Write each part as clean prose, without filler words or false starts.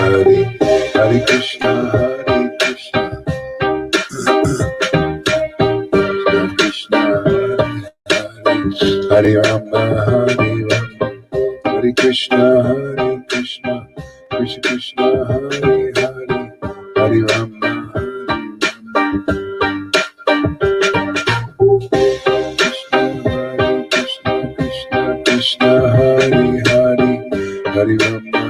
Hare, Hare Krishna, Hare Krishna, Krishna Hare Hare, Hare Rama, Hare Rama, Hare Krishna, Hare Krishna, Krishna Krishna, Hare Hare, Hare Rama, Krishna Hare Hare, Hare Rama,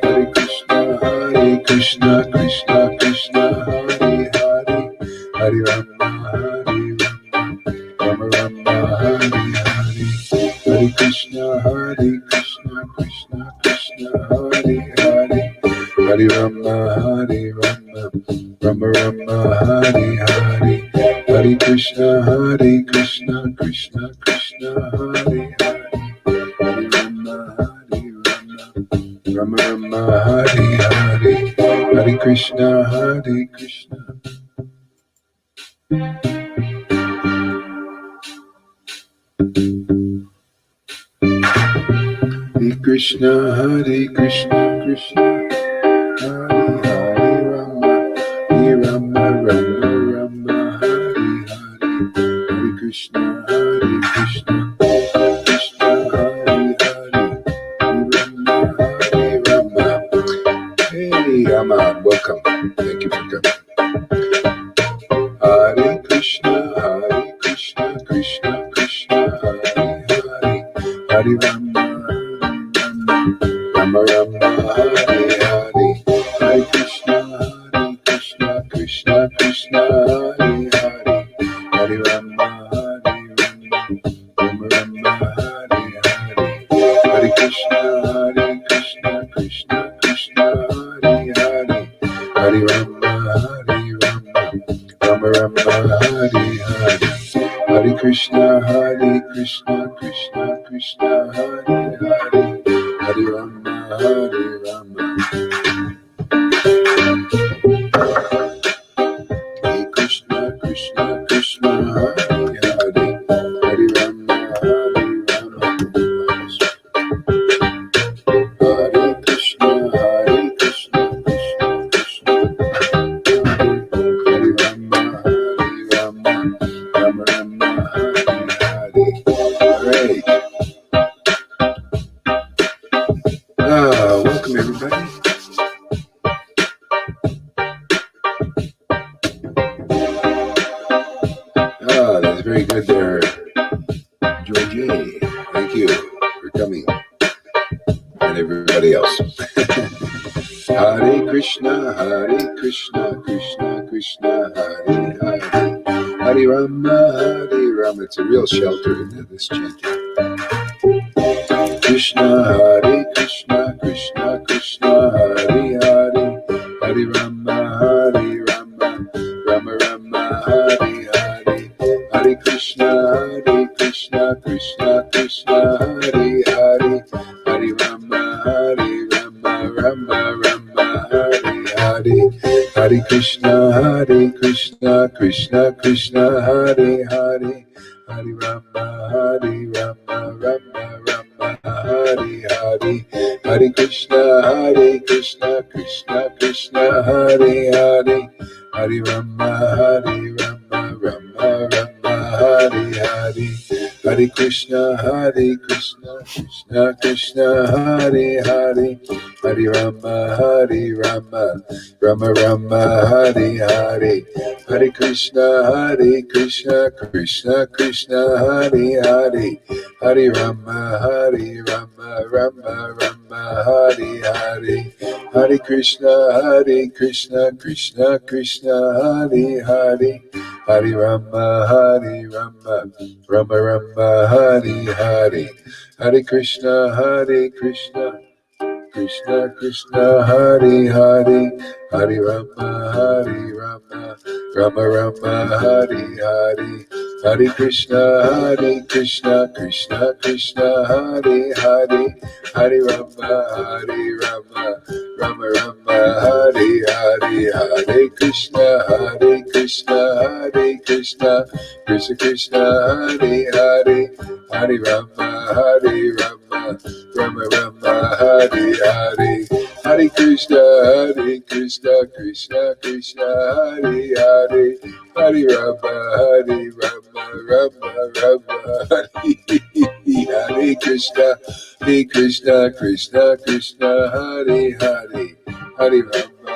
Hare Krishna, Hare Krishna, Krishna Krishna, Hare Hare, Hare Rama, Rama Rama, Hare Hare, Hare Krishna, Krishna Krishna, Hare Hare, Hare Rama, Rama Rama, Hare Hare, Hare Krishna, Krishna Krishna, Hare Hare, Hare Rama, Rama Rama, Hare Hare, Hare Krishna, Krishna. Hare Krishna, Krishna Krishna, Hare Hare, Rama, Rama Rama, Hare Hare, Hare Krishna, Krishna, Krishna Hare Hare, Rama, Hare Rama. Hey Rama, welcome. Thank you for coming. Hare Krishna, Krishna Krishna, Hare Hare, Hare Rama, Rama Rama, Hare Hare, Hare Krishna, Krishna Krishna, Hare Hare, Hare Rama, Rama Rama, Hare Hare, Hare Krishna, Krishna Krishna, Hare Hare, Hare Rama, Rama Rama, Hare Hare, Hare Krishna, Krishna Krishna, Hare Hare, Hare Rama, Rama. Hare Krishna, Krishna Krishna, Hare Hare, Hare Rama, Rama. Hare Krishna, Krishna Krishna, Hare Rama, Rama, Rama Rama, Hare Hare. All right. Welcome everybody. That's very good there, Georgie. Thank you for coming, and everybody else. Hare Krishna, Krishna Krishna, Hare Hare, Hare Rama, Hare Rama. It's a real shelter in this chanting. Krishna, Krishna Krishna, Hare Hare, Hare Rama, Rama Rama, Hare Hare, Hare Krishna, Krishna Krishna, Hare Hare, Hare Rama, Rama Rama, Hare Hare, Hare Krishna, Krishna Krishna, Hare Hare, Hare Rama, Rama Rama, Hare Hare, Hare Krishna, Krishna Krishna, Hare Hare, Hare Rama, Rama Rama, Hare Hare, Hare Krishna, Krishna Krishna, Hare Hare, Hare Rama, Rama Rama, Hare Hare, Hare Krishna, Krishna Krishna, Hare Hare, Hare Rama, Rama Rama, Hare Hare, Hare Krishna, Krishna Krishna, Hare Hare, Hare Rama, Rama Rama, Hare Hare, Hare Krishna, Krishna Krishna, Hare Hare, Hare Rama, Rama Rama, Hare Hare, Hare Krishna, Krishna Krishna, Hare Hare, Hare Rama, Rama Rama, Hare Hare, Hare Krishna, Krishna Krishna, Krishna Krishna, Hare Hare, Hare Rama, Rama Rama Rama, Hare Hare, Hare Krishna, Krishna Krishna, Hare Hare, Hare Rama, Rama Rama, Hare Hare Krishna, Krishna Krishna Krishna, Hare Hare, Hare Rama,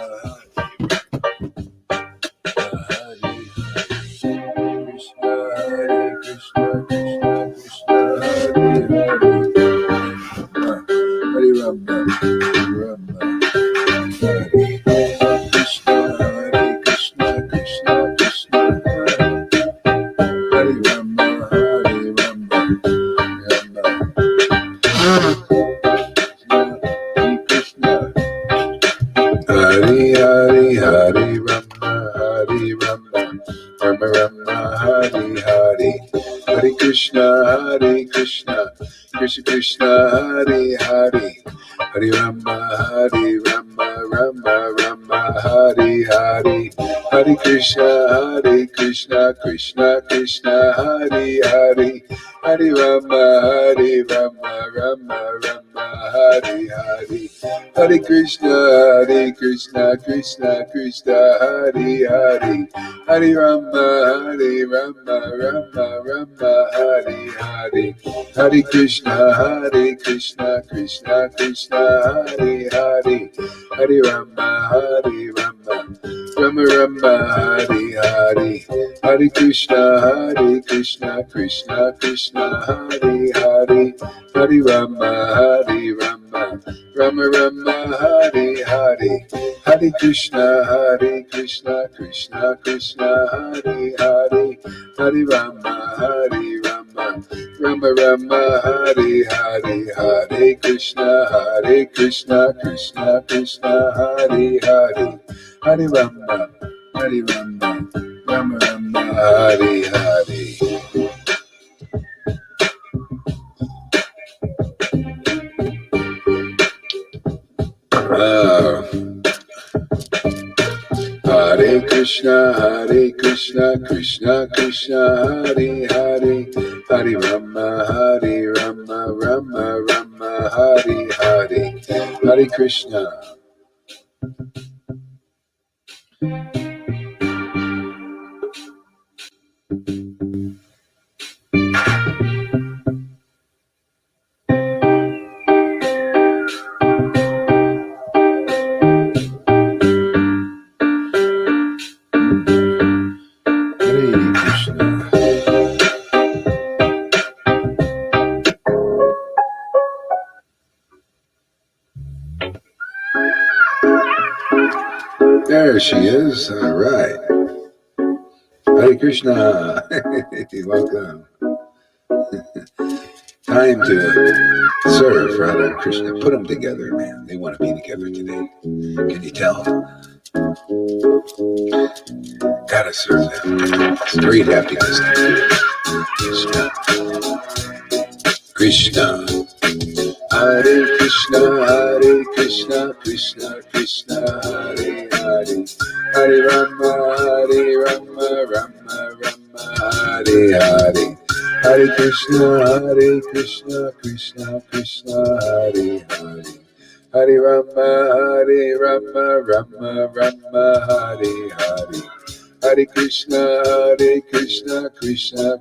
Krishna, Krishna Krishna Krishna, Hare Rama, Rama, Hare Krishna, Krishna Krishna Krishna, Hare Rama, Rama, Krishna, Hare Hare, Hare Rama, Rama, Rama Rama, Hare Hare, Hare Krishna, Krishna Krishna, Hare Hare, Hare Rama, Rama, Rama, Hare Hare, Hare Krishna, Krishna Krishna, Hare Hare, Hare Rama, Rama, Rama, Hare Hare, Hare Krishna, Krishna Krishna, Hare Hare, Hare Rama, Rama, Rama, Hare Hare, Hare Krishna, Krishna Krishna, Hare Hare, Hare Rama, Rama, Rama, Hare Hare, Hare Krishna, Krishna Krishna, Hare Hare, Hare Rama, Rama, Rama, Hare Hare, Hare Krishna, Krishna Krishna, Hare Hare, Hare Rama, Rama, Rama, Hare Hare, Hare Krishna, Krishna Krishna, Hare Hare, Hare Rama, Rama, Rama, Hare Hare. Hare Krishna, Krishna Krishna, Hare Hare, Hare Rama, Rama, Hare Hare, Hare Krishna. There she is. All right. Hare Krishna. Welcome. Time to serve Radha and Krishna. Put them together, man. They want to be together today. Can you tell? Gotta serve them. It's great happiness. Krishna. Krishna. Hare Krishna, Krishna Krishna, Hare Hare, Hare Rama, Rama, Hare Hare, Hare Krishna, Krishna Krishna, Hare Hare, Hare Rama, Rama, Hare Hare, Hare Krishna, Krishna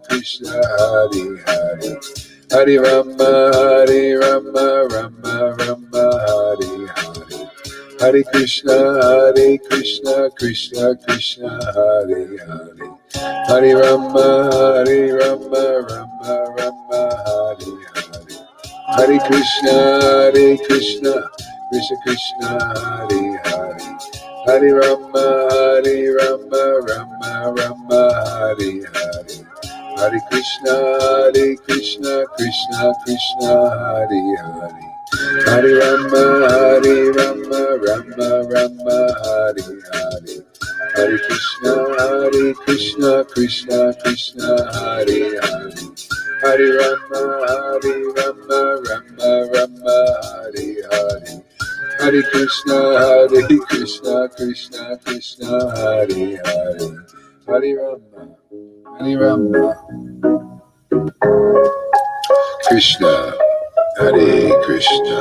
Krishna, Hare Hare, Hare Rama, Rama, Hare Hare, Hare Krishna, Krishna Krishna, Hare Hare, Hare Rama, Rama, Hare Hare, Hare Krishna, Krishna Krishna, Hare Hare, Hare Rama, Rama, Hare Hare, Hare Krishna, Krishna Krishna, Hare Hare, Hare Rama, Rama, Hare Hare, Hare Krishna, Krishna Krishna, Hare Hare, Hare Rama, Rama, Hare Hare, Hare Krishna, Krishna Krishna, Hare Hare, Hare Rama, Rama, Krishna. Hare Krishna.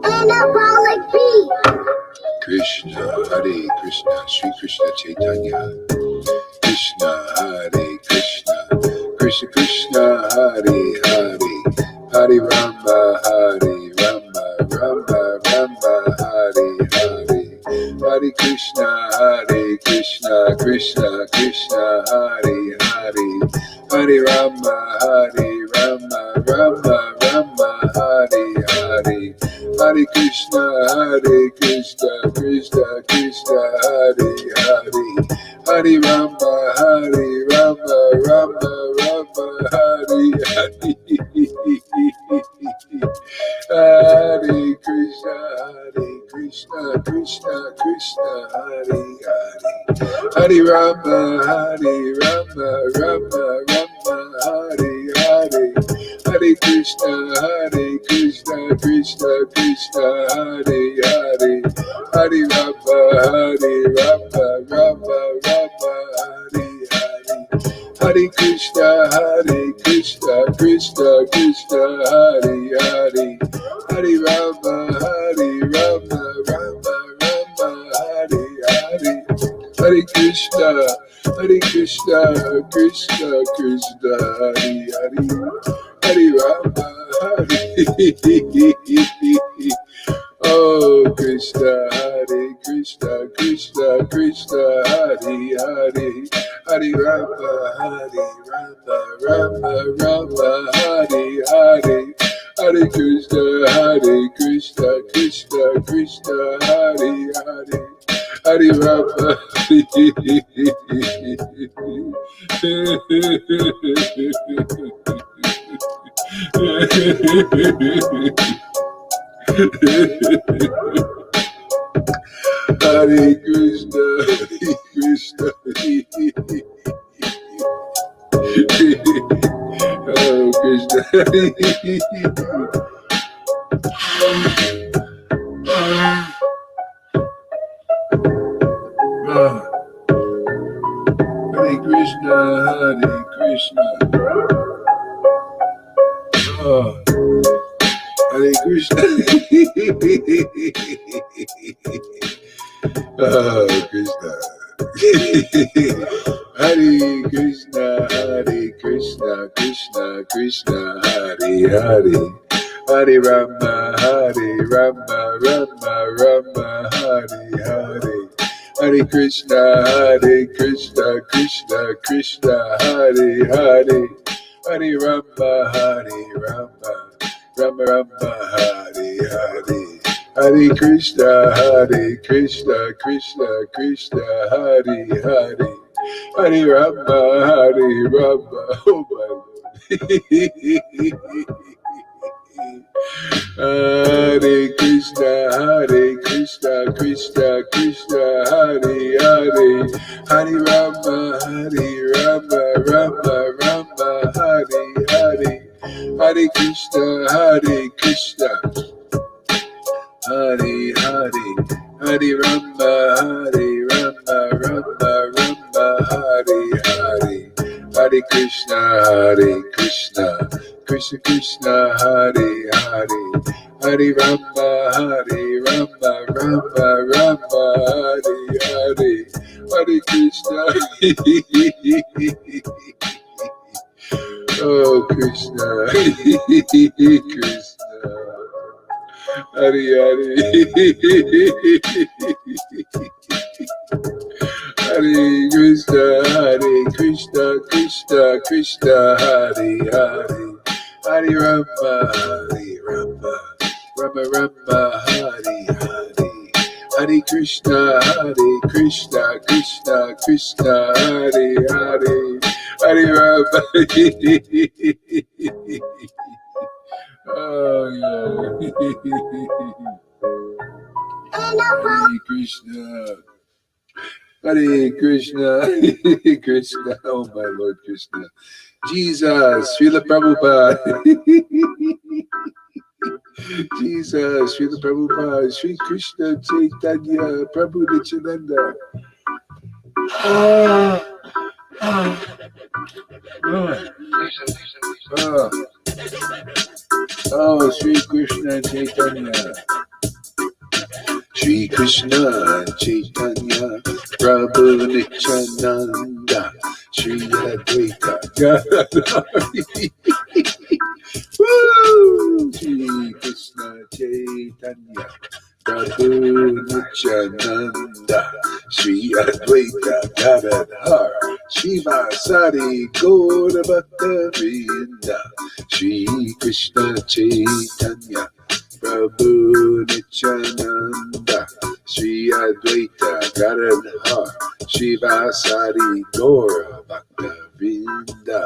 Anabolic beat. Krishna, Hare Krishna, Sri Krishna Chaitanya. Krishna, Hare Krishna, Krishna Krishna, Hare Hare, Hare Rama, Hare Rama, Rama Rama, Hare Hare, Hare Krishna, Krishna Krishna, Hare Hare, Hare Rama, Rama, Rama Rama, Hare Hare, Hare Krishna, Krishna Krishna, Hare Hare, Hare Rama, Rama, Rama, Hare Hare. Hare Krishna, Krishna Krishna, Hare Hare. Hare Rama, Rama, Rama, Hare Hare. Hare Krishna, Krishna Krishna, Hare Hare. Hare Rama, Rama, Rama, Hare Hare. Hare Krishna, Krishna Krishna, Hare Hare. Hare Rama, Rama, Rama, Hare Hare. Hare Krishna, Krishna Krishna, Hare Hare. Hare Rama, Hare. Oh Krishna, Krishna Krishna, Hare Hare. Hare Rama, Rama, Hare Hare. Hare Krishna, Krishna Krishna, Hare Hare. Hare Rama, Hare Krishna, Krishna. Oh Krishna. Hare Krishna, Hare Krishna. Oh, Hare Krishna. Oh, Krishna. Hare Krishna, Krishna Krishna, Hare Hare. Hare Rama, Rama, Rama, Hare Hare. Hare Krishna, Krishna Krishna, Hare Hare. Hare Rama, Rama, Rama Rama, Hare Hare. Hare Krishna, Krishna Krishna, Hare Hare. Hare Rama, Rama. Oh my Lord. Hare Krishna, Krishna Krishna, Hare Hare. Hare Rama, Rama, Rama, Hare Hare. Hare Krishna, Krishna. Hare Hare. Hare Rama, Rama, Rama, Hare Hare. Hare Krishna, Krishna Krishna, Hare Hare. Hare Rama, Rama, Rama, Hare Hare. Hare Krishna. Oh Krishna. Krishna. Hare Hare. Hare Krishna, Krishna Krishna, Hare Hare. Hare Rama, Rama, Rama, Hare Hare. Hare Krishna, Krishna Krishna, Hare Hare. Hare Rama. Oh yeah. Hare Krishna. Hare Krishna, Krishna, oh my Lord Krishna. Jesus, Srila Prabhupada. Jesus, Srila Prabhupada, Sri Krishna Chaitanya, Prabhu Nityananda. Oh, Sri Krishna Chaitanya. Shri Krishna Chaitanya Prabhu Nityananda Shri Advaita Gadadhari. Woo! Shri Krishna Chaitanya Prabhu Nityananda Shri Advaita Gadadhar Shiva Sari Gaura Bhakta Vrinda Shri Krishna Chaitanya Prabhu Nityananda Shri Advaita Gadadhar Shiva Sari Gaura Bhakta Vrinda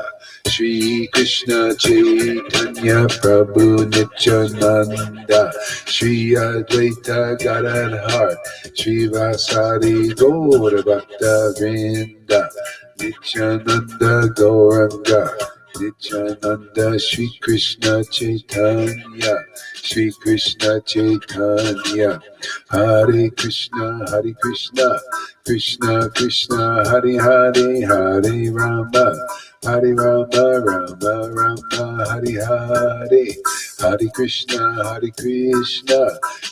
Shri Krishna Chaitanya Prabhu Nityananda Shri Advaita Gadadhar Shiva Sari Gaura Bhakta Vrinda Nityananda Gauranga Nityananda Shri Krishna Chaitanya Shri Krishna Chaitanya Hare Krishna Krishna Krishna Hare Hare Hare Rama Rama Rama Hare Hare Hare Krishna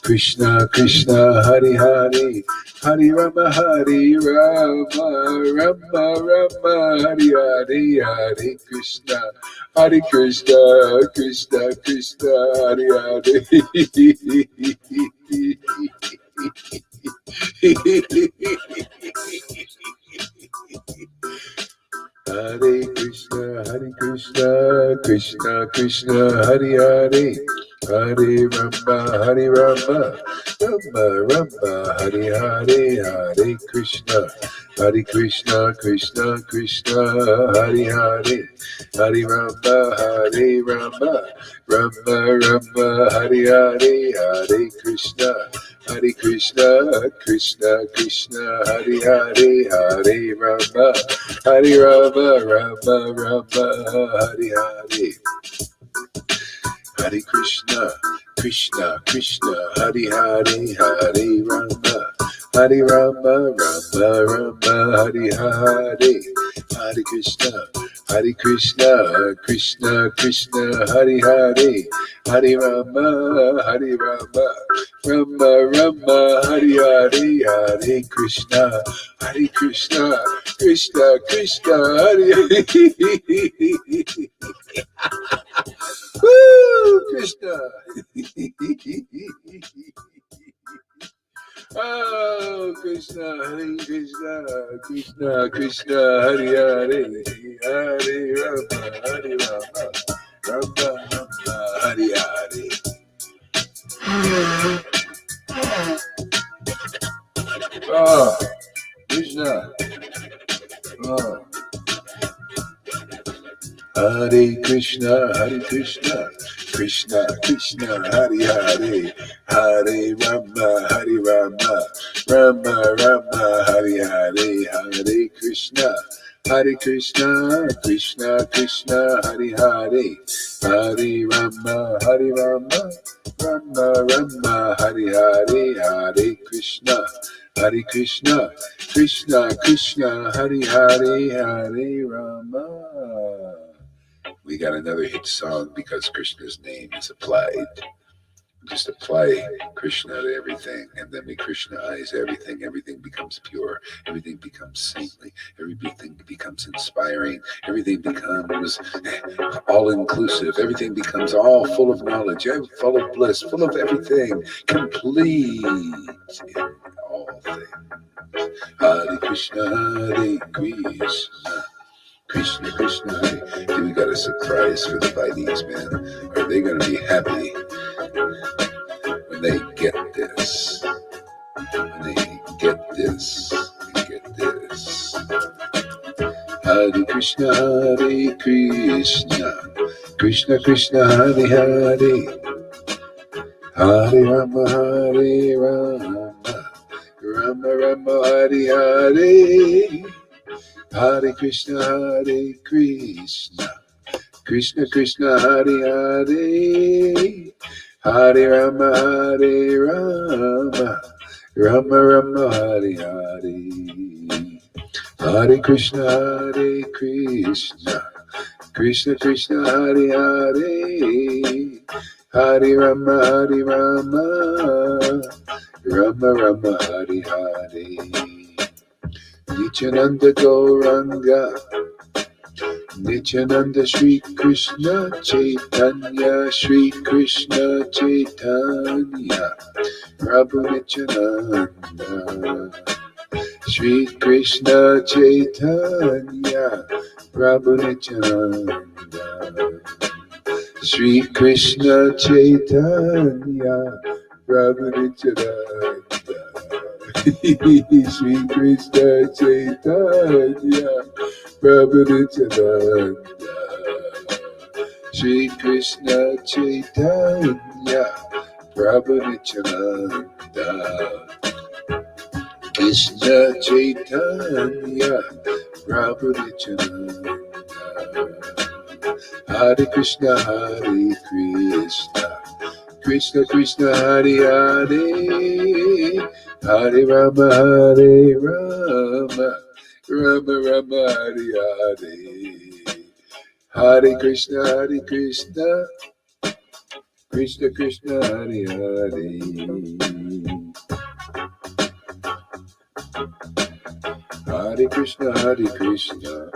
Krishna Krishna Hare Hare Hare Rama Rama Hare Hare Hare Krishna Krishna Krishna Hare Hare Krishna Krishna Krishna Hare Hare Hare Rama Rama Hare Hare Hare Krishna Krishna Krishna Hare Hare Hare Rama Rama Hare Hare Hare Krishna Krishna Krishna Hare Hare Hare Rama Rama Hare Hare Hare Krishna Hare Hare Hare Rama Rama Hare Hare Hare Krishna Krishna Hare Hare Hare Rama Rama Hare Hare Hare Krishna Krishna Hare Hare Woo! Krishna! Oh, Krishna, Hare Krishna, Krishna, Hare Hare, Hare Rama, Rama, Hare Hare. Oh, Krishna. Oh. Hare Krishna, Krishna Krishna, Hare Hare, Hare Rama, Rama, Hare Hare, Hare Krishna, Krishna Krishna, Hare Hare, Hare Rama, Rama, Hare Hare, Hare Krishna, Krishna, Hare Hare, Hare Rama. We got another hit song because Krishna's name is applied. Just apply Krishna to everything, and then we Krishnaize everything. Everything becomes pure. Everything becomes saintly. Everything becomes inspiring. Everything becomes all-inclusive. Everything becomes all full of knowledge, full of bliss, full of everything, complete in all things. Hare Krishna, Krishna, Hare. Dude, we got a surprise for the Vaidis, man. Are they going to be happy when they get this? Hare Krishna, Krishna, Hare Hare. Hare Rama, Rama, Hare Hare. Hare Krishna, Krishna, Hare Hare. Hare Rama, Rama, Hare Hare. Hare Krishna, Krishna, Hare Hare. Hare Rama, Hare Rama, Rama Rama, Hare Hare. Nityananda Gauranga, Nityananda Shri Krishna Chaitanya, Shri Krishna Chaitanya, Prabhu Nityananda, Shri Krishna Chaitanya, Prabhu Nityananda, Shri Krishna Chaitanya, Prabhu Nityananda. Shri Krishna Chaitanya, Prabhu Nityananda. Shri Krishna Chaitanya, Prabhu Nityananda. Krishna Chaitanya, Prabhu Nityananda. Hare Krishna, Hare Krishna, Krishna Krishna, Hare Hare, Hare Rama, Hare Rama, Rama Rama, Hare Hare. Hare Krishna, Hare Krishna, Krishna Krishna, Hare Hare. Hare Krishna, Hare Krishna.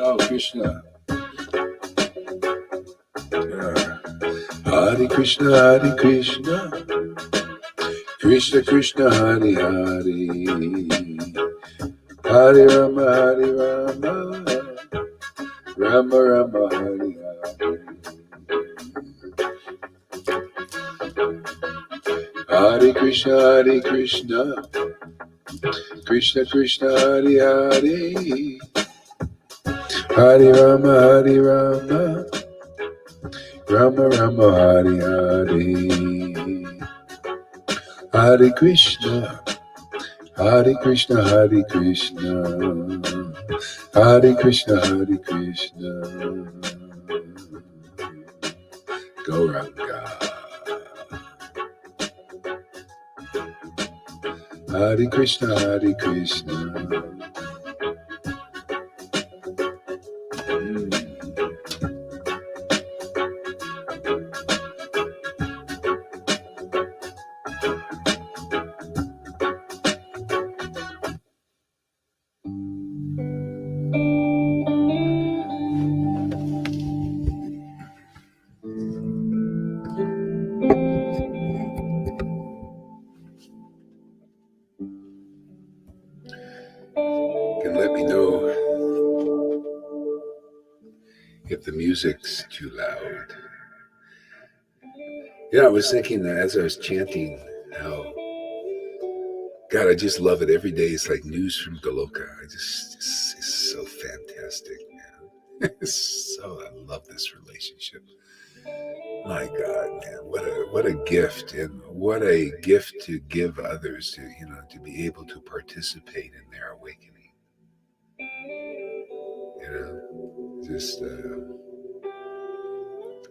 Oh, Krishna. Hare Krishna, Hare Krishna, Krishna Krishna, Hare Hare, Hare Rama, Hare Rama, Rama Rama, Hare Hare. Hare Krishna, Hare Krishna, Krishna Krishna, Hare Hare, Hare Rama, Hare Rama, Rama Rama, Hare Hare. Hare Krishna, Hare Krishna, Hare Krishna, Hare Krishna, Hare Krishna. Gauranga. Hare Krishna, Hare Krishna. Can let me know if the music's too loud. Yeah, I was thinking that as I was chanting how, God, I just love it. Every day it's like news from Goloka. It's so fantastic, man. I love this relationship. My God, man, what a gift, and what a gift to give others to be able to participate in their awakening. Just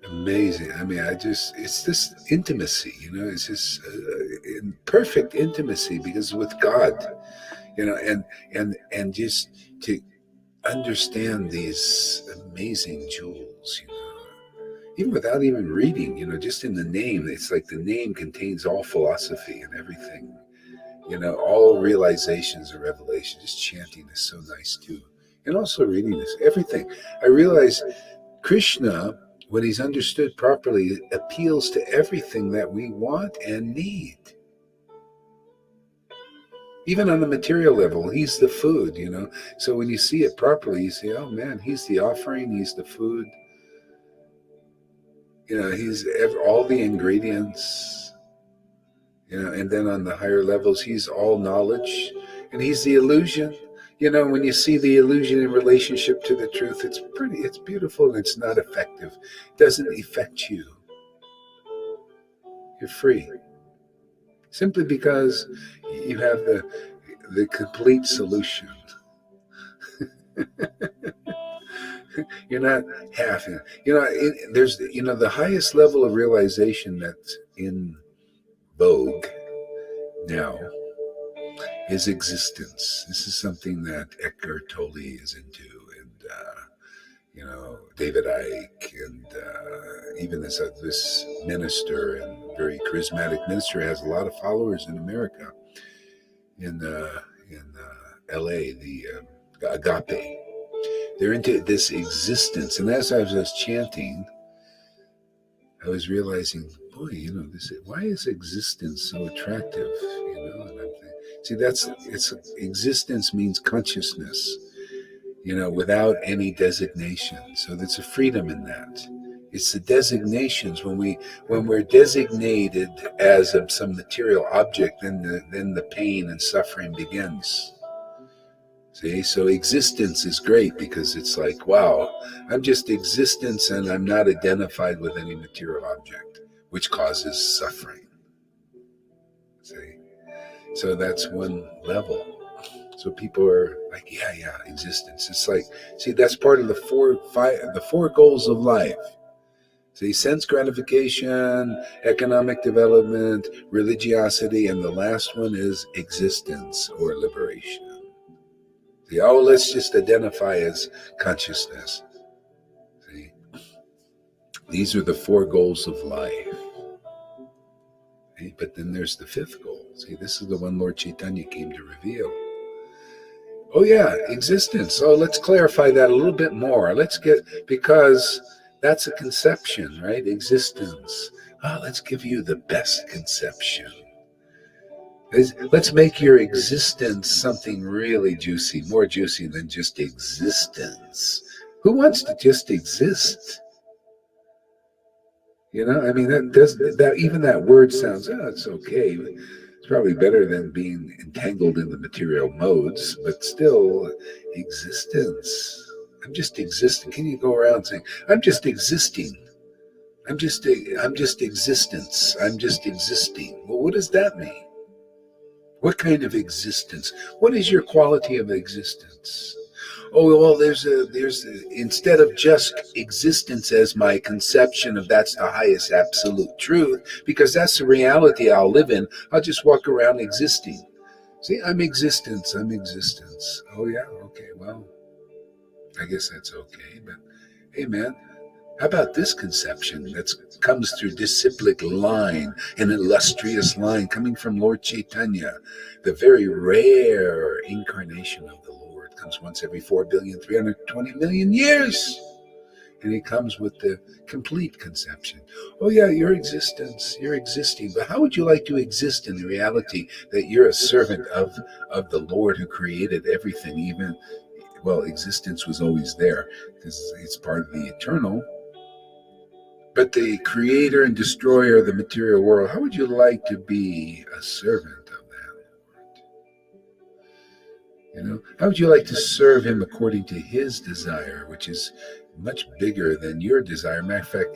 amazing. I mean, it's this intimacy, it's just perfect intimacy, because with God, and just to understand these amazing jewels, even without even reading, just in the name. It's like the name contains all philosophy and everything, all realizations and revelations. Just chanting is so nice too. And also reading this, everything. I realize Krishna, when he's understood properly, appeals to everything that we want and need. Even on the material level, he's the food, So when you see it properly, you say, oh man, he's the offering, he's the food. He's all the ingredients, and then on the higher levels, he's all knowledge, and he's the illusion. When you see the illusion in relationship to the truth, it's pretty, it's beautiful, and it's not effective. It doesn't affect you. You're free. Simply because you have the complete solution. You're not half in. There's the highest level of realization that's in vogue now is existence. This is something that Eckhart Tolle is into, and David Icke, and even this minister and very charismatic minister has a lot of followers in America, in L.A. The Agape. They're into this existence, and as I was chanting, I was realizing, boy, why is existence so attractive? And I'm thinking, see, existence means consciousness, without any designation. So there's a freedom in that. It's the designations when we're designated as some material object, then the pain and suffering begins. See, so existence is great because it's like, wow, I'm just existence and I'm not identified with any material object, which causes suffering. See, so that's one level. So people are like, yeah, existence. It's like, see, that's part of the four goals of life. See, sense gratification, economic development, religiosity, and the last one is existence or liberation. See, let's just identify as consciousness. See, these are the four goals of life. See, but then there's the fifth goal. See, this is the one Lord Chaitanya came to reveal. Oh yeah, existence. Oh, let's clarify that a little bit more. Because that's a conception, right? Existence. Let's give you the best conception. Let's make your existence something really juicy, more juicy than just existence. Who wants to just exist? Even that word sounds, it's okay. It's probably better than being entangled in the material modes, but still, existence. I'm just existing. Can you go around saying, I'm just existing? I'm just existence. I'm just existing. Well, what does that mean? What kind of existence? What is your quality of existence? Oh, well, there's instead of just existence as my conception of that's the highest absolute truth, because that's the reality I'll live in, I'll just walk around existing. See, I'm existence. Oh, yeah, okay, well, I guess that's okay. But hey, man, how about this conception that comes through disciplic line, an illustrious line coming from Lord Chaitanya, the very rare incarnation of the Lord, comes once every 4,320,000,000 years. And he comes with the complete conception. Oh yeah, your existence, you're existing. But how would you like to exist in the reality that you're a servant of the Lord who created everything? Existence was always there because it's part of the eternal. But the creator and destroyer of the material world, how would you like to be a servant of that Lord? How would you like to serve him according to his desire, which is much bigger than your desire? Matter of fact,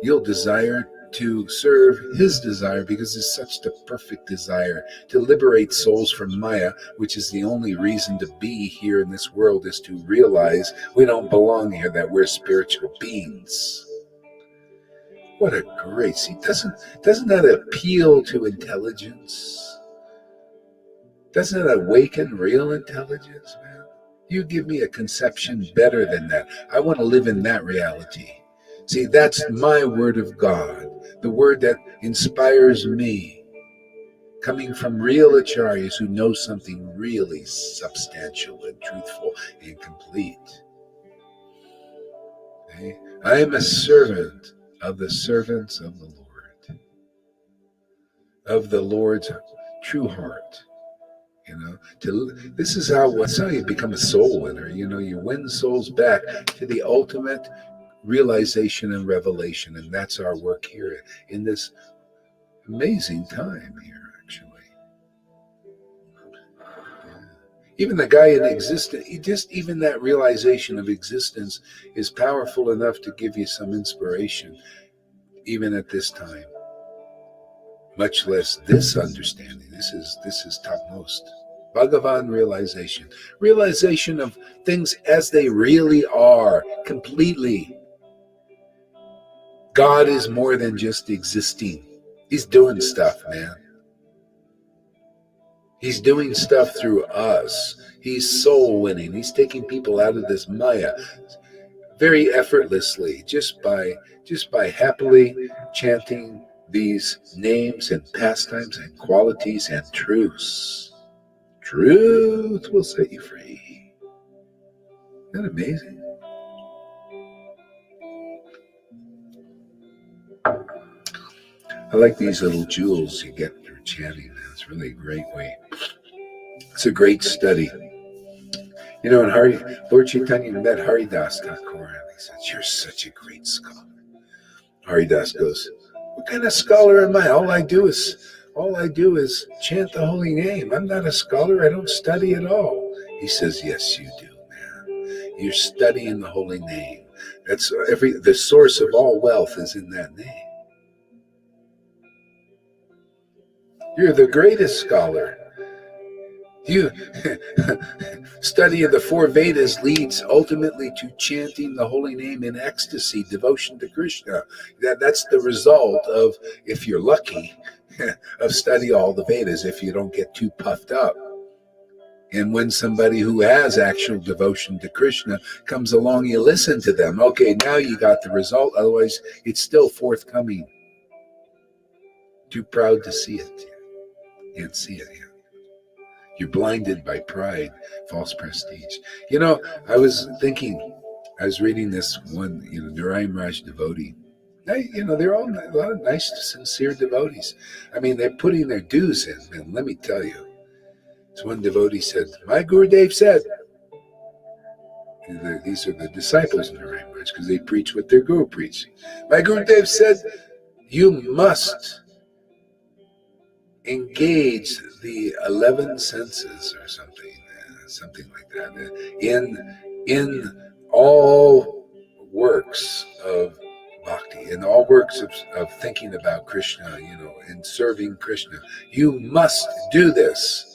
you'll desire to serve his desire because it's such the perfect desire to liberate souls from Maya, which is the only reason to be here in this world, is to realize we don't belong here, that we're spiritual beings. What a great scene. Doesn't that appeal to intelligence? Doesn't it awaken real intelligence, man? You give me a conception better than that. I want to live in that reality. See, that's my word of God, the word that inspires me, coming from real acharyas who know something really substantial and truthful and complete. Okay? I am a servant of the servants of the Lord, of the Lord's true heart. This is that's how you become a soul winner. You win souls back to the ultimate realization and revelation, and that's our work here in this amazing time here, actually. Yeah. Even the guy in existence, even that realization of existence is powerful enough to give you some inspiration, even at this time. Much less this understanding. This is topmost. Bhagavan realization of things as they really are, completely. God is more than just existing. He's doing stuff, man. He's doing stuff through us. He's soul winning. He's taking people out of this Maya very effortlessly, just by happily chanting these names and pastimes and qualities and truths. Truth will set you free. Isn't that amazing? I like these little jewels you get through chanting. It's really a great way. It's a great study. You know, and Lord Chaitanya met Haridas Thakur, and he said, "You're such a great scholar." Haridas goes, "What kind of scholar am I? All I do is chant the holy name. I'm not a scholar. I don't study at all." He says, "Yes, you do, man. You're studying the holy name. The source of all wealth is in that name. You're the greatest scholar. You study of the four Vedas leads ultimately to chanting the holy name in ecstasy, devotion to Krishna. That's the result of, if you're lucky, of study all the Vedas if you don't get too puffed up. And when somebody who has actual devotion to Krishna comes along, you listen to them. Okay, now you got the result. Otherwise, it's still forthcoming. Too proud to see it. Can't see it yet. You're blinded by pride, false prestige. You know, I was reading this one, Narayan Raj devotee. They're all a lot of nice, sincere devotees. I mean, they're putting their dues in, and let me tell you. This one devotee said, "My Gurudev said," these are the disciples of Narayan Raj, because they preach what their Guru preached. "My Gurudev said, you must engage the 11 senses," or something like that, in all works of bhakti, in all works of thinking about Krishna, and serving Krishna. You must do this.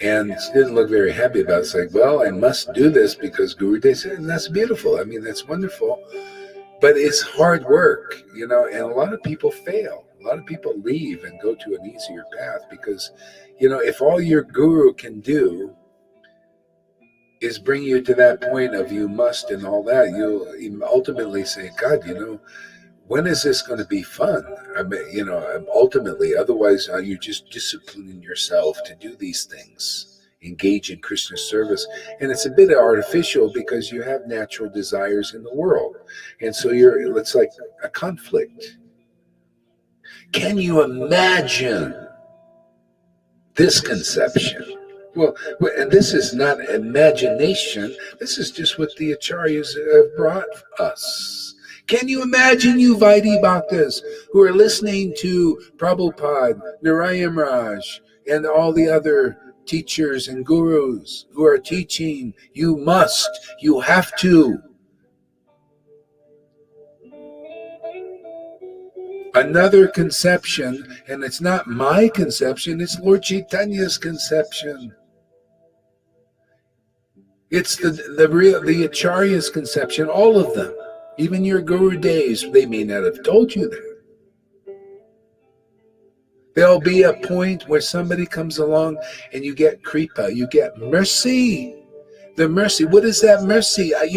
And she didn't look very happy about it. It's like, well, I must do this because Gurudev said, and that's beautiful. I mean, that's wonderful. But it's hard work, and a lot of people fail. A lot of people leave and go to an easier path because, if all your guru can do is bring you to that point of you must and all that, you'll ultimately say, God, when is this going to be fun? I mean, ultimately, otherwise you're just disciplining yourself to do these things, engage in Krishna's service. And it's a bit artificial because you have natural desires in the world. And so it's like a conflict. Can you imagine this conception? Well, and this is not imagination. This is just what the acharyas have brought us. Can you imagine, you Vaidhi Bhaktas who are listening to Prabhupada, Narayan Raj, and all the other teachers and gurus who are teaching, you must, you have to. Another conception, and it's not my conception, it's Lord Chaitanya's conception. It's the Acharya's conception, all of them. Even your Guru Devs, they may not have told you that. There'll be a point where somebody comes along and you get kripa, you get mercy. The mercy, what is that mercy? I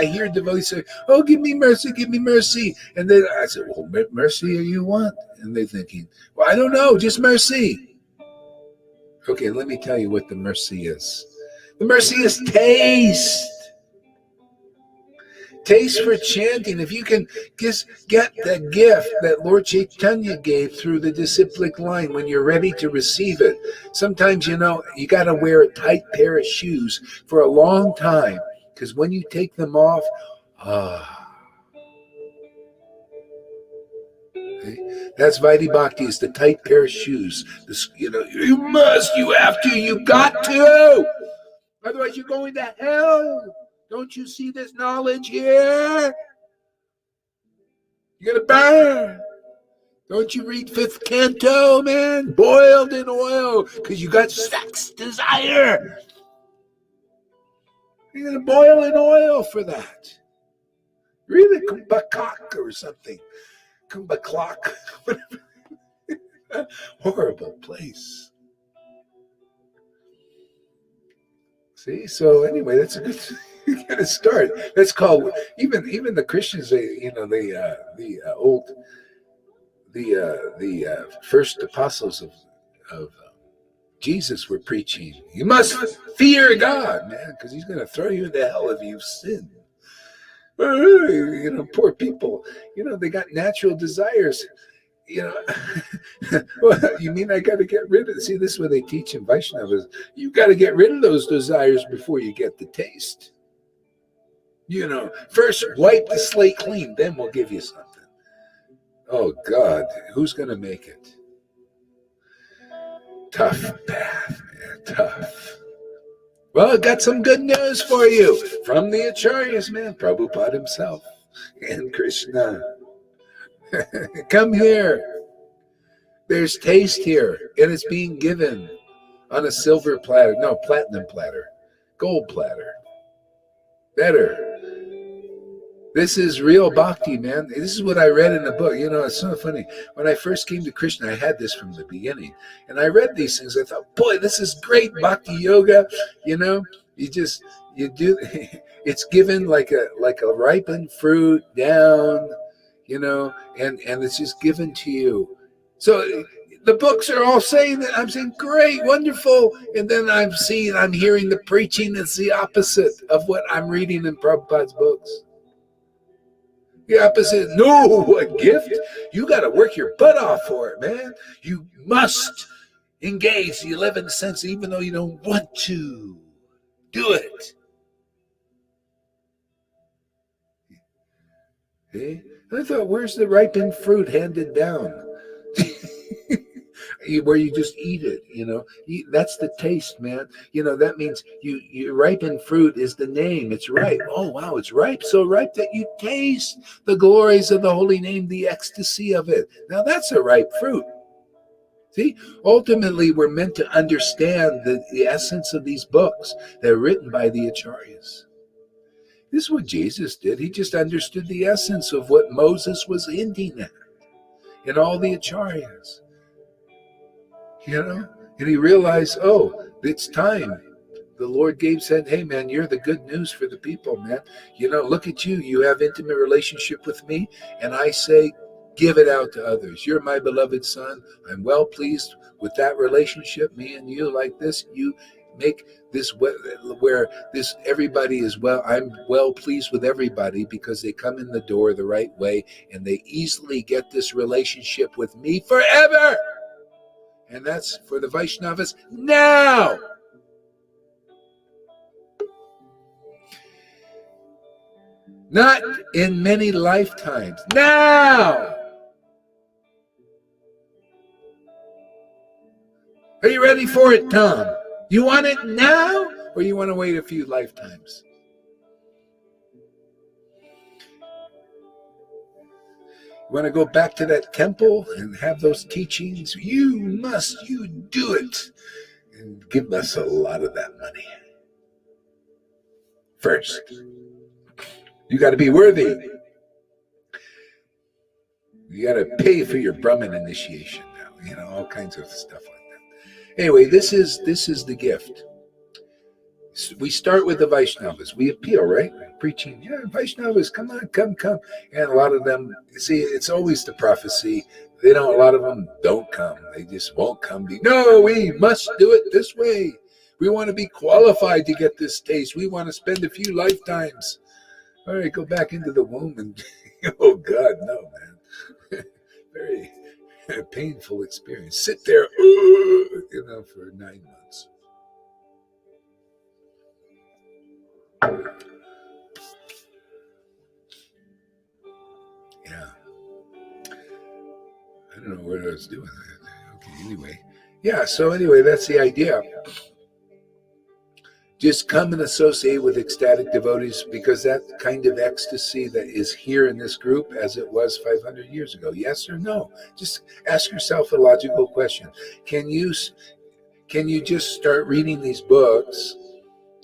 hear devotees say, "Oh, give me mercy, give me mercy." And then I said, "Well, mercy you want?" And they're thinking, "Well, I don't know, just mercy." Okay, let me tell you what the mercy is. The mercy is taste. Taste for chanting. If you can just get the gift that Lord Chaitanya gave through the disciplic line when you're ready to receive it. Sometimes, you got to wear a tight pair of shoes for a long time because when you take them off, that's Vaidhi Bhakti, is the tight pair of shoes. You must, you have to, you got to. Otherwise, you're going to hell. Don't you see this knowledge here? You're going to burn. Don't you read 5th canto, man? Boiled in oil, because you got sex desire. You're going to boil in oil for that. Read it, Kumbhakak or something. Kumbhaklak. Horrible place. See, so anyway, that's a good you got to start. That's called even the Christians. They the old the first apostles of Jesus were preaching. You must fear God, man, because He's going to throw you into hell if you sin. Poor people. They got natural desires. Well, you mean I got to get rid of? See, this is what they teach in Vaishnavas. You got to get rid of those desires before you get the taste. First wipe the slate clean, then we'll give you something. Oh God, who's going to make it? Tough path, man, tough. Well, I got some good news for you from the Acharyas, man, Prabhupada himself and Krishna. Come here. There's taste here, and it's being given on a silver platter. No, platinum platter. Gold platter. Better. This is real bhakti, man. This is what I read in the book. It's so funny. When I first came to Krishna, I had this from the beginning. And I read these things. I thought, boy, this is great bhakti yoga. You do, it's given like a ripened fruit down, and it's just given to you. So the books are all saying that. I'm saying, great, wonderful. And then I'm hearing the preaching that's the opposite of what I'm reading in Prabhupada's books. The opposite. No, a gift. You got to work your butt off for it, man. You must engage the 11th sense, even though you don't want to. Do it. Okay? I thought, where's the ripened fruit handed down? Where you just eat it, that's the taste, man. That means you ripened fruit is the name. It's ripe. Oh wow, it's ripe, so ripe that you taste the glories of the holy name, the ecstasy of it. Now that's a ripe fruit. See, ultimately we're meant to understand the essence of these books that are written by the Acharyas. This is what Jesus did. He just understood the essence of what Moses was hinting at in all the Acharyas. And he realized, oh, it's time. The Lord said, hey, man, you're the good news for the people, man. Look at you. You have intimate relationship with me. And I say, give it out to others. You're my beloved son. I'm well pleased with that relationship. Me and you like this. You make this where this everybody is well. I'm well pleased with everybody because they come in the door the right way and they easily get this relationship with me forever. And that's for the Vaishnavas now. Not in many lifetimes. Now. Are you ready for it, Tom? You want it now, or you want to wait a few lifetimes? You want to go back to that temple and have those teachings? You do it. And give us a lot of that money. First, you got to be worthy. You got to pay for your Brahmin initiation now. All kinds of stuff like that. Anyway, this is the gift. We start with the Vaishnavas. We appeal, right? Preaching, yeah, Vaishnavas, come on, come. And a lot of them, see, it's always the prophecy. A lot of them don't come. They just won't come. No, we must do it this way. We want to be qualified to get this taste. We want to spend a few lifetimes. All right, go back into the womb and, oh God, no, man. Very painful experience. Sit there, for 9 months. Yeah. I don't know what I was doing. Okay, anyway. Yeah, so anyway, that's the idea. Just come and associate with ecstatic devotees because that kind of ecstasy that is here in this group as it was 500 years ago. Yes or no? Just ask yourself a logical question. Can you just start reading these books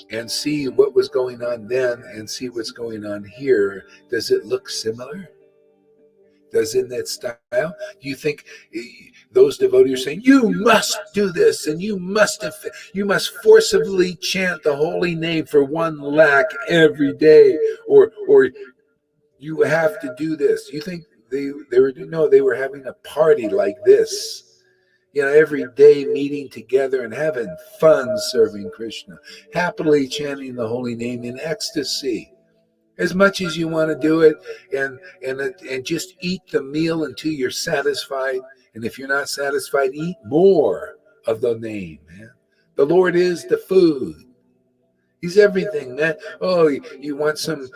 and see what was going on then and see what's going on here? Does it look similar? does in that style? Do you think those devotees are saying, you must do this, and you must forcibly chant the holy name for 1 lakh every day, or you have to do this? You think they were, no, they were having a party like this, every day meeting together and having fun serving Krishna, happily chanting the holy name in ecstasy. As much as you want to do it, and just eat the meal until you're satisfied. And if you're not satisfied, eat more of the name, man. The Lord is the food. He's everything, man. Oh, you want some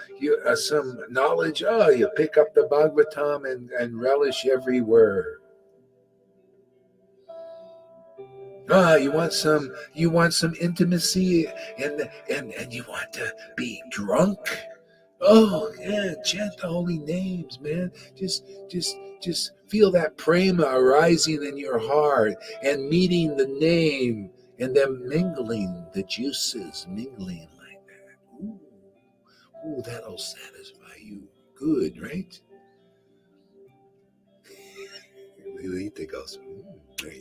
knowledge? Oh, you pick up the Bhagavatam and relish every word. You want some intimacy, and you want to be drunk. Oh yeah, chant the holy names, man. Just feel that prema arising in your heart and meeting the name and then mingling the juices, mingling like that. Ooh, that'll satisfy you. Good, right? Lilita goes,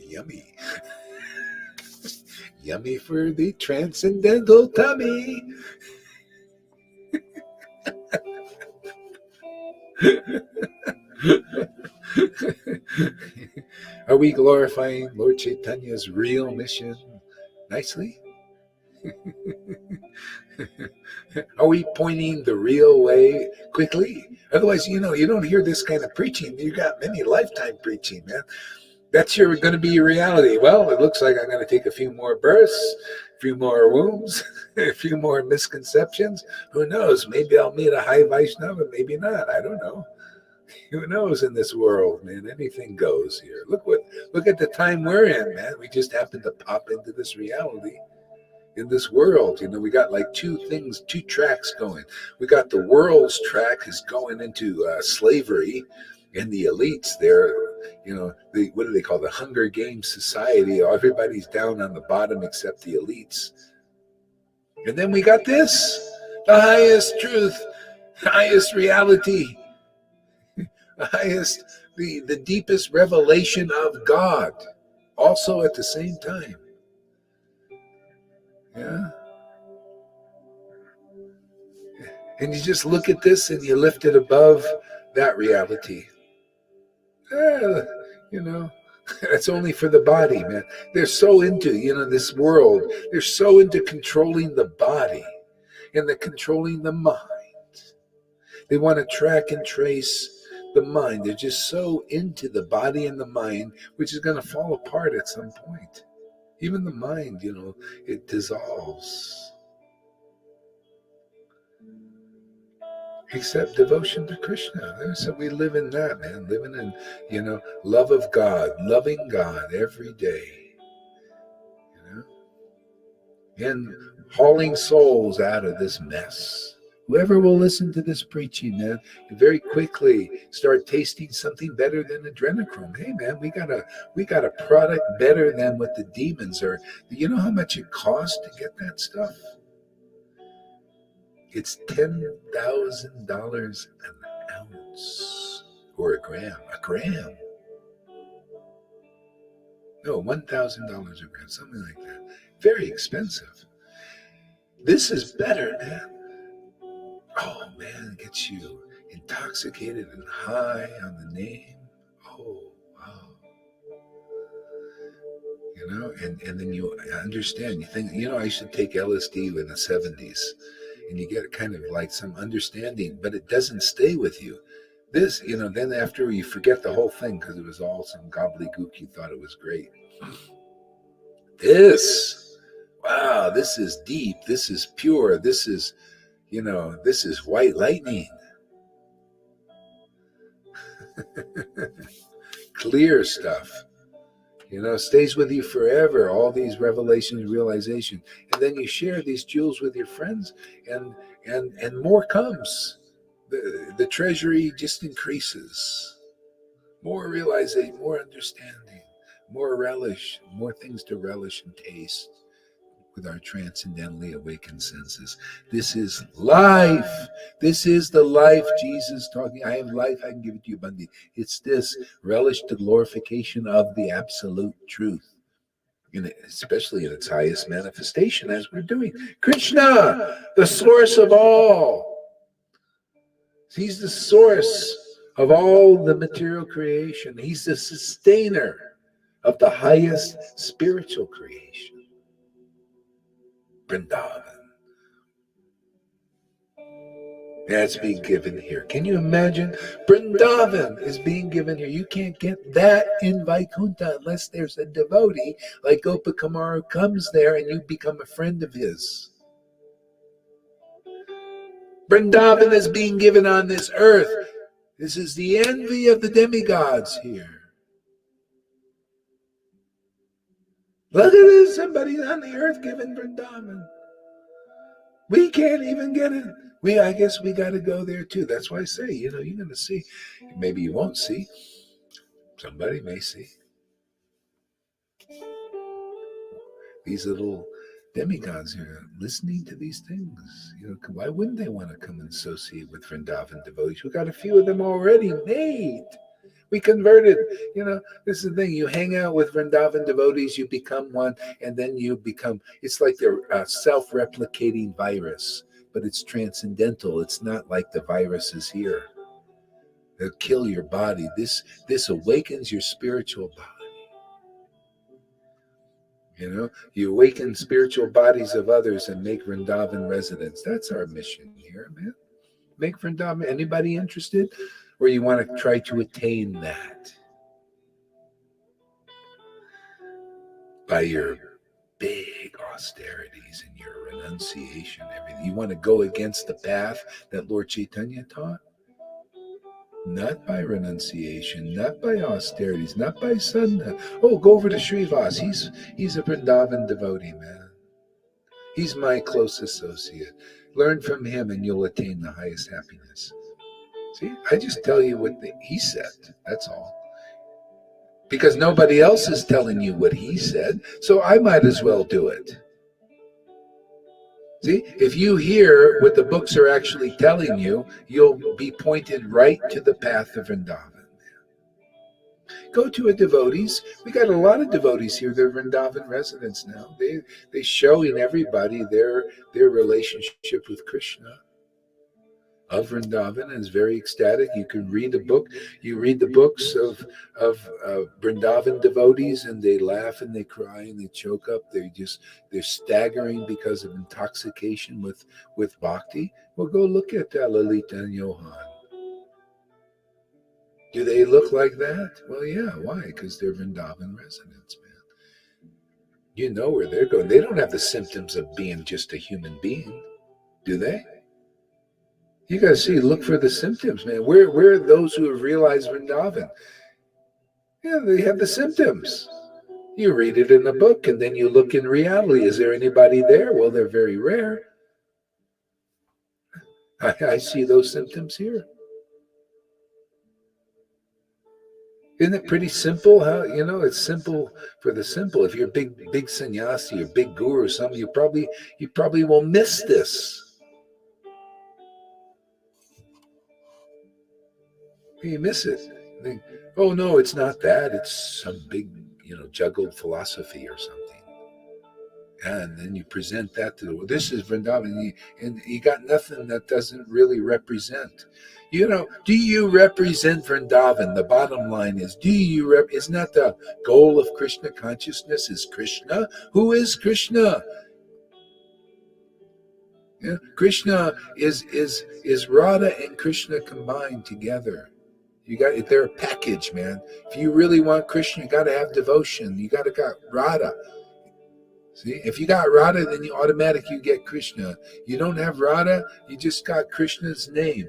yummy. Yummy for the transcendental tummy. Are we glorifying Lord Chaitanya's real mission nicely? Are we pointing the real way quickly? Otherwise, you don't hear this kind of preaching. You got many lifetime preaching, man. That's going to be your reality. Well, it looks like I'm going to take a few more births, a few more wombs, a few more misconceptions. Who knows? Maybe I'll meet a high Vaishnava, maybe not. I don't know. Who knows in this world, man? Anything goes here. Look at the time we're in, man. We just happen to pop into this reality in this world. We got like two tracks going. We got the world's track is going into slavery, and the elites there, what do they call the Hunger Games society? Everybody's down on the bottom except the elites. And then we got this, the highest truth, highest reality, the highest, the deepest revelation of God, also at the same time. Yeah. And you just look at this and you lift it above that reality. That's only for the body, man. They're so into, this world. They're so into controlling the body and controlling the mind. They want to track and trace the mind. They're just so into the body and the mind, which is going to fall apart at some point. Even the mind, it dissolves. Except devotion to Krishna. So we live in that, man. Living in, love of God, loving God every day. And hauling souls out of this mess. Whoever will listen to this preaching, man, very quickly start tasting something better than adrenochrome. Hey, man, we got a product better than what the demons are. You know how much it costs to get that stuff? It's $10,000 an ounce, or a gram. A gram. No, $1,000 a gram, something like that. Very expensive. This is better, man. Oh, man, it gets you intoxicated and high on the name. Oh, wow. And then you understand. You think, I used to take LSD in the 70s, and you get kind of like some understanding, but it doesn't stay with you. This, then after you forget the whole thing because it was all some gobbledygook, you thought it was great. Wow, this is deep. This is pure. This is, this is white lightning. Clear stuff. Stays with you forever, all these revelations, realization. And then you share these jewels with your friends, and more comes. The treasury just increases. More realization, more understanding, more relish, more things to relish and taste. with our transcendentally awakened senses. This is life. This is the life Jesus talking. I have life, I can give it to you abundantly. It's this: relish the glorification of the absolute truth, especially in its highest manifestation, as we're doing. Krishna, the source of all. He's the source of all the material creation. He's the sustainer of the highest spiritual creation. Vrindavan. That's being given here. Can you imagine? Vrindavan is being given here. You can't get that in Vaikuntha unless there's a devotee like Gopakumar who comes there and you become a friend of his. Vrindavan is being given on this earth. This is the envy of the demigods here. Look at this, somebody on the earth giving Vrindavan. We can't even get it. I guess we got to go there too. That's why I say, you're going to see. Maybe you won't see. Somebody may see. These little demigods here listening to these things. Why wouldn't they want to come and associate with Vrindavan devotees? We got a few of them already made. We converted. This is the thing. You hang out with Vrindavan devotees, you become one, and then you become, it's like they're a self-replicating virus, but it's transcendental. It's not like the virus is here. They'll kill your body. This awakens your spiritual body. You awaken spiritual bodies of others and make Vrindavan residents. That's our mission here, man. Make Vrindavan. Anybody interested? Or you want to try to attain that by your big austerities and your renunciation, everything. You want to go against the path that Lord Chaitanya taught? Not by renunciation, not by austerities, not by sadhana. Oh, go over to Srivas. He's a Vrindavan devotee, man. He's my close associate. Learn from him and you'll attain the highest happiness. See, I just tell you what he said. That's all. Because nobody else is telling you what he said, so I might as well do it. See, if you hear what the books are actually telling you, you'll be pointed right to the path of Vrindavan. Go to a devotees. We got a lot of devotees here. They're Vrindavan residents now. They show in everybody their relationship with Krishna of Vrindavan, and is very ecstatic. You can read a book. You read the books of Vrindavan devotees, and they laugh and they cry and they choke up. They're staggering because of intoxication with bhakti. Well, go look at Lalita and Johan. Do they look like that? Well, yeah. Why? Because they're Vrindavan residents, man. You know where they're going. They don't have the symptoms of being just a human being, do they? You got to see, look for the symptoms, man. Where are those who have realized Vrindavan? Yeah, they have the symptoms. You read it in a book, and then you look in reality. Is there anybody there? Well, they're very rare. I see those symptoms here. Isn't it pretty simple? How it's simple for the simple. If you're a big sannyasi or big guru or something, you probably will miss this. You miss it. You think, oh no, it's not that. It's some big, juggled philosophy or something. And then you present that to the world. This is Vrindavan, and you got nothing that doesn't really represent. Do you represent Vrindavan? The bottom line is, isn't that the goal of Krishna consciousness? Is Krishna? Who is Krishna? Yeah, Krishna is Radha and Krishna combined together. They're a package, man. If you really want Krishna, you got to have devotion. You got to got Radha. See, if you got Radha, then you get Krishna. You don't have Radha, you just got Krishna's name.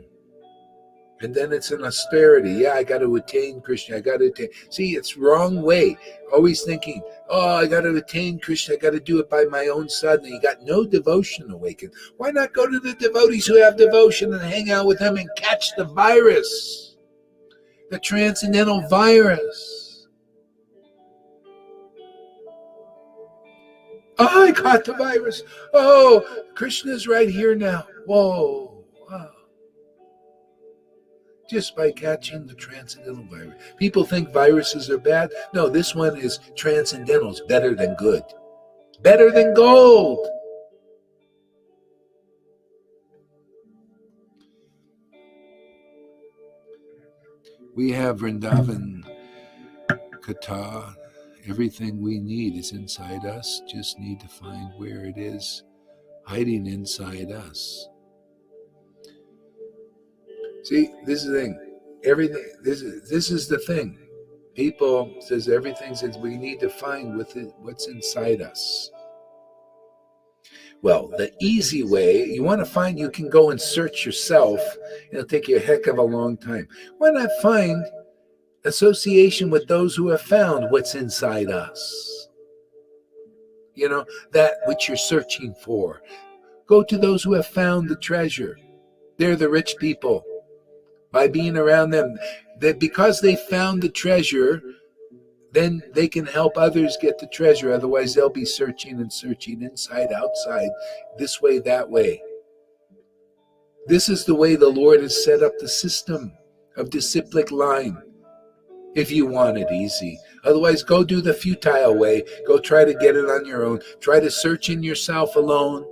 And then it's an austerity. Yeah, I got to attain Krishna. I got to attain. See, it's wrong way. Always thinking, oh, I got to attain Krishna. I got to do it by my own sadhana. You got no devotion awakened. Why not go to the devotees who have devotion and hang out with them and catch the virus? The transcendental virus. Oh, I caught the virus. Oh, Krishna's right here now. Whoa. Wow. Just by catching the transcendental virus. People think viruses are bad. No, this one is transcendental. It's better than good. Better than gold. We have Vrindavan Kata. Everything we need is inside us. Just need to find where it is hiding inside us. See, this is the thing. Everything. This is the thing. People says everything says we need to find what's inside us. Well, the easy way, you want to find, you can go and search yourself. It'll take you a heck of a long time. Why not find association with those who have found what's inside us? You know, that which you're searching for. Go to those who have found the treasure. They're the rich people. By being around them, that because they found the treasure, then they can help others get the treasure. Otherwise, they'll be searching and searching inside, outside, this way, that way. This is the way the Lord has set up the system of disciplic line, if you want it easy. Otherwise, go do the futile way. Go try to get it on your own. Try to search in yourself alone.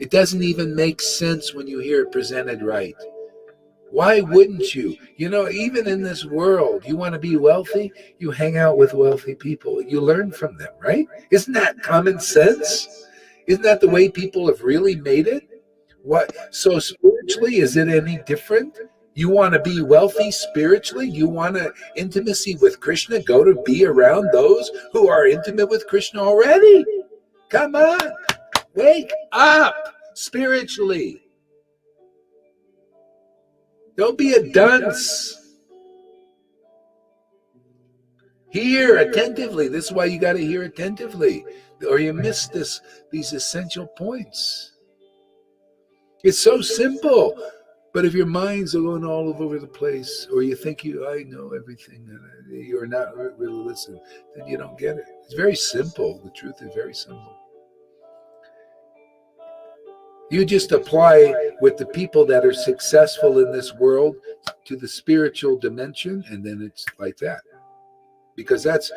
It doesn't even make sense when you hear it presented right. Why wouldn't you? You know, even in this world, you want to be wealthy, you hang out with wealthy people. You learn from them, right? Isn't that common sense? Isn't that the way people have really made it? What? So spiritually, is it any different? You want to be wealthy spiritually? You want intimacy with Krishna? Go to be around those who are intimate with Krishna already. Come on. Wake up spiritually. Don't be a dunce. Hear attentively. This is why you got to hear attentively, or you miss these essential points. It's so simple, but if your minds are going all over the place, or you think I know everything, and you're not really listening, then you don't get it. It's very simple. The truth is very simple. You just apply with the people that are successful in this world to the spiritual dimension, and then it's like that. Because that's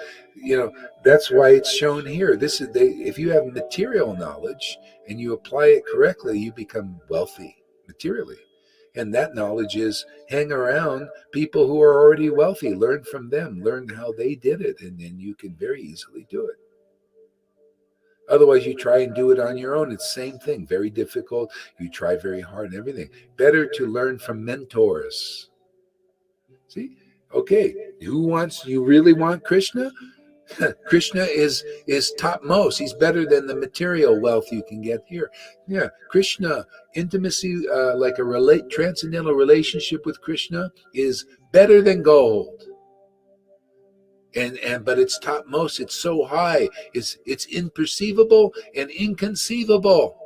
why it's shown here. If you have material knowledge and you apply it correctly, you become wealthy materially. And that knowledge is hang around people who are already wealthy, learn from them, learn how they did it, and then you can very easily do it. Otherwise, you try and do it on your own. It's the same thing, very difficult. You try very hard and everything. Better to learn from mentors. See? Okay, you really want Krishna? Krishna is topmost. He's better than the material wealth you can get here. Yeah, Krishna, intimacy, like a transcendental relationship with Krishna is better than gold. But it's topmost. It's so high. It's imperceivable and inconceivable,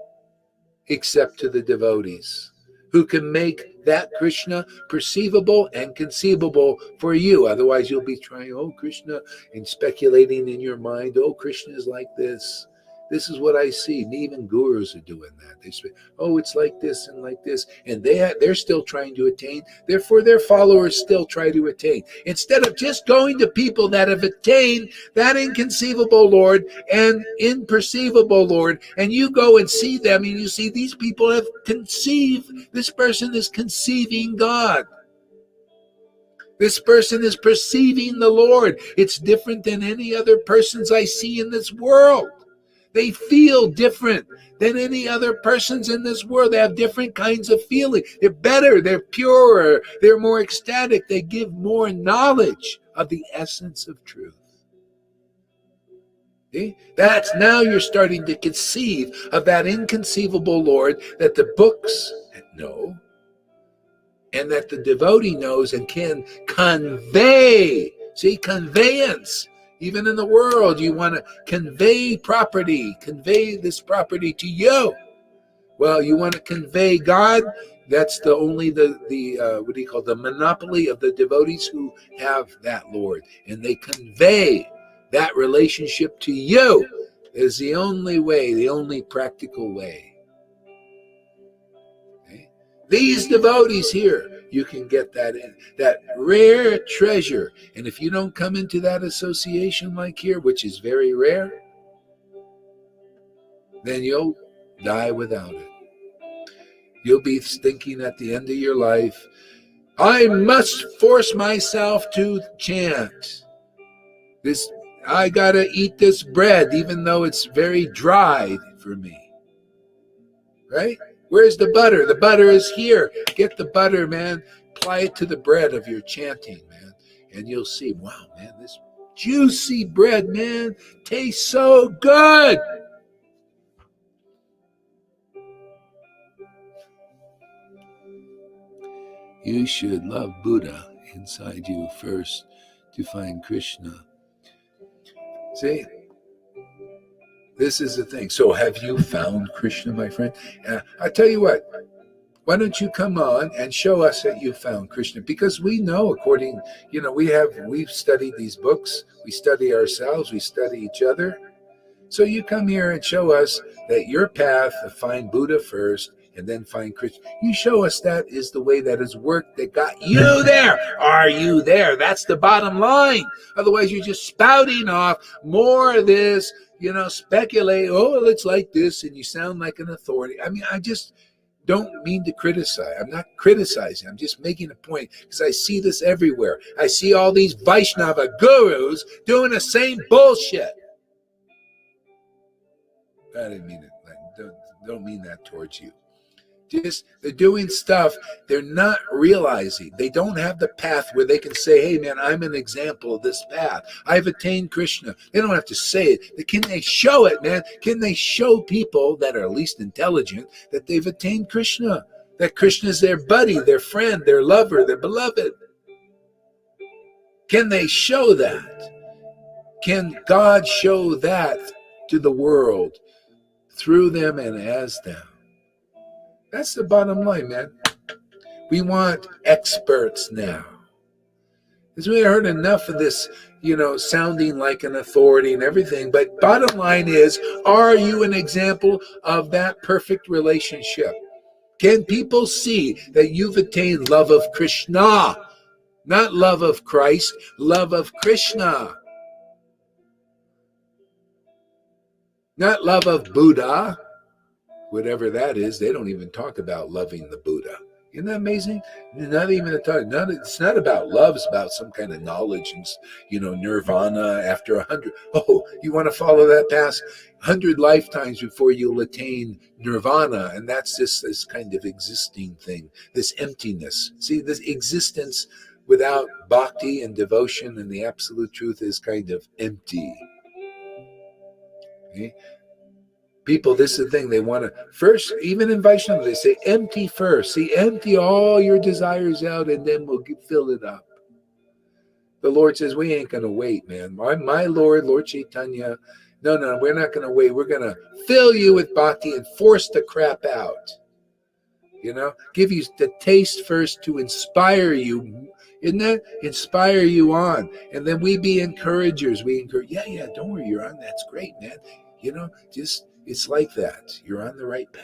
except to the devotees who can make that Krishna perceivable and conceivable for you. Otherwise, you'll be trying, Krishna, and speculating in your mind, Krishna is like this. This is what I see. And even gurus are doing that. They say, it's like this and like this. And they're still trying to attain. Therefore, their followers still try to attain. Instead of just going to people that have attained that inconceivable Lord and imperceivable Lord, and you go and see them, and you see these people have conceived. This person is conceiving God. This person is perceiving the Lord. It's different than any other persons I see in this world. They feel different than any other persons in this world. They have different kinds of feeling. They're better, they're purer, they're more ecstatic. They give more knowledge of the essence of truth. See? That's now you're starting to conceive of that inconceivable Lord that the books know and that the devotee knows and can convey. See, conveyance. Even in the world, you want to convey this property to you. Well, you want to convey God. That's the monopoly of the devotees who have that Lord. And they convey That relationship to you is the only way, the only practical way. Okay? These devotees here, you can get that in, that rare treasure. And if you don't come into that association like here, which is very rare, then you'll die without it. You'll be thinking at the end of your life, I must force myself to chant. This, I gotta eat this bread, even though it's very dry for me. Right? Where's the butter? The butter is here. Get the butter, man. Apply it to the bread of your chanting, man. And you'll see, wow, man, this juicy bread, man, tastes so good. You should love Buddha inside you first to find Krishna. See, this is the thing. So have you found Krishna, my friend? I tell you what, why don't you come on and show us that you found Krishna? Because we know, according, we've studied these books, we study ourselves, we study each other. So you come here and show us that your path to find Buddha first and then find Krishna. You show us that is the way that has worked, that got you there. Are you there? That's the bottom line. Otherwise, you're just spouting off more of this, speculate, oh, it's like this, and you sound like an authority. I mean, I just don't mean to criticize. I'm not criticizing. I'm just making a point because I see this everywhere. I see all these Vaishnava gurus doing the same bullshit. I didn't mean it. Don't mean that towards you. Just they're doing stuff they're not realizing. They don't have the path where they can say, hey, man, I'm an example of this path. I've attained Krishna. They don't have to say it. Can they show it, man? Can they show people that are least intelligent that they've attained Krishna? That Krishna is their buddy, their friend, their lover, their beloved? Can they show that? Can God show that to the world through them and as them? That's the bottom line, man. We want experts now. Because we heard enough of this, sounding like an authority and everything. But bottom line is, are you an example of that perfect relationship? Can people see that you've attained love of Krishna? Not love of Christ, love of Krishna. Not love of Buddha. Whatever that is, they don't even talk about loving the Buddha. Isn't that amazing? Not even a talk. It's not about love. It's about some kind of knowledge and nirvana after 100. Oh, you want to follow that path? 100 lifetimes before you'll attain nirvana, and that's this kind of existing thing, this emptiness. See, this existence without bhakti and devotion and the absolute truth is kind of empty. Okay? People, this is the thing, they want to first, even in Vaishnava, they say empty first. See, empty all your desires out and then we'll fill it up. The Lord says, we ain't going to wait, man. My Lord, Lord Chaitanya, no, we're not going to wait. We're going to fill you with bhakti and force the crap out. Give you the taste first to inspire you. Isn't that? Inspire you on. And then we be encouragers. We encourage, yeah, don't worry, you're on. That's great, man. It's like that. You're on the right path.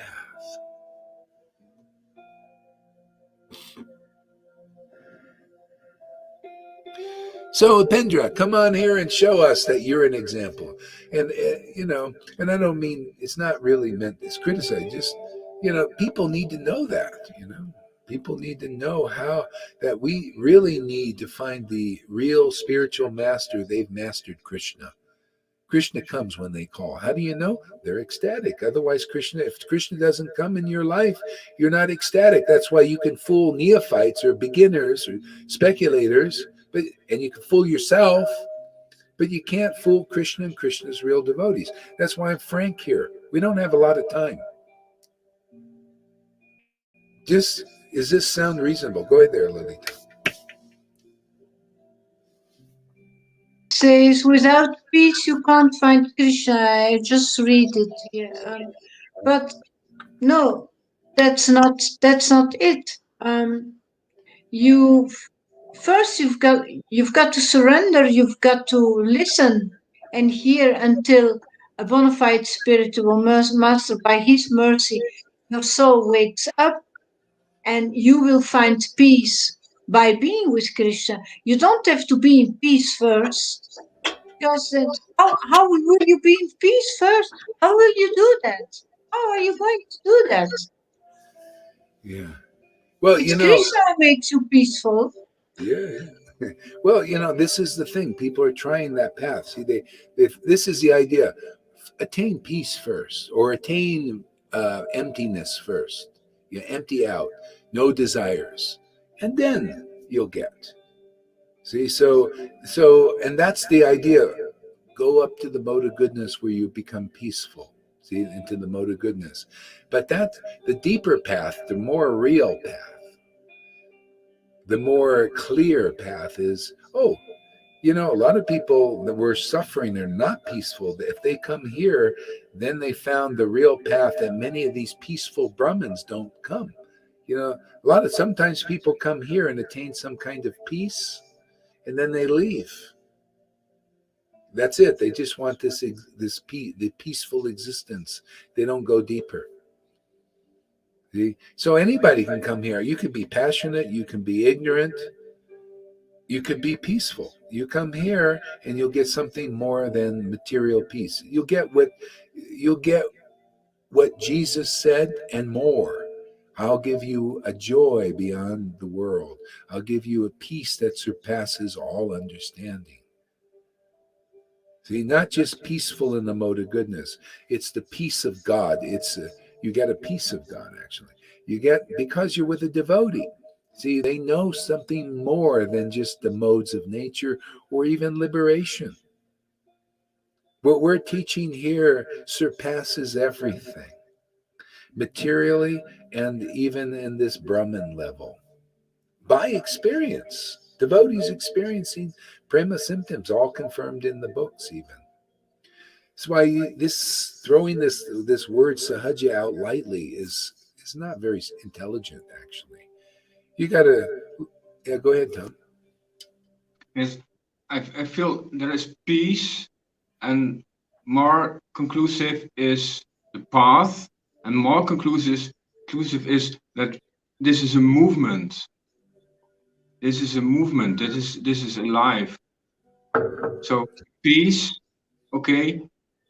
So, Pendra, come on here and show us that you're an example. And, and I don't mean, it's not really meant as criticize. Just, people need to know that, People need to know how that we really need to find the real spiritual master. They've mastered Krishna. Krishna comes when they call. How do you know? They're ecstatic. Otherwise, if Krishna doesn't come in your life, you're not ecstatic. That's why you can fool neophytes or beginners or speculators, and you can fool yourself, but you can't fool Krishna and Krishna's real devotees. That's why I'm frank here. We don't have a lot of time. Does this sound reasonable? Go ahead there, Lilita. Says, without peace you can't find Krishna. I just read it here, but no, that's not it. You've got to surrender. You've got to listen. and here until a bona fide spiritual master, by his mercy, your soul wakes up and you will find peace by being with Krishna. You don't have to be in peace first, because how will you be in peace first? How will you do that? How are you going to do that? Yeah. Well, It's Krishna who makes you peaceful. yeah, yeah. Well, this is the thing. People are trying that path. See, this is the idea. Attain peace first, or attain emptiness first. You empty out, no desires, and then you'll get. See, and that's the idea. Go up to the mode of goodness where you become peaceful. See, into the mode of goodness. But that the deeper path, the more real path, the more clear path is, oh, a lot of people that were suffering, they're not peaceful. If they come here, then they found the real path that many of these peaceful Brahmins don't come. Sometimes people come here and attain some kind of peace, and then they leave. That's it. They just want the peaceful existence. They don't go deeper. See? So anybody can come here. You can be passionate. You can be ignorant. You could be peaceful. You come here and you'll get something more than material peace. You'll get what Jesus said and more. I'll give you a joy beyond the world. I'll give you a peace that surpasses all understanding. See, not just peaceful in the mode of goodness. It's the peace of God. You get a peace of God, actually. You get, because you're with a devotee. See, they know something more than just the modes of nature or even liberation. What we're teaching here surpasses everything, materially and even in this Brahman level. By experience, devotees experiencing prema symptoms, all confirmed in the books, even. That's why throwing this word sahaja out lightly is not very intelligent, actually. You gotta, yeah. Go ahead, Tom. Yes, I feel there is peace, and more conclusive is the path, and more conclusive is that this is a movement. This is a movement. This is alive. So peace, okay,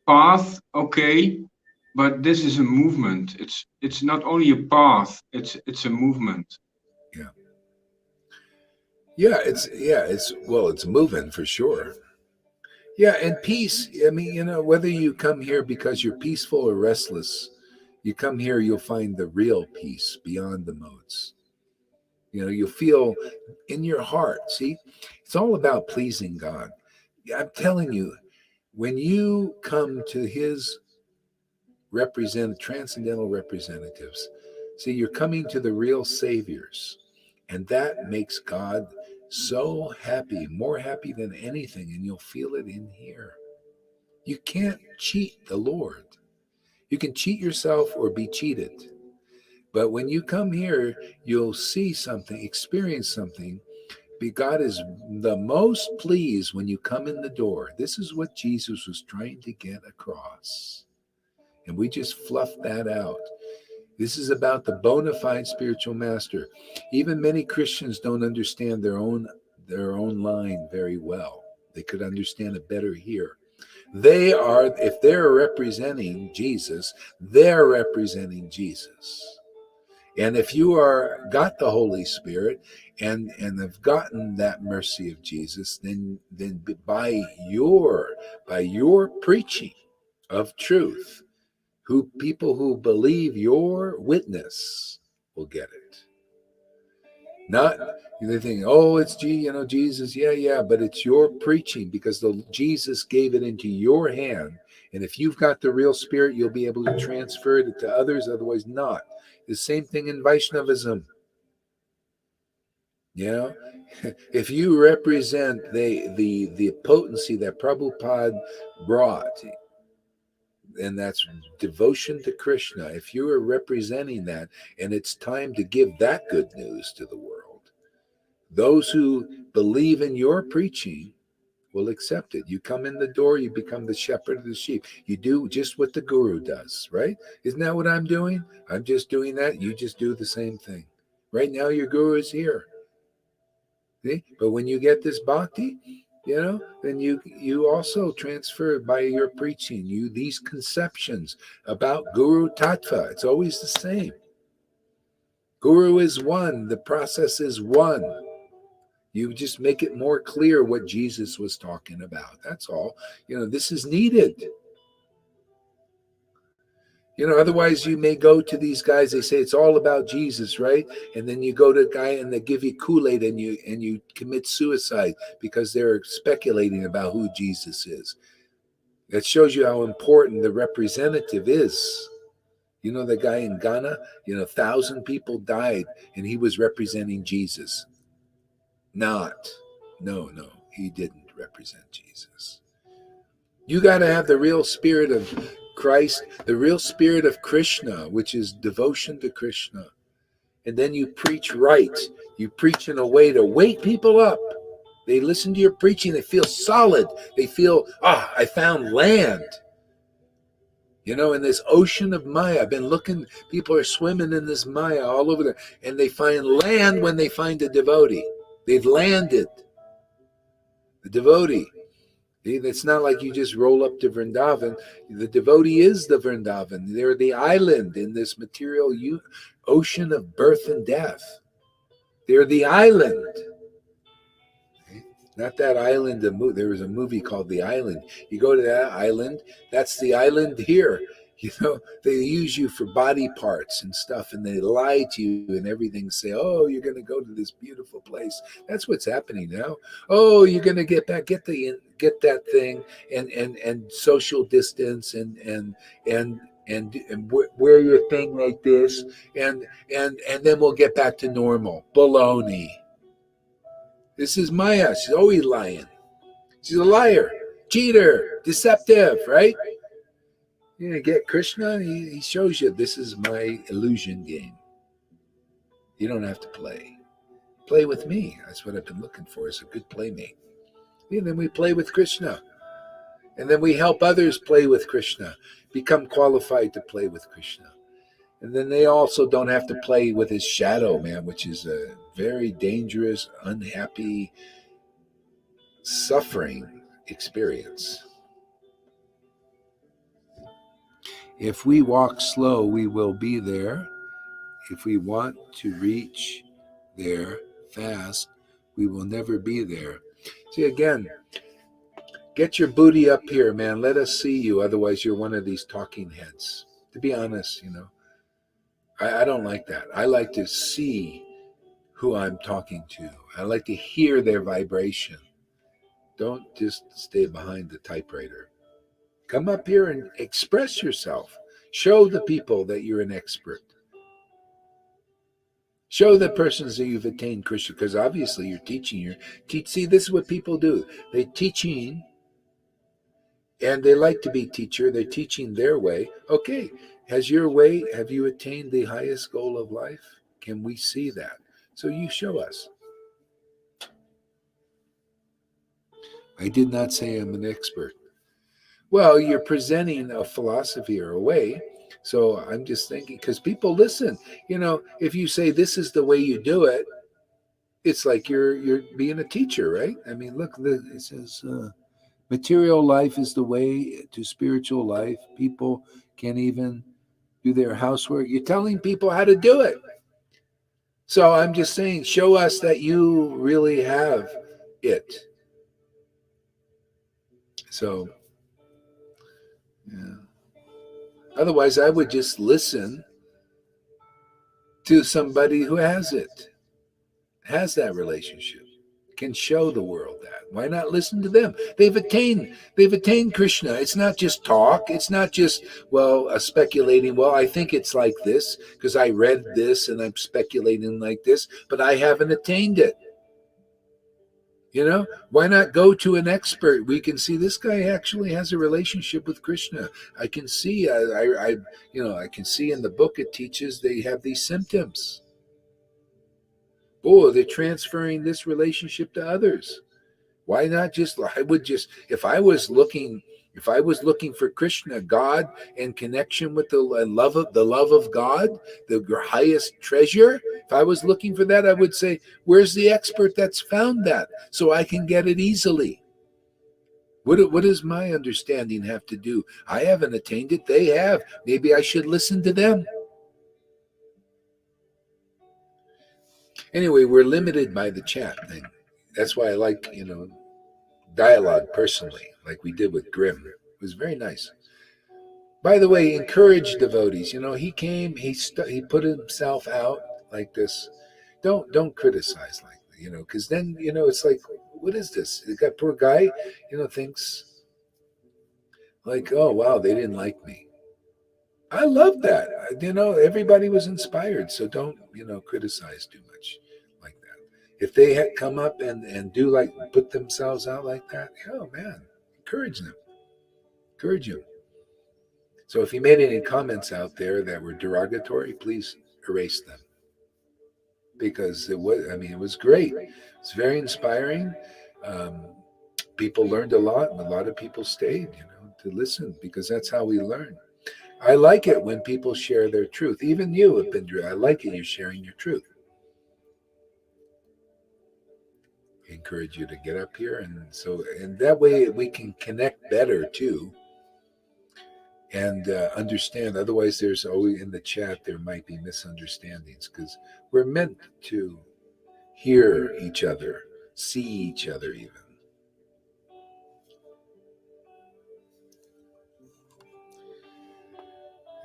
path, okay, but this is a movement. It's not only a path. It's a movement. Yeah, it's moving for sure. Yeah, and peace. I mean, whether you come here because you're peaceful or restless, you come here, you'll find the real peace beyond the modes. You'll feel in your heart. See, it's all about pleasing God. I'm telling you, when you come to His transcendental representatives, see, you're coming to the real saviors, and that makes God so happy, more happy than anything, and you'll feel it in here. You can't cheat the Lord. You can cheat yourself or be cheated. But when you come here, you'll see something, experience something. God is the most pleased when you come in the door. This is what Jesus was trying to get across. And we just fluffed that out. This is about the bona fide spiritual master. Even many Christians don't understand their own line very well. They could understand it better here. If they're representing Jesus, they're representing Jesus. And if you got the Holy Spirit and have gotten that mercy of Jesus, then by your preaching of truth, people who believe your witness will get it. Not they think, oh, it's Jesus, yeah, but it's your preaching, because Jesus gave it into your hand, and if you've got the real spirit, you'll be able to transfer it to others. Otherwise, not. The same thing in Vaishnavism. If you represent the potency that Prabhupada brought, and that's devotion to Krishna, if you are representing that, and it's time to give that good news to the world, those who believe in your preaching will accept it. You come in the door, you become the shepherd of the sheep. You do just what the guru does, right? Isn't that what I'm doing? I'm just doing that. You just do the same thing. Right now, your guru is here. See? But when you get this bhakti, then you also transfer by your preaching you these conceptions about guru tattva. It's always the same. Guru is one. The process is one. You just make it more clear what Jesus was talking about. That's all. This is needed. Otherwise you may go to these guys, they say it's all about Jesus, right? And then you go to a guy and they give you Kool-Aid and you commit suicide because they're speculating about who Jesus is. That shows you how important the representative is. The guy in Ghana, 1,000 people died and he was representing Jesus. No, he didn't represent Jesus. You got to have the real spirit of Christ, the real spirit of Krishna, which is devotion to Krishna. And then you preach right. You preach in a way to wake people up. They listen to your preaching. They feel solid. They feel, I found land. In this ocean of Maya. I've been looking, people are swimming in this Maya all over there. And they find land when they find a devotee. They've landed. The devotee. It's not like you just roll up to Vrindavan. The devotee is the Vrindavan. They're the island in this material ocean of birth and death. They're the island. Not that island. There was a movie called The Island. You go to that island, that's the island here. They use you for body parts and stuff, and they lie to you and everything. Say, oh, you're going to go to this beautiful place. That's what's happening now. Oh, you're going to get that thing, and social distance and wear your thing like this, and then we'll get back to normal. Baloney. This is Maya. She's always lying. She's a liar, cheater, deceptive, right? You get Krishna, he shows you this is my illusion game. You don't have to play. Play with me. That's what I've been looking for, is a good playmate. And then we play with Krishna. And then we help others play with Krishna, become qualified to play with Krishna. And then they also don't have to play with his shadow, man, which is a very dangerous, unhappy, suffering experience. If we walk slow, we will be there. If we want to reach there fast, we will never be there. See, again, get your booty up here, man. Let us see you. Otherwise, you're one of these talking heads. To be honest, I don't like that. I like to see who I'm talking to. I like to hear their vibration. Don't just stay behind the typewriter. Come up here and express yourself. Show the people that you're an expert. Show the persons that you've attained Krishna, because obviously you're teaching. See, this is what people do. They're teaching, and they like to be teacher. They're teaching their way. Okay, have you attained the highest goal of life? Can we see that? So you show us. I did not say I'm an expert. Well, you're presenting a philosophy or a way. So I'm just thinking, because people listen, if you say this is the way you do it, it's like you're being a teacher, right? I mean, look, it says material life is the way to spiritual life. People can't even do their housework. You're telling people how to do it. So I'm just saying, show us that you really have it. So, yeah. Otherwise, I would just listen to somebody who has that relationship, can show the world that. Why not listen to them? They've attained Krishna. It's not just talk. It's not just, speculating. Well, I think it's like this because I read this and I'm speculating like this, but I haven't attained it. Why not go to an expert? We can see this guy actually has a relationship with Krishna. I can see, I can see in the book it teaches they have these symptoms. Oh, they're transferring this relationship to others. Why not just, I would just, if I was looking for Krishna, God, and connection with the love of God, the highest treasure, if I was looking for that, I would say, where's the expert that's found that so I can get it easily? What does my understanding have to do? I haven't attained it. They have. Maybe I should listen to them. Anyway, we're limited by the chat thing. That's why I like, dialogue personally, like we did with Grimm. It was very nice. By the way, encourage devotees. He came, he put himself out like this. Don't criticize like because then it's like, what is this? That poor guy, thinks like, oh wow, they didn't like me. I love that. Everybody was inspired, so don't criticize too much like that. If they had come up and do like put themselves out like that, oh man, encourage them, encourage them. So if you made any comments out there that were derogatory, please erase them, because it was great. It's very inspiring. Um, People learned a lot, and a lot of people stayed, to listen, because that's how we learn. I like it when people share their truth. Even you, Apindra, I like it. You're sharing your truth. I encourage you to get up here, and that way we can connect better too, and understand. Otherwise, there's always in the chat there might be misunderstandings, because we're meant to hear each other, see each other, even.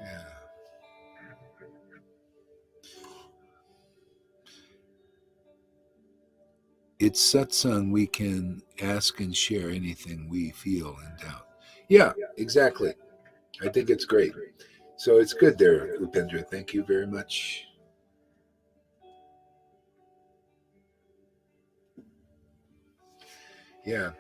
Yeah. It's satsang. We can ask and share anything we feel in doubt. Yeah, exactly. I think it's great. So it's good there, Upendra. Thank you very much. Yeah.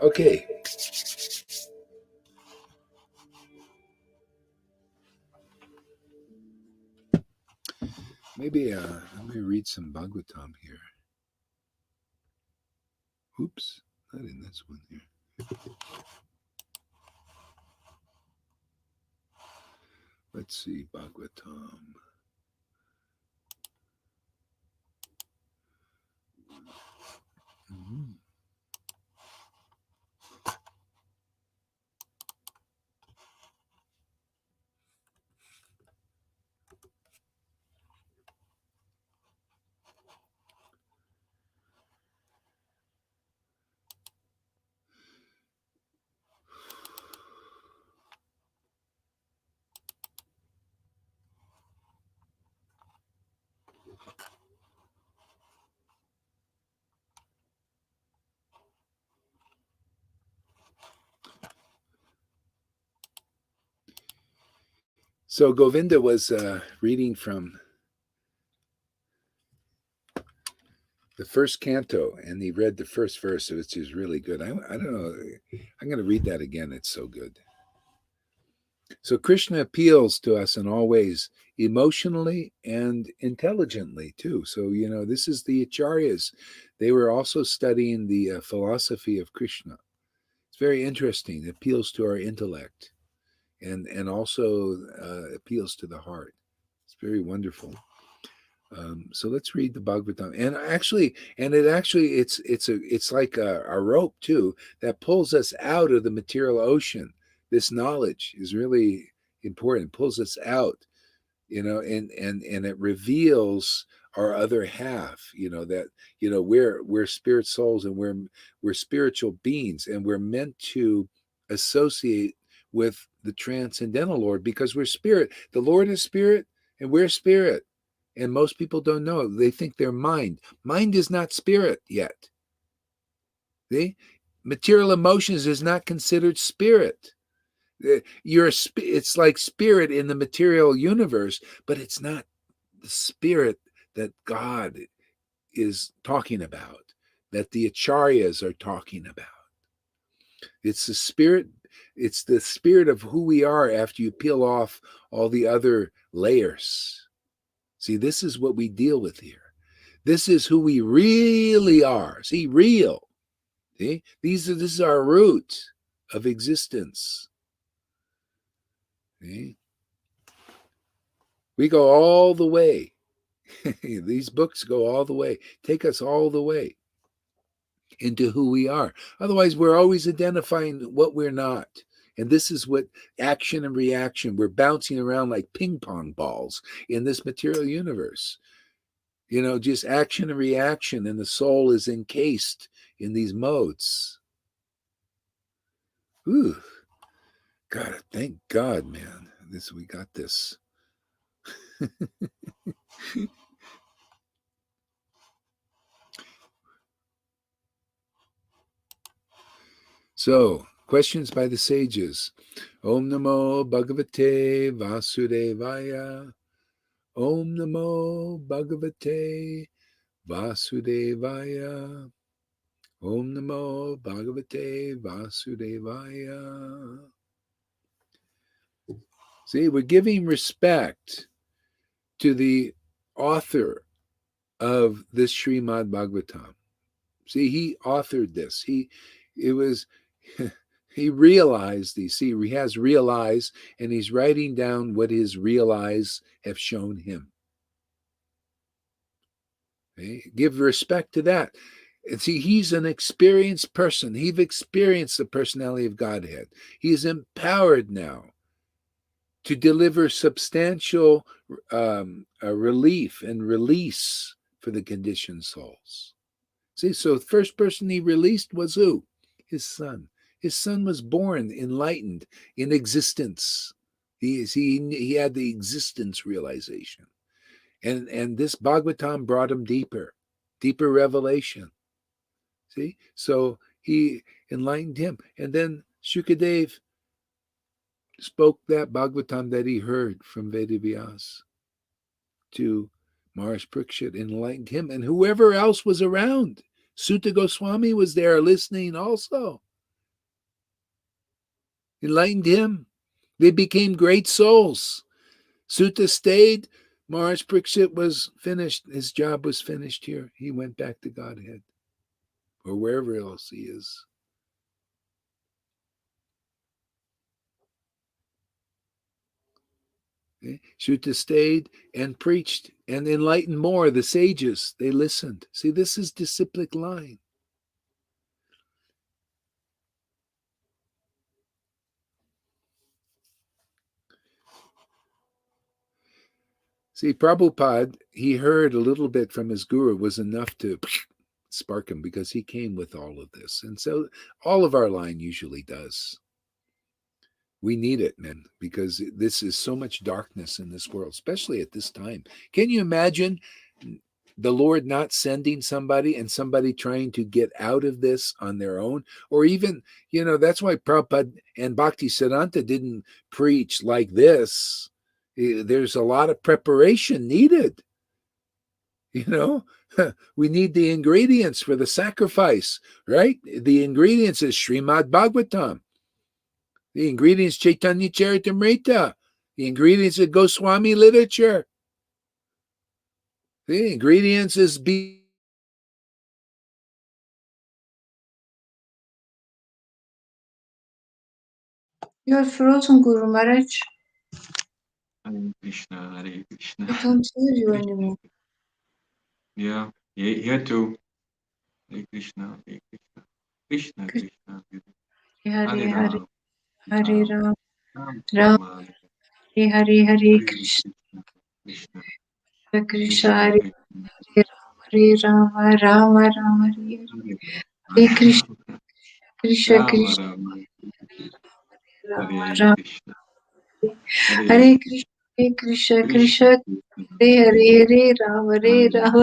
Okay. Maybe let me read some Bhagavatam here. Oops, not in this one here. Let's see, Bhagavatam. Mm-hmm. So Govinda was reading from the first canto, and he read the first verse, which is really good. I don't know. I'm going to read that again. It's so good. So Krishna appeals to us in all ways, emotionally and intelligently too. So this is the acharyas. They were also studying the philosophy of Krishna. It's very interesting. It appeals to our intellect, and also appeals to the heart. It's very wonderful. So let's read the Bhagavatam, it's like a rope too that pulls us out of the material ocean. This knowledge is really important. It pulls us out, and it reveals our other half. That we're spirit souls, and we're spiritual beings, and we're meant to associate with the transcendental Lord, because we're spirit. The Lord is spirit, and we're spirit. And most people don't know. They think they're mind. Mind is not spirit yet. See? Material emotions is not considered spirit. It's like spirit in the material universe, but it's not the spirit that God is talking about, that the acharyas are talking about. It's the spirit. It's the spirit of who we are after you peel off all the other layers. See, this is what we deal with here. This is who we really are. See, real. See, this is our root of existence. See? We go all the way. These books go all the way, take us all the way into who we are. Otherwise, we're always identifying what we're not. And this is what action and reaction, we're bouncing around like ping pong balls in this material universe. Just action and reaction, and the soul is encased in these modes. Ooh, God, thank God, man. We got this. So, questions by the sages. Om Namo Bhagavate Vasudevaya. Om Namo Bhagavate Vasudevaya. Om Namo Bhagavate Vasudevaya. See, we're giving respect to the author of this Srimad Bhagavatam. See, he authored this. He realized these. See, he has realized, and he's writing down what his realize have shown him. Okay? Give respect to that. And see, he's an experienced person. He's experienced the personality of Godhead. He is empowered now to deliver substantial relief and release for the conditioned souls. See, so the first person he released was who? His son. His son was born enlightened in existence. He had the existence realization. And this Bhagavatam brought him deeper revelation. See? So he enlightened him. And then Shukadev spoke that Bhagavatam that he heard from Vedavyas to Maharaj Parikshit, enlightened him, and whoever else was around. Sutta Goswami was there listening also. Enlightened him. They became great souls. Sutta stayed. Maharaj Parikshit was finished. His job was finished here. He went back to Godhead or wherever else he is. Okay. Sutta stayed and preached and enlightened more. The sages, they listened. See, this is disciplic line. See, Prabhupada, he heard a little bit from his guru, was enough to spark him because he came with all of this. And so all of our line usually does. We need it, man, because this is so much darkness in this world, especially at this time. Can you imagine the Lord not sending somebody and somebody trying to get out of this on their own? Or even, that's why Prabhupada and Bhaktisiddhanta didn't preach like this. There's a lot of preparation needed. We need the ingredients for the sacrifice, right? The ingredients is Srimad Bhagavatam. The ingredients Chaitanya Charitamrita. The ingredients of Goswami literature. The ingredients is You're frozen, Guru Maharaj. Hare Krishna, Hare Krishna. I don't hear you anymore. Yeah, here too. Hare Krishna, Hare Krishna. Krishna, Krishna. Hare Hare, Hare Ram, Ram, Ram, Ram Ram, Hare Hare, Hare Krishna, Krishna, Krishna Krishna, Hare Hare Ram, Ram Ram Hare Hare Krishna, Krishna Krishna, Ram Ram Hare Krishna, Hare Krishna, Krishna Hare Hare Ram Ram Ram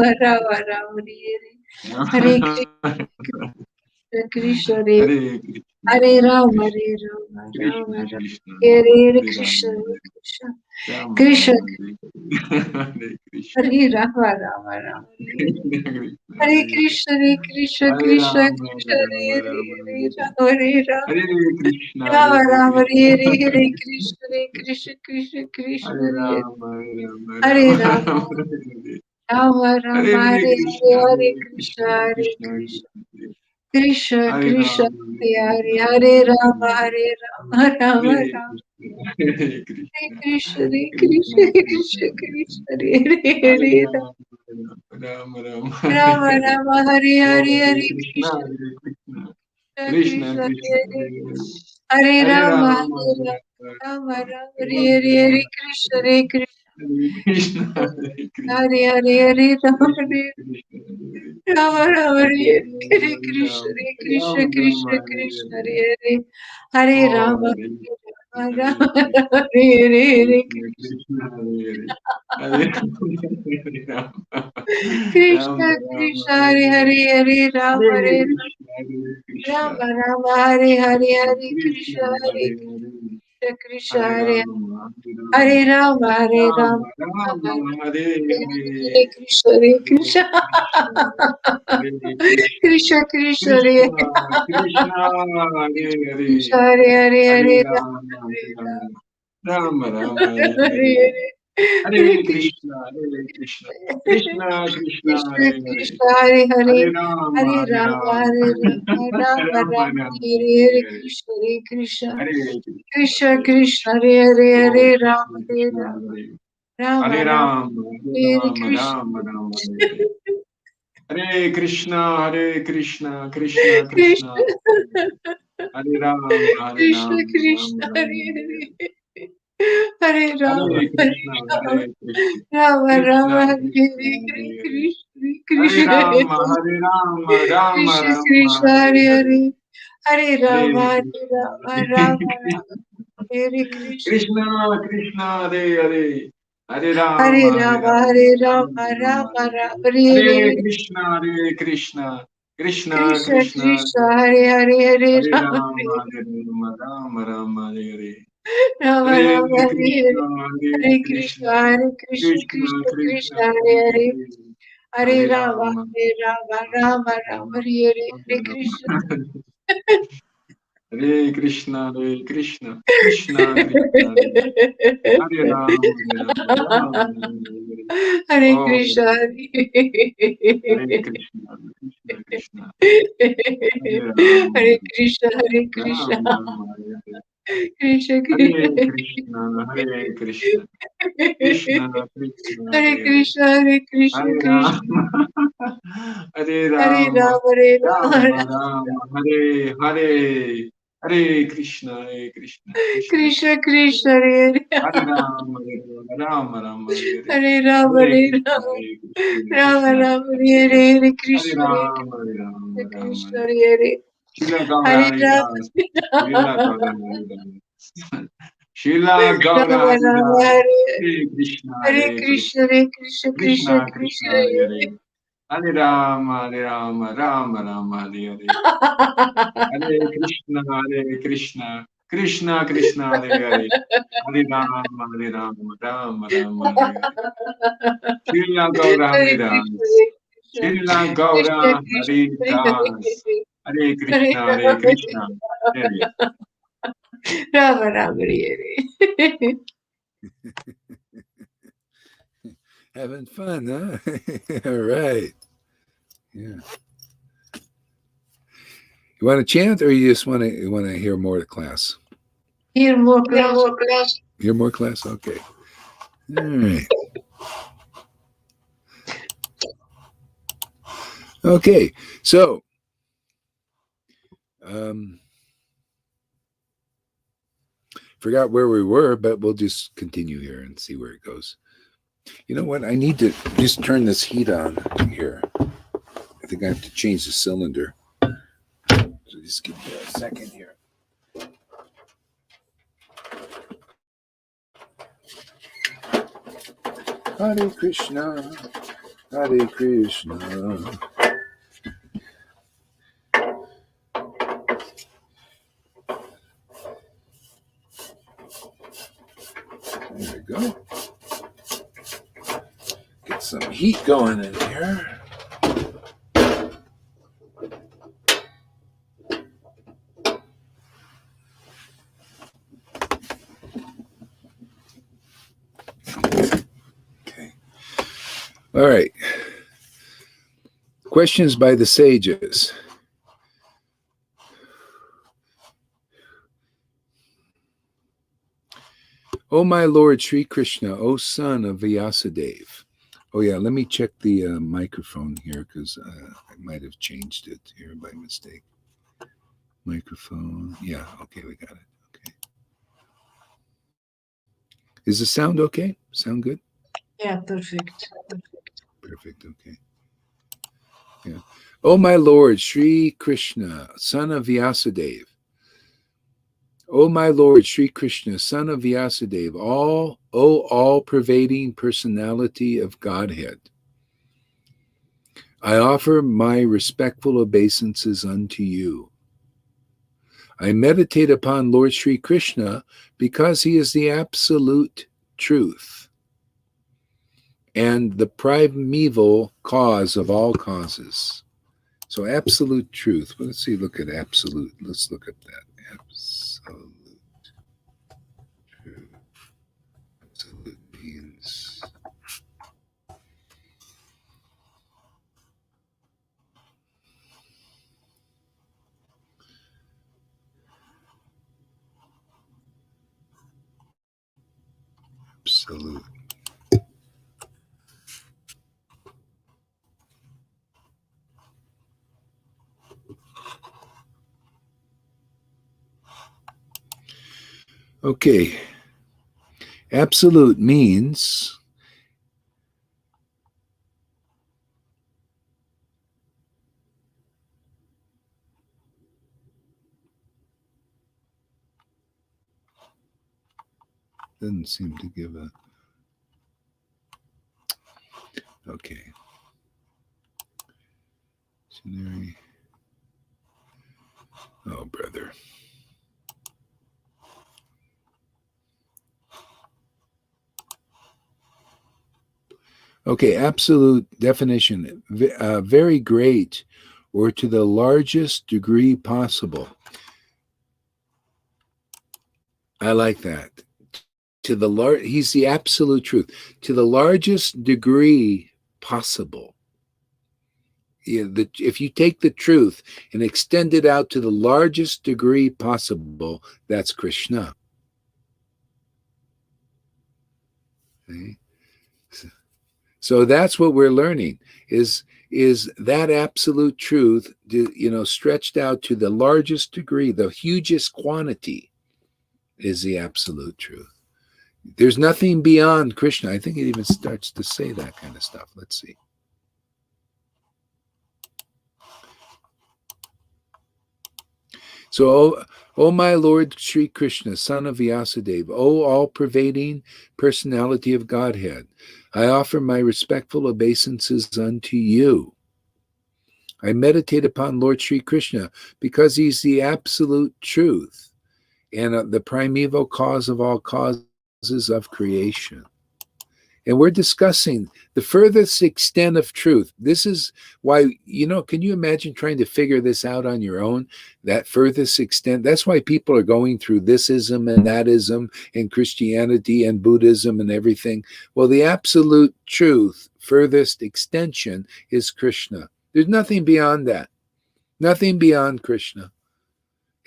Hare Krishna, Krishna Hare Ram Ram Ram Hare Krishna, Hare Krishna. Rama Krishna, Rama Hare Krishna. Hare Rama, Rama Rama, Hare Krishna, Hare Krishna, Hare Krishna Rama, Krishna, Hare Hare Rama, Rama Hare Hare Rama, Hare Rama, Hare Krishna, Rama Hare Rama, Krishna, Hare Hare Krishna, Hare Krishna, Krishna Krishna, Hare Hare Rama, Hare Hare Rama, Rama, Rama Hare Rama Hare Rama, Hare Krishna, Hare Hare Hare Krishna, Krishna, Hare Krishna Krishna, Krishna, Krishna Hare Krishna, Rama, Hare Hare Hare, Rama, Rama Rama Hare Rama, Rama Hare Rama, Krishna, Hare Hare Krishna, Krishna, Hare Krishna Krishna, Krishna, Krishna Krishna, Hare Hare Hare Rama. Rama, Rama Rama, Hare Rama Hare. Rama, Hare Oh, Hare, Hare Hare Krishna, Krishna, Hare Krishna, Krishna Krishna Krishna, Krishna, Hare Hare Hare, Hare Rama, Rama, Hare Hare Rama, Rama Rama, Rama, Hare Rama Hare, Rama, Hare Krishna, Hare Hare Krishna, Krishna, Hare Krishna, Hare Hare, Hare Rama, Krishna Hare Krishna, Rama Rama, Hare Hare Hare Hare, Krishna, Hare Rama Krishna, Rama, Krishna Hare Krishna, Hare. Hare Hare, Hare Oh, Rama, Hare Rama Krishna, Hare Rama, Krishna, Hare Hare, Krishna Hare Hare, Hare Rama, Krishna Rama Rama, Krishna, Hare Hare Hare, Hare Rama, Hare Hare Krishna, Hare Krishna, Rama Rama, Hare Hare, Krishna Hare Krishna, Krishna, Hare Hare Hare, Krishna, Hare Hare Rama, Hare Rama, Hare Rama, Rama Rama Rama, Hare Hare, Hare Krishna, Hare Hare Krishna, Krishna, Hare Krishna, Krishna Krishna, Hare Krishna Krishna, Hare Krishna, Hare, Hare Hare, Hare Hare Rama, Hare Rama, Rama, Hare Rama, Hare, Hare Hare Krishna, Hare Krishna, Krishna Krishna, Krishna Hare Hare, Krishna, Hare Hare, Hare Rama, Hare Hare Rama, Hare Rama, Rama, Rama Rama Rama, Rama, Hare Hare Hare Hare, Krishna, Hare Krishna, Hare Krishna, Krishna Hare Krishna, Hare Hare, Oh, Hare Rama, Krishna Hare Krishna, Rama, Hare Rama Hare Rama, Rama, Hare Hare Rama, Krishna. Rama Rama, Hare Hare. Hare Krishna, Hare Krishna, Krishna Krishna, Krishna, Hare Rama, Hare Krishna, Rama, Krishna, Rama Rama, Hare Hare Hare. Hare, Hare Rama, Hare Hare Krishna, Rama, Hare Krishna, Rama Krishna Rama, Hare Krishna, Hare, Hare Hare Hare. Krishna, Hare Krishna, Rama, Hare Rama, Rama Krishna, Rama, Krishna, Hare Hare Hare. Hare, Hare Hare Rama, Hare Krishna, Rama, Rama Rama, Hare Krishna, Krishna Krishna, Hare Hare. Hare Hare Rama, Hare Rama, Rama, Hare Rama, Rama Rama, Rama Hare Rama, Hare. Hare Hare Hare, Krishna, Hare Krishna, Krishna Krishna, Krishna, Krishna, Hare Hare, Hare Hare Rama, Rama, Hare Rama, Rama Rama, Hare Hare. Rama Hare Rama, Hare Krishna, Hare, Hare Hare Krishna, Krishna, Hare Krishna, Krishna Krishna Krishna, Krishna, Hare Hare Hare, Hare. Hare Hare Rama, Rama, Hare Rama, Rama Rama, Hare Hare, Hare Krishna. Hare Krishna, Hare Krishna, Krishna Krishna, Hare Hare Rama, Hare Rama, Rama Rama, Hare Hare. Hare Oh, Krishna, Hare Krishna, Krishna Krishna, Hare Rama, Hare Krishna, Hare Krishna, Rama Rama, Hare Hare. Krishna Hare Krishna, Krishna, Hare Krishna, Krishna Krishna, Hare Hare Hare. Krishna, Hare Krishna, Hare Krishna, Rama, Hare Hare Rama, Rama, Hare Rama, Rama Rama, Hare Hare, Hare Krishna, Hare Krishna, Krishna Krishna Krishna, Krishna, Hare Hare Rama, Hare Rama, Rama Rama, Hare Hare, Hare Rama, Hare Hare Krishna, Rama, Hare Krishna, Rama Krishna Rama, Krishna, Hare Hare Hare, Hare Hare Krishna, Hare Rama, Hare Rama, Rama Krishna, Hare Hare Hare, Srila Hare Gaura Haridas, Srila Rama, Gaura Haridas, Srila Gaura Rama Rama, Haridas, Hare Hare Krishna, Hare Hare Krishna, Krishna, Hare Krishna, Krishna Krishna Krishna, Krishna, Hare Hare, Hare Rama, Hare Rama, Rama Rama, Hare Hare, Hare Krishna, Hare Krishna, Krishna Krishna, Hare Hare, Hare Rama, Hare Rama, Rama Rama, Hare Hare. Srila Gaura Hare Haridas, Krishna, Srila Krishna Gaura Krishna, Haridas, Hare Hare Krishna, Hare Rama, Krishna, Hare Rama Rama, Hare. Having fun, huh? All right. Yeah. You want to chant, or you just want to hear more of the class? Hear more class. Hear more class? Okay. All right. Okay. So, forgot where we were, but we'll just continue here and see where it goes. You know what? I need to just turn this heat on here. I think I have to change the cylinder. So just give me a second here. Hare Krishna, Hare Krishna. There we we go. Get some heat going in here. Okay. All right. Questions by the sages. O my Lord Sri Krishna, O son of Vyasadeva. Oh yeah, let me check the microphone here because I might have changed it here by mistake. Microphone. Yeah, okay, we got it. Okay. Is the sound okay? Sound good? Yeah, perfect. Perfect, okay. Yeah. O my Lord Sri Krishna, son of Vyasadeva. O my Lord Sri Krishna, son of Vyasadeva, all-pervading personality of Godhead, I offer my respectful obeisances unto you. I meditate upon Lord Sri Krishna because he is the absolute truth and the primeval cause of all causes. So absolute truth. Well, let's see, look at absolute. Let's look at that. Absolute truth. Absolute means absolute. Okay. Absolute means doesn't seem to give a okay. Dictionary. Oh, brother. Okay, absolute definition. Very great or to the largest degree possible. I like that. To the he's the absolute truth. To the largest degree possible. If you take the truth and extend it out to the largest degree possible, that's Krishna. Okay? So that's what we're learning is that absolute truth, stretched out to the largest degree, the hugest quantity is the absolute truth. There's nothing beyond Krishna. I think it even starts to say that kind of stuff. Let's see. So, O my Lord Sri Krishna, son of Vyasadeva, O all-pervading personality of Godhead, I offer my respectful obeisances unto you. I meditate upon Lord Sri Krishna because he's the absolute truth and the primeval cause of all causes of creation. And we're discussing the furthest extent of truth. This is why, can you imagine trying to figure this out on your own? That furthest extent. That's why people are going through this ism and that ism and Christianity and Buddhism and everything. Well, the absolute truth, furthest extension, is Krishna. There's nothing beyond that. Nothing beyond Krishna.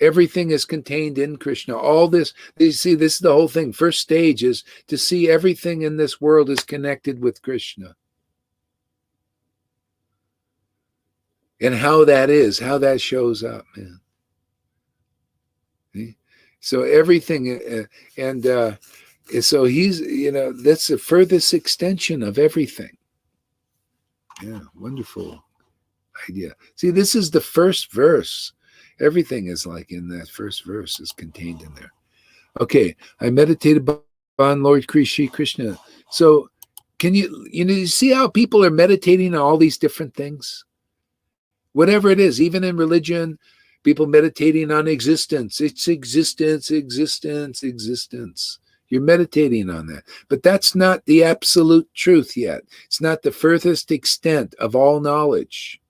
Everything is contained in Krishna. All this, you see, this is the whole thing. First stage is to see everything in this world is connected with Krishna. And how that is, how that shows up, man. See? So everything, so he's, that's the furthest extension of everything. Yeah, wonderful idea. See, this is the first verse. Everything is like in that first verse is contained in there. Okay, I meditated upon Lord Sri Krishna. So can you see how people are meditating on all these different things? Whatever it is, even in religion, people meditating on existence. It's existence, existence, existence. You're meditating on that. But that's not the absolute truth yet. It's not the furthest extent of all knowledge.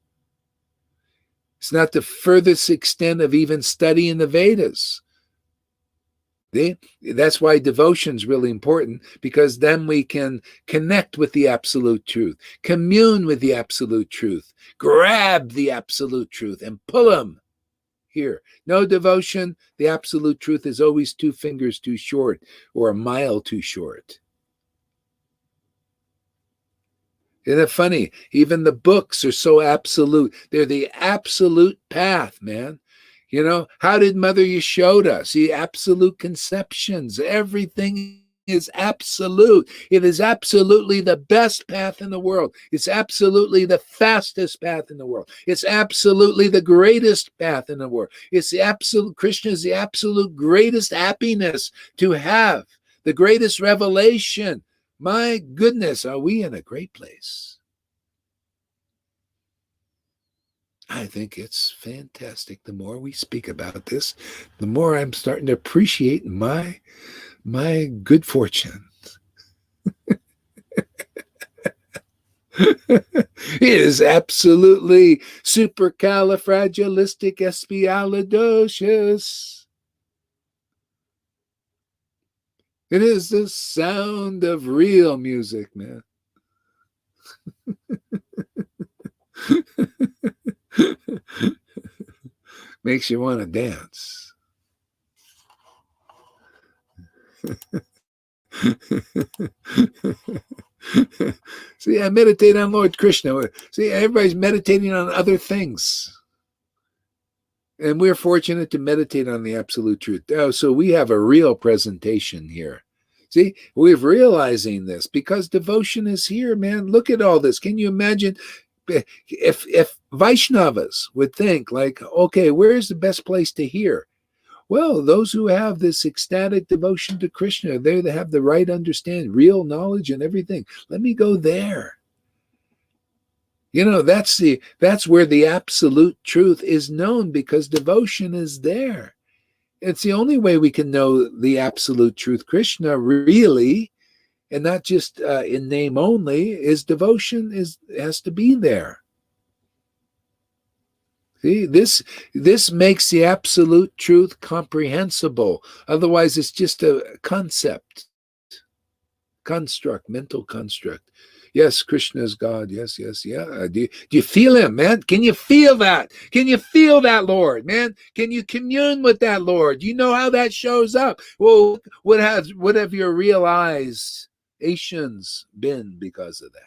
It's not the furthest extent of even studying the Vedas. That's why devotion is really important, because then we can connect with the absolute truth, commune with the absolute truth, grab the absolute truth and pull them here. No devotion, the absolute truth is always 2 fingers too short or a mile too short. Isn't it funny? Even the books are so absolute. They're the absolute path, man. You know, how did Mother Yashoda see absolute conceptions? Everything is absolute. It is absolutely the best path in the world. It's absolutely the fastest path in the world. It's absolutely the greatest path in the world. It's the absolute, Krishna is the absolute greatest happiness to have, the greatest revelation. My goodness, are we in a great place? I think it's fantastic. The more we speak about this, the more I'm starting to appreciate my good fortune. It is absolutely supercalifragilisticexpialidocious. It is the sound of real music, man. Makes you want to dance. See, I meditate on Lord Krishna. See, everybody's meditating on other things. And we're fortunate to meditate on the absolute truth. Oh, so we have a real presentation here. See, we're realizing this because devotion is here, man. Look at all this. Can you imagine if Vaishnavas would think like, okay, where's the best place to hear? Well, those who have this ecstatic devotion to Krishna, they have the right understanding, real knowledge and everything. Let me go there. You know, that's where the absolute truth is known, because devotion is there. It's the only way we can know the absolute truth. Krishna really, and not just in name only, is devotion has to be there. See, this makes the absolute truth comprehensible. Otherwise, it's just a concept, construct, mental construct. Yes, Krishna is God. Yes, yes, yeah. Do you feel him, man? Can you feel that? Can you feel that, Lord, man? Can you commune with that, Lord? Do you know how that shows up? Well, what have your realizations been because of that?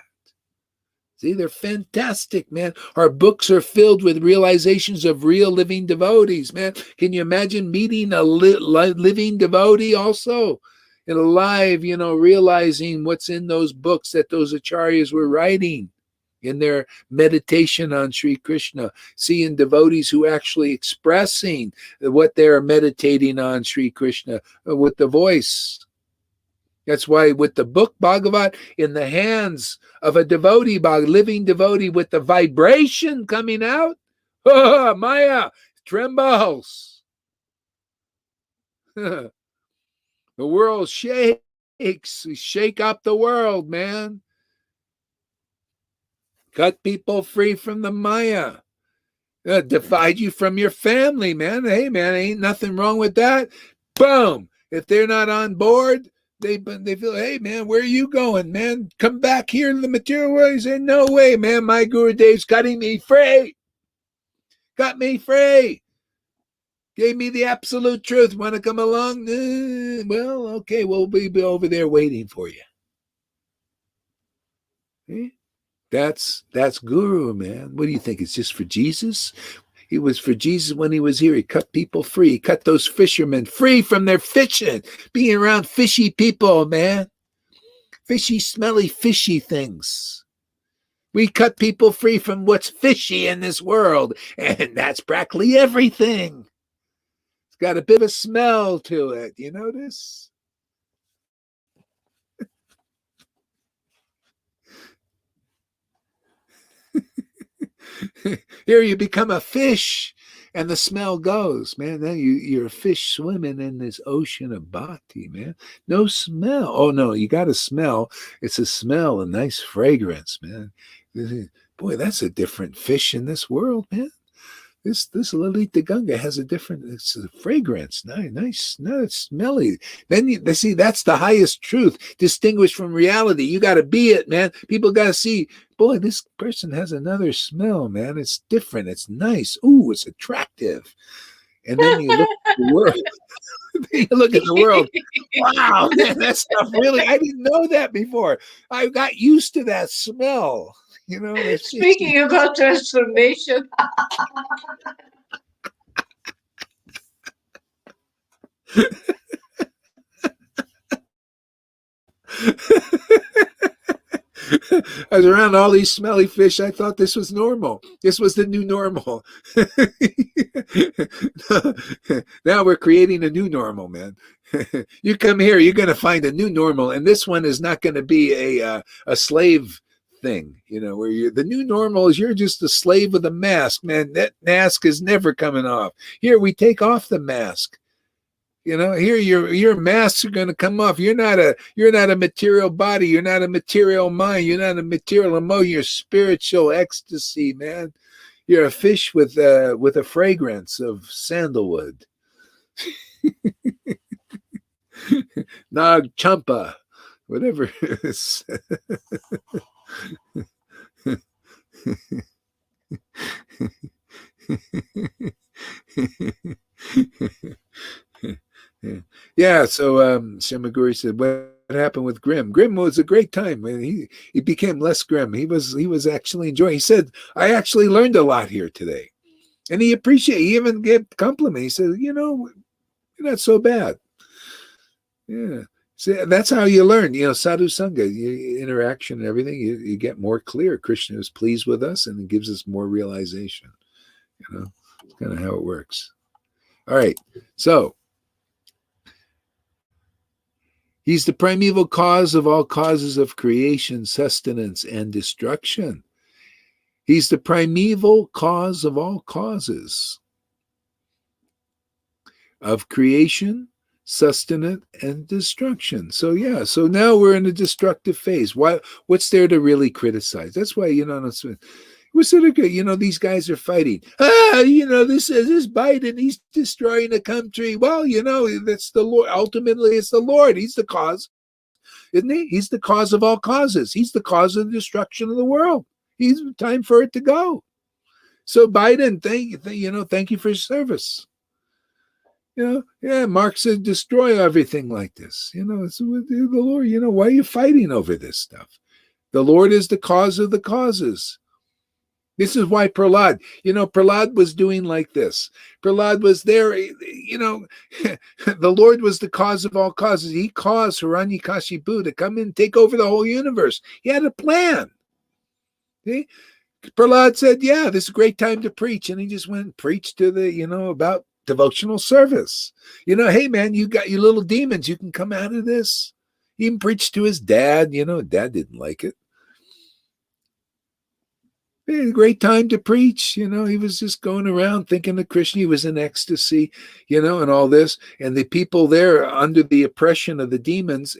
See, they're fantastic, man. Our books are filled with realizations of real living devotees, man. Can you imagine meeting a living devotee also? And alive, you know, realizing what's in those books that those acharyas were writing in their meditation on Sri Krishna, seeing devotees who actually expressing what they're meditating on Sri Krishna with the voice. That's why with the book Bhagavat in the hands of a devotee, living devotee with the vibration coming out, Maya trembles. The world shakes. Shake up the world, man. Cut people free from the Maya. Divide you from your family, man. Hey, man, ain't nothing wrong with that. Boom. If they're not on board, they feel, hey, man, where are you going, man? Come back here in the material world. You say, no way, man. My Gurudev's cutting me free. Cut me free. Gave me the absolute truth. Want to come along? Well, okay, we'll be over there waiting for you. See? That's Guru, man. What do you think? It's just for Jesus? It was for Jesus when he was here. He cut people free. He cut those fishermen free from their fishing, being around fishy people, man. Fishy, smelly, fishy things. We cut people free from what's fishy in this world, and that's practically everything. It's got a bit of a smell to it. You notice? Here you become a fish, and the smell goes, man. Then you're a fish swimming in this ocean of bhakti, man. No smell. Oh no, you got to smell. It's a smell, a nice fragrance, man. Boy, that's a different fish in this world, man. This Lalita Ganga has a different, it's a fragrance, nice, not smelly. Then you see that's the highest truth, distinguished from reality. You got to be it, man. People got to see, boy, this person has another smell, man. It's different. It's nice. Ooh, it's attractive. And then you look at the world. You look at the world. Wow, man, that stuff really, I didn't know that before. I got used to that smell. You know, speaking about transformation. I was around all these smelly fish. I thought this was normal. This was the new normal. Now we're creating a new normal, man. You come here, you're going to find a new normal, and this one is not going to be a slave thing, you know, where the new normal is you're just a slave with a mask, man. That mask is never coming off. Here we take off the mask. You know, here your masks are going to come off. You're not a material body. You're not a material mind. You're not a material emotion. You're spiritual ecstasy, man. You're a fish with a fragrance of sandalwood. Nag champa, whatever it is. Yeah, so Shimaguri said, what happened with Grim? Grim was a great time. He became less grim. He was actually enjoying. He said, I actually learned a lot here today. And he even gave compliment. He said, you know, you're not so bad. Yeah. See, that's how you learn, you know, sadhu sangha, interaction and everything, you get more clear. Krishna is pleased with us and it gives us more realization. You know, it's kind of how it works. All right. So he's the primeval cause of all causes of creation, sustenance, and destruction. He's the primeval cause of all causes of creation, sustenance, and destruction. So yeah, so now we're in a destructive phase. What's there to really criticize? That's why, you know, we're sort of good. You know, these guys are fighting. You know, this Biden, he's destroying the country. Well, you know, that's the Lord. Ultimately, it's the Lord. He's the cause, isn't he? He's the cause of all causes. He's the cause of the destruction of the world. He's time for it to go. So Biden, thank you for your service. You know, yeah, Marx said destroy everything like this. You know, it's the Lord. You know, why are you fighting over this stuff? The Lord is the cause of the causes. This is why Prahlad, you know, Prahlad was doing like this. Prahlad was there, you know, the Lord was the cause of all causes. He caused Hiranyakashipu to come in and take over the whole universe. He had a plan. See? Prahlad said, yeah, this is a great time to preach. And he just went and preached to about devotional service. You know, hey, man, you got your little demons. You can come out of this. He even preached to his dad. You know, dad didn't like it. A great time to preach. You know, he was just going around thinking of Krishna. He was in ecstasy, you know, and all this. And the people there under the oppression of the demons,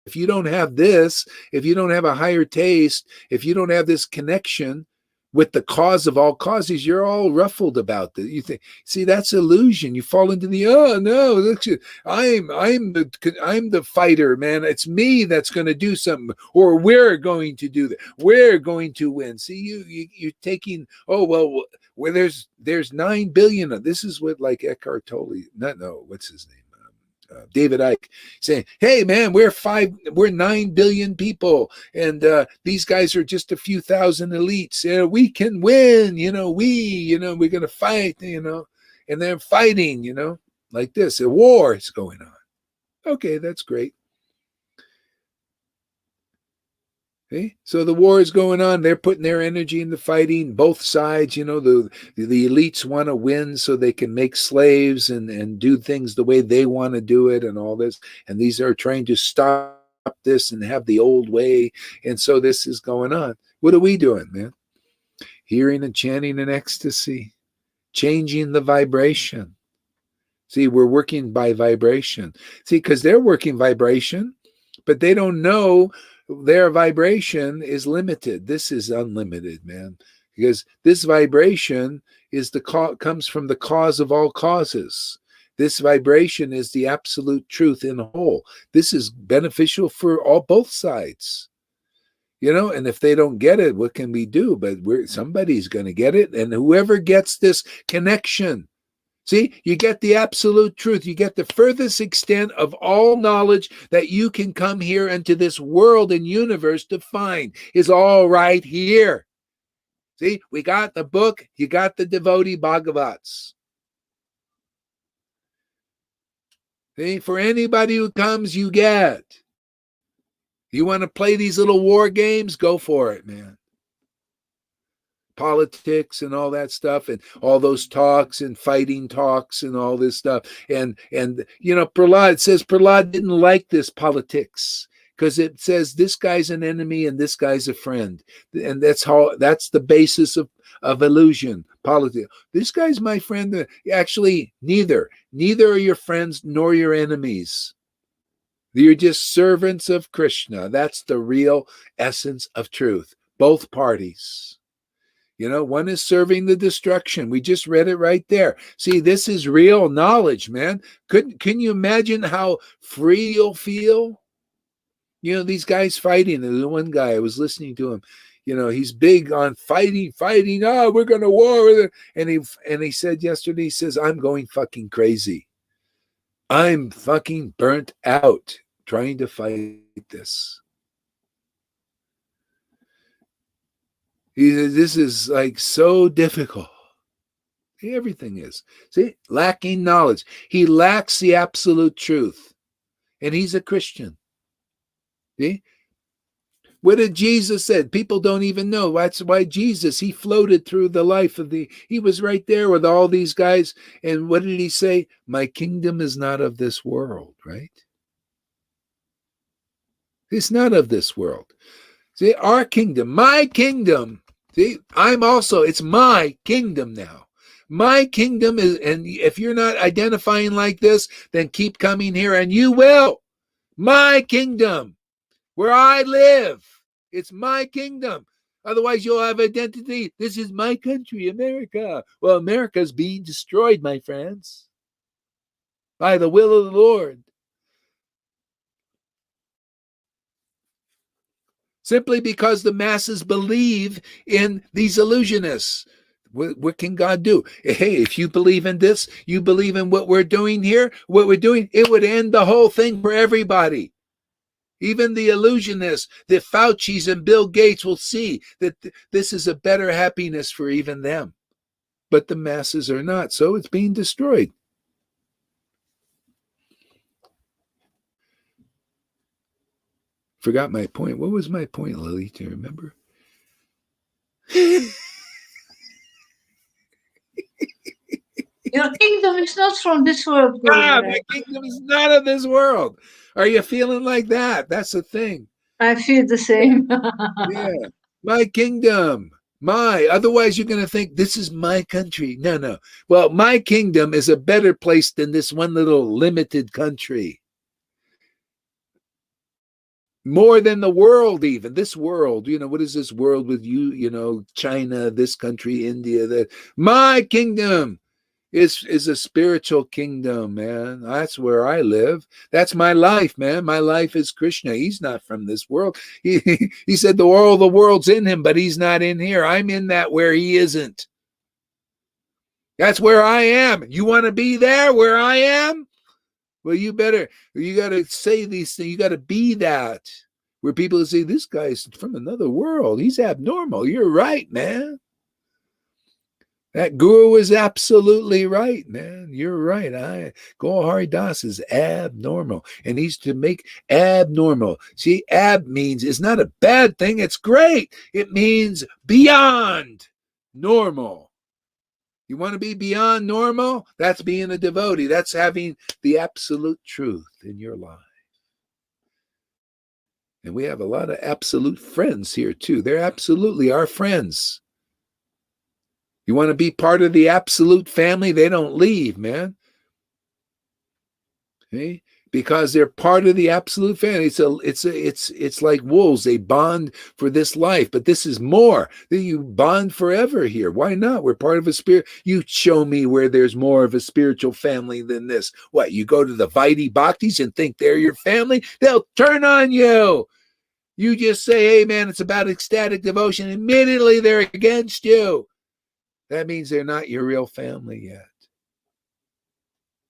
if you don't have this, if you don't have a higher taste, if you don't have this connection with the cause of all causes, you're all ruffled about this. You think, see, that's illusion. You fall into the, oh no, look, I'm the fighter, man. It's me that's going to do something, or we're going to do that. We're going to win. See, you're taking, oh well, where there's 9 billion of this is what like Eckhart Tolle, what's his name? David Icke saying, hey man, we're 9 billion people, and these guys are just a few thousand elites. You know, we can win, we're gonna fight, and they're fighting, like this. A war is going on. Okay, that's great. Okay? So the war is going on. They're putting their energy into fighting. Both sides, the elites want to win so they can make slaves and do things the way they want to do it and all this. And these are trying to stop this and have the old way. And so this is going on. What are we doing, man? Hearing and chanting in ecstasy. changing the vibration. See, we're working by vibration. See, because they're working vibration, but they don't know their vibration is limited. This is unlimited, man, because this vibration is comes from the cause of all causes. This vibration is the absolute truth in whole. This is beneficial for both sides. And if they don't get it, what can we do? But somebody's going to get it, and whoever gets this connection. See, you get the absolute truth. You get the furthest extent of all knowledge that you can come here into this world and universe to find is all right here. See, we got the book. You got the devotee Bhagavats. See, for anybody who comes, you get. You want to play these little war games? Go for it, man. Politics and all that stuff, and all those talks and fighting talks and all this stuff. And Prahlad says Prahlad didn't like this politics because it says this guy's an enemy and this guy's a friend. And that's the basis of illusion, politics. This guy's my friend. Actually, neither are your friends nor your enemies. You're just servants of Krishna. That's the real essence of truth. Both parties. One is serving the destruction. We just read it right there. See, this is real knowledge, man. Can you imagine how free you'll feel? These guys fighting. There's one guy, I was listening to him. He's big on fighting. Oh, we're going to war. And he said yesterday, he says, I'm going fucking crazy. I'm fucking burnt out trying to fight this. He says, this is like so difficult. Everything is. See, lacking knowledge. He lacks the absolute truth. And he's a Christian. See? What did Jesus said? People don't even know. That's why Jesus, he floated through the life he was right there with all these guys. And what did he say? My kingdom is not of this world, right? It's not of this world. See, our kingdom, my kingdom. See, it's my kingdom now. My kingdom is, and if you're not identifying like this, then keep coming here and you will. My kingdom, where I live, it's my kingdom. Otherwise, you'll have identity. This is my country, America. Well, America's being destroyed, my friends, by the will of the Lord. Simply because the masses believe in these illusionists. What can God do? Hey, if you believe in this, you believe in what we're doing here, it would end the whole thing for everybody. Even the illusionists, the Faucis and Bill Gates will see that this is a better happiness for even them. But the masses are not, so it's being destroyed. Forgot my point. What was my point, Lily? Do you remember? Your kingdom is not from this world. My kingdom is not of this world. Are you feeling like that? That's the thing. I feel the same. Yeah. My kingdom. Otherwise you're going to think this is my country. No. Well, my kingdom is a better place than this one little limited country. More than the world, even this world. What is this world with you? China, this country, India. That my kingdom is a spiritual kingdom, man. That's where I live. That's my life, man. My life is Krishna. He's not from this world. He said the world's in him, but he's not in here. I'm in that where he isn't. That's where I am. You want to be there where I am? Well, you got to say these things. You got to be that. Where people say, this guy's from another world. He's abnormal. You're right, man. That guru is absolutely right, man. You're right. Gaur Hari Das is abnormal. And he's to make abnormal. See, ab means it's not a bad thing. It's great. It means beyond normal. You want to be beyond normal? That's being a devotee. That's having the absolute truth in your life. And we have a lot of absolute friends here too. They're absolutely our friends. You want to be part of the absolute family? They don't leave, man. Okay? Because they're part of the absolute family. It's like wolves. They bond for this life, but this is more. You bond forever here. Why not? We're part of a spirit. You show me where there's more of a spiritual family than this. What? You go to the Vaidhi Bhaktis and think they're your family? They'll turn on you. You just say, hey man, it's about ecstatic devotion. Immediately they're against you. That means they're not your real family yet.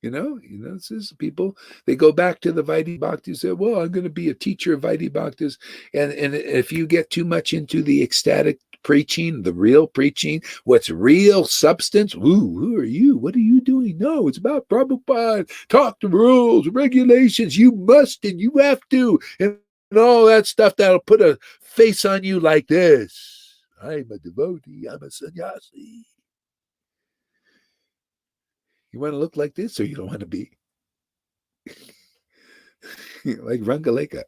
This is people, they go back to the Vaidhi Bhaktis, say, well, I'm going to be a teacher of Vaidhi Bhaktis. And if you get too much into the ecstatic preaching, the real preaching, what's real substance, who are you? What are you doing? No, it's about Prabhupada. Talk the rules, regulations. You must and you have to. And all that stuff that'll put a face on you like this. I'm a devotee. I'm a sannyasi. You want to look like this, or you don't want to be like Rangaleka?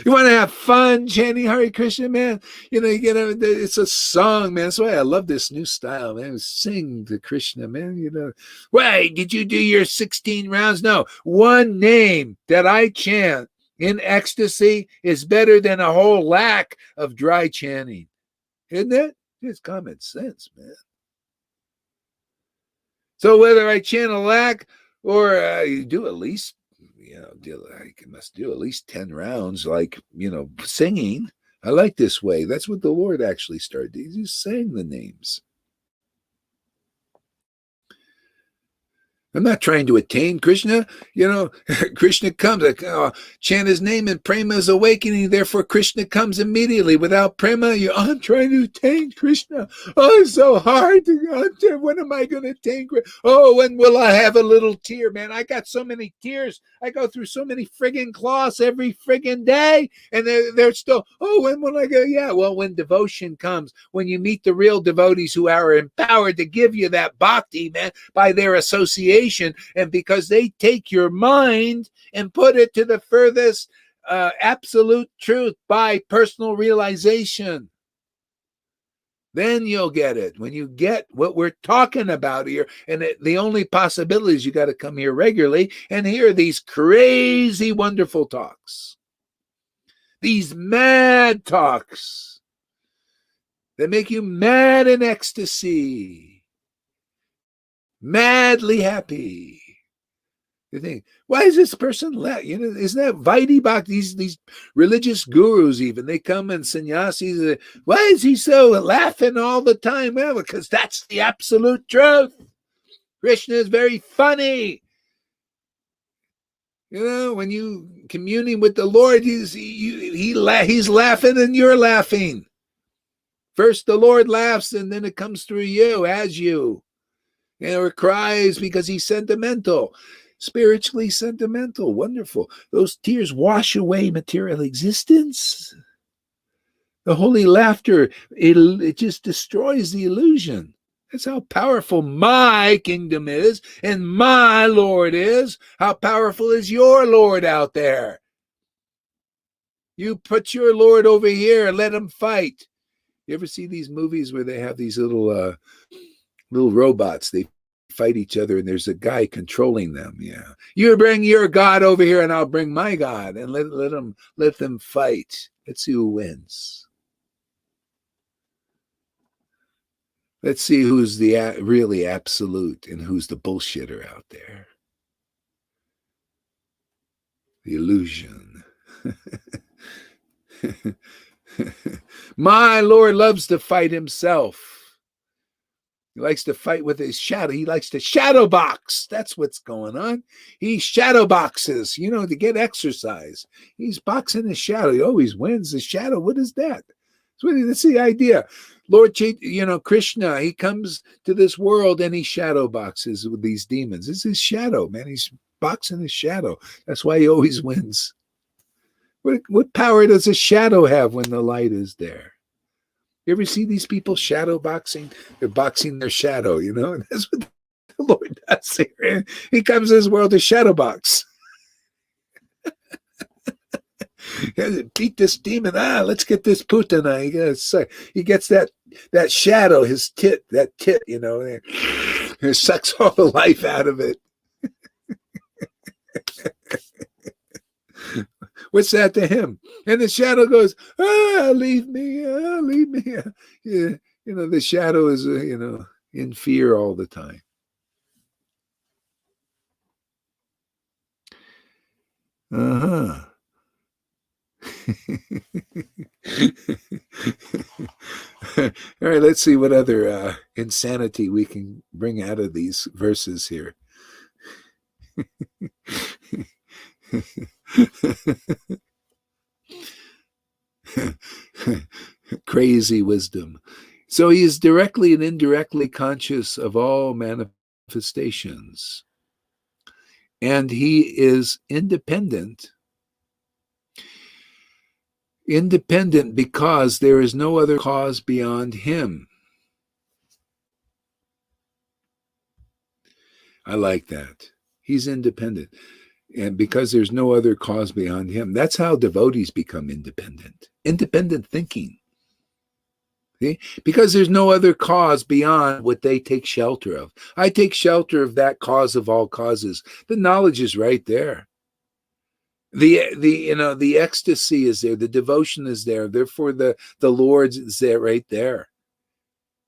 You want to have fun chanting Hare Krishna, man? It's a song, man. That's why I love this new style, man. Sing to Krishna, man. Wait, did you do your 16 rounds? No, one name that I chant in ecstasy is better than a whole lack of dry chanting. Isn't it? It's common sense, man. So whether I chant a lack or you do at least, I must do at least 10 rounds, like, singing. I like this way. That's what the Lord actually started. He just sang the names. I'm not trying to attain Krishna. Krishna comes, chant his name and prema is awakening. Therefore, Krishna comes immediately. Without prema, I'm trying to attain Krishna. Oh, it's so hard. When am I going to attain Krishna? Oh, when will I have a little tear, man? I got so many tears. I go through so many friggin' cloths every friggin' day. And they're still, when will I go? Yeah, well, when devotion comes, when you meet the real devotees who are empowered to give you that bhakti, man, by their association, and because they take your mind and put it to the furthest absolute truth by personal realization, then you'll get it. When you get what we're talking about here, and the only possibility is you got to come here regularly and hear these crazy, wonderful talks, these mad talks that make you mad in ecstasy, madly happy. You think, why is this person isn't that Vaidhi Bhakti? These religious gurus, even, they come and sannyasis. Why is he so laughing all the time? Well, because that's the absolute truth. Krishna is very funny. When you communing with the Lord, he's laughing and you're laughing. First the Lord laughs and then it comes through you as you. Or cries because he's sentimental, spiritually sentimental. Wonderful. Those tears wash away material existence. The holy laughter, it just destroys the illusion. That's how powerful my kingdom is and my Lord is. How powerful is your Lord out there? You put your Lord over here and let him fight. You ever see these movies where they have these little robots? They fight each other and there's a guy controlling them. Yeah, you bring your God over here and I'll bring my God, and let them fight. Let's see who wins. Let's see who's the really absolute and who's the bullshitter out there. The illusion. My Lord loves to fight himself. He likes to fight with his shadow. He likes to shadow box. That's what's going on. He shadow boxes, to get exercise. He's boxing his shadow. He always wins the shadow. What is that? That's the idea. Lord, Krishna, he comes to this world and he shadow boxes with these demons. It's his shadow, man. He's boxing his shadow. That's why he always wins. What power does a shadow have when the light is there? You ever see these people shadow boxing? They're boxing their shadow, That's what the Lord does here. He comes to this world to shadow box. Beat this demon. Let's get this Putana. He gets that shadow, his tit, it sucks all the life out of it. What's that to him? And the shadow goes, leave me, leave me. Yeah, the shadow is, in fear all the time. Uh-huh. All right, let's see what other insanity we can bring out of these verses here. Crazy wisdom. So he is directly and indirectly conscious of all manifestations. And he is independent because there is no other cause beyond him. I like that. He's independent. And because there's no other cause beyond him. That's how devotees become independent. Independent thinking. See? Because there's no other cause beyond what they take shelter of. I take shelter of that cause of all causes. The knowledge is right there. The ecstasy is there. The devotion is there. Therefore, the Lord's is there right there.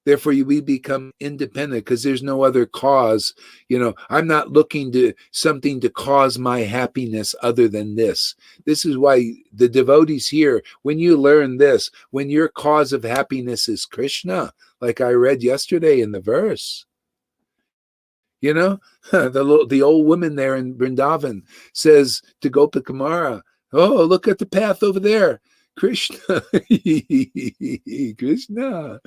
Therefore, we become independent because there's no other cause. I'm not looking to something to cause my happiness other than this. This is why the devotees here, when you learn this, when your cause of happiness is Krishna, like I read yesterday in the verse, the old woman there in Vrindavan says to Gopa Kumara, "Oh, look at the path over there. Krishna, Krishna,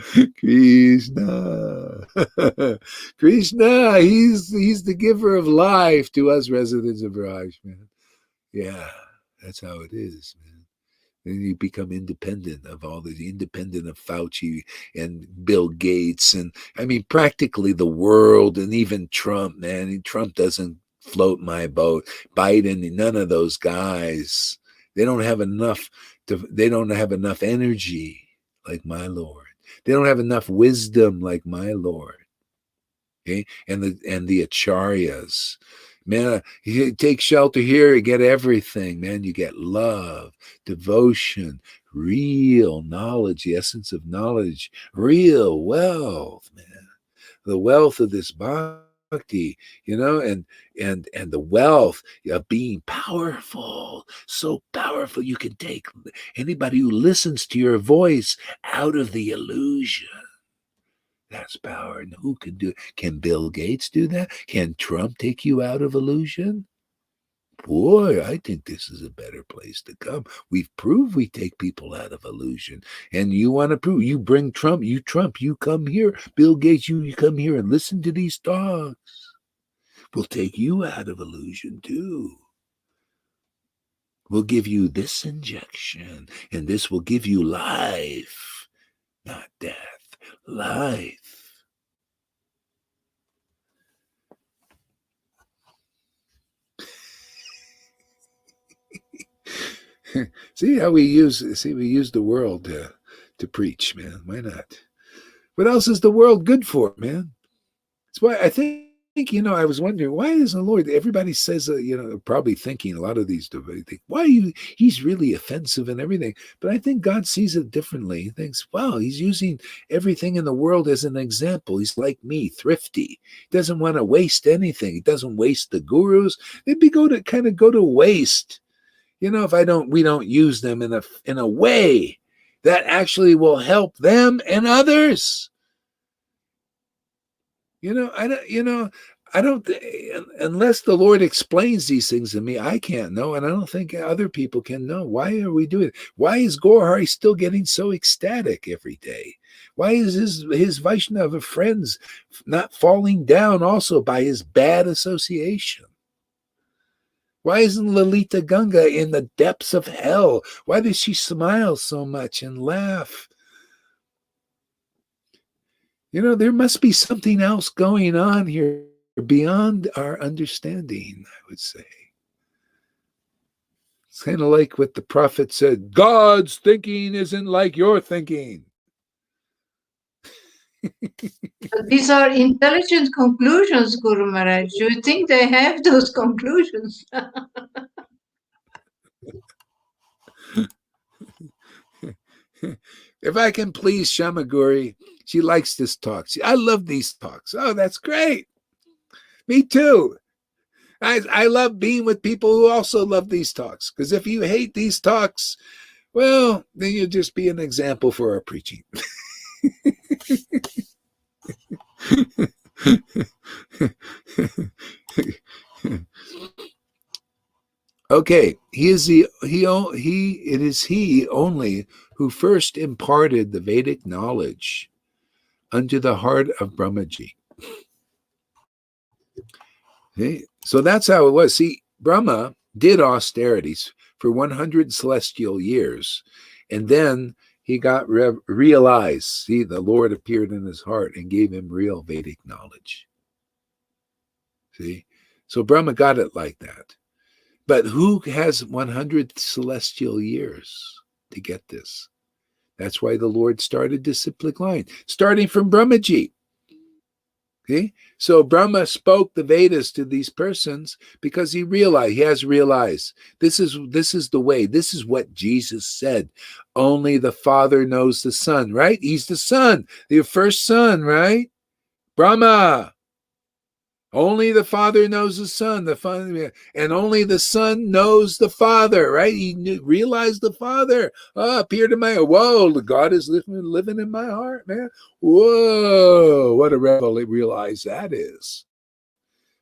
Krishna, he's the giver of life to us residents of Raj, man." Yeah, that's how it is, man. And you become independent of independent of Fauci and Bill Gates. And practically the world, and even Trump, man. Trump doesn't float my boat. Biden, none of those guys. They don't have enough energy like my Lord. They don't have enough wisdom like my Lord. Okay? And the acharyas. Man, you take shelter here, you get everything, man. You get love, devotion, real knowledge, the essence of knowledge, real wealth, man. The wealth of this bhakti, and the wealth of being powerful, so powerful you can take anybody who listens to your voice out of the illusion. That's power. And who can do it? Can Bill Gates do that? Can Trump take you out of illusion? Boy, I think this is a better place to come. We've proved we take people out of illusion. And you want to prove, you bring Trump, you come here. Bill Gates, you come here and listen to these talks. We'll take you out of illusion too. We'll give you this injection, and this will give you life, not death, life. See how we use the world to preach, man. Why not? What else is the world good for, man? That's why I think I was wondering, why doesn't the Lord? Everybody says, probably thinking a lot of these think, he's really offensive and everything. But I think God sees it differently. He thinks, wow, he's using everything in the world as an example. He's like me, thrifty. He doesn't want to waste anything. He doesn't waste the gurus. They'd go to waste. If we don't use them in a way that actually will help them and others. I don't, unless the Lord explains these things to me, I can't know, and I don't think other people can know. Why are we doing it? Why is Gaurahari still getting so ecstatic every day? Why is his Vaishnava friends not falling down also by his bad association? Why isn't Lalita Ganga in the depths of hell? Why does she smile so much and laugh? There must be something else going on here beyond our understanding, I would say. It's kind of like what the prophet said, God's thinking isn't like your thinking. These are intelligent conclusions, Guru Maharaj. Do you think they have those conclusions? If I can please Shamaguri, she likes this talk. I love these talks. Oh, that's great. Me too. I love being with people who also love these talks. Because if you hate these talks, well, then you'll just be an example for our preaching. Okay, it is he only who first imparted the Vedic knowledge unto the heart of Brahmaji. Okay? So that's how it was. See, Brahma did austerities for 100 celestial years, and then he got realized. See, the Lord appeared in his heart and gave him real Vedic knowledge. See, so Brahma got it like that. But who has 100 celestial years to get this? That's why the Lord started disciplic line, starting from Brahmaji. Okay? So Brahma spoke the Vedas to these persons because he has realized this is the way. This is what Jesus said. Only the Father knows the Son, right? He's the Son, the first Son, right? Brahma. Only the Father knows the Son, and only the Son knows the Father, right? He realized the Father appeared in my heart. Whoa, God is living in my heart, man. Whoa, what a realize that is.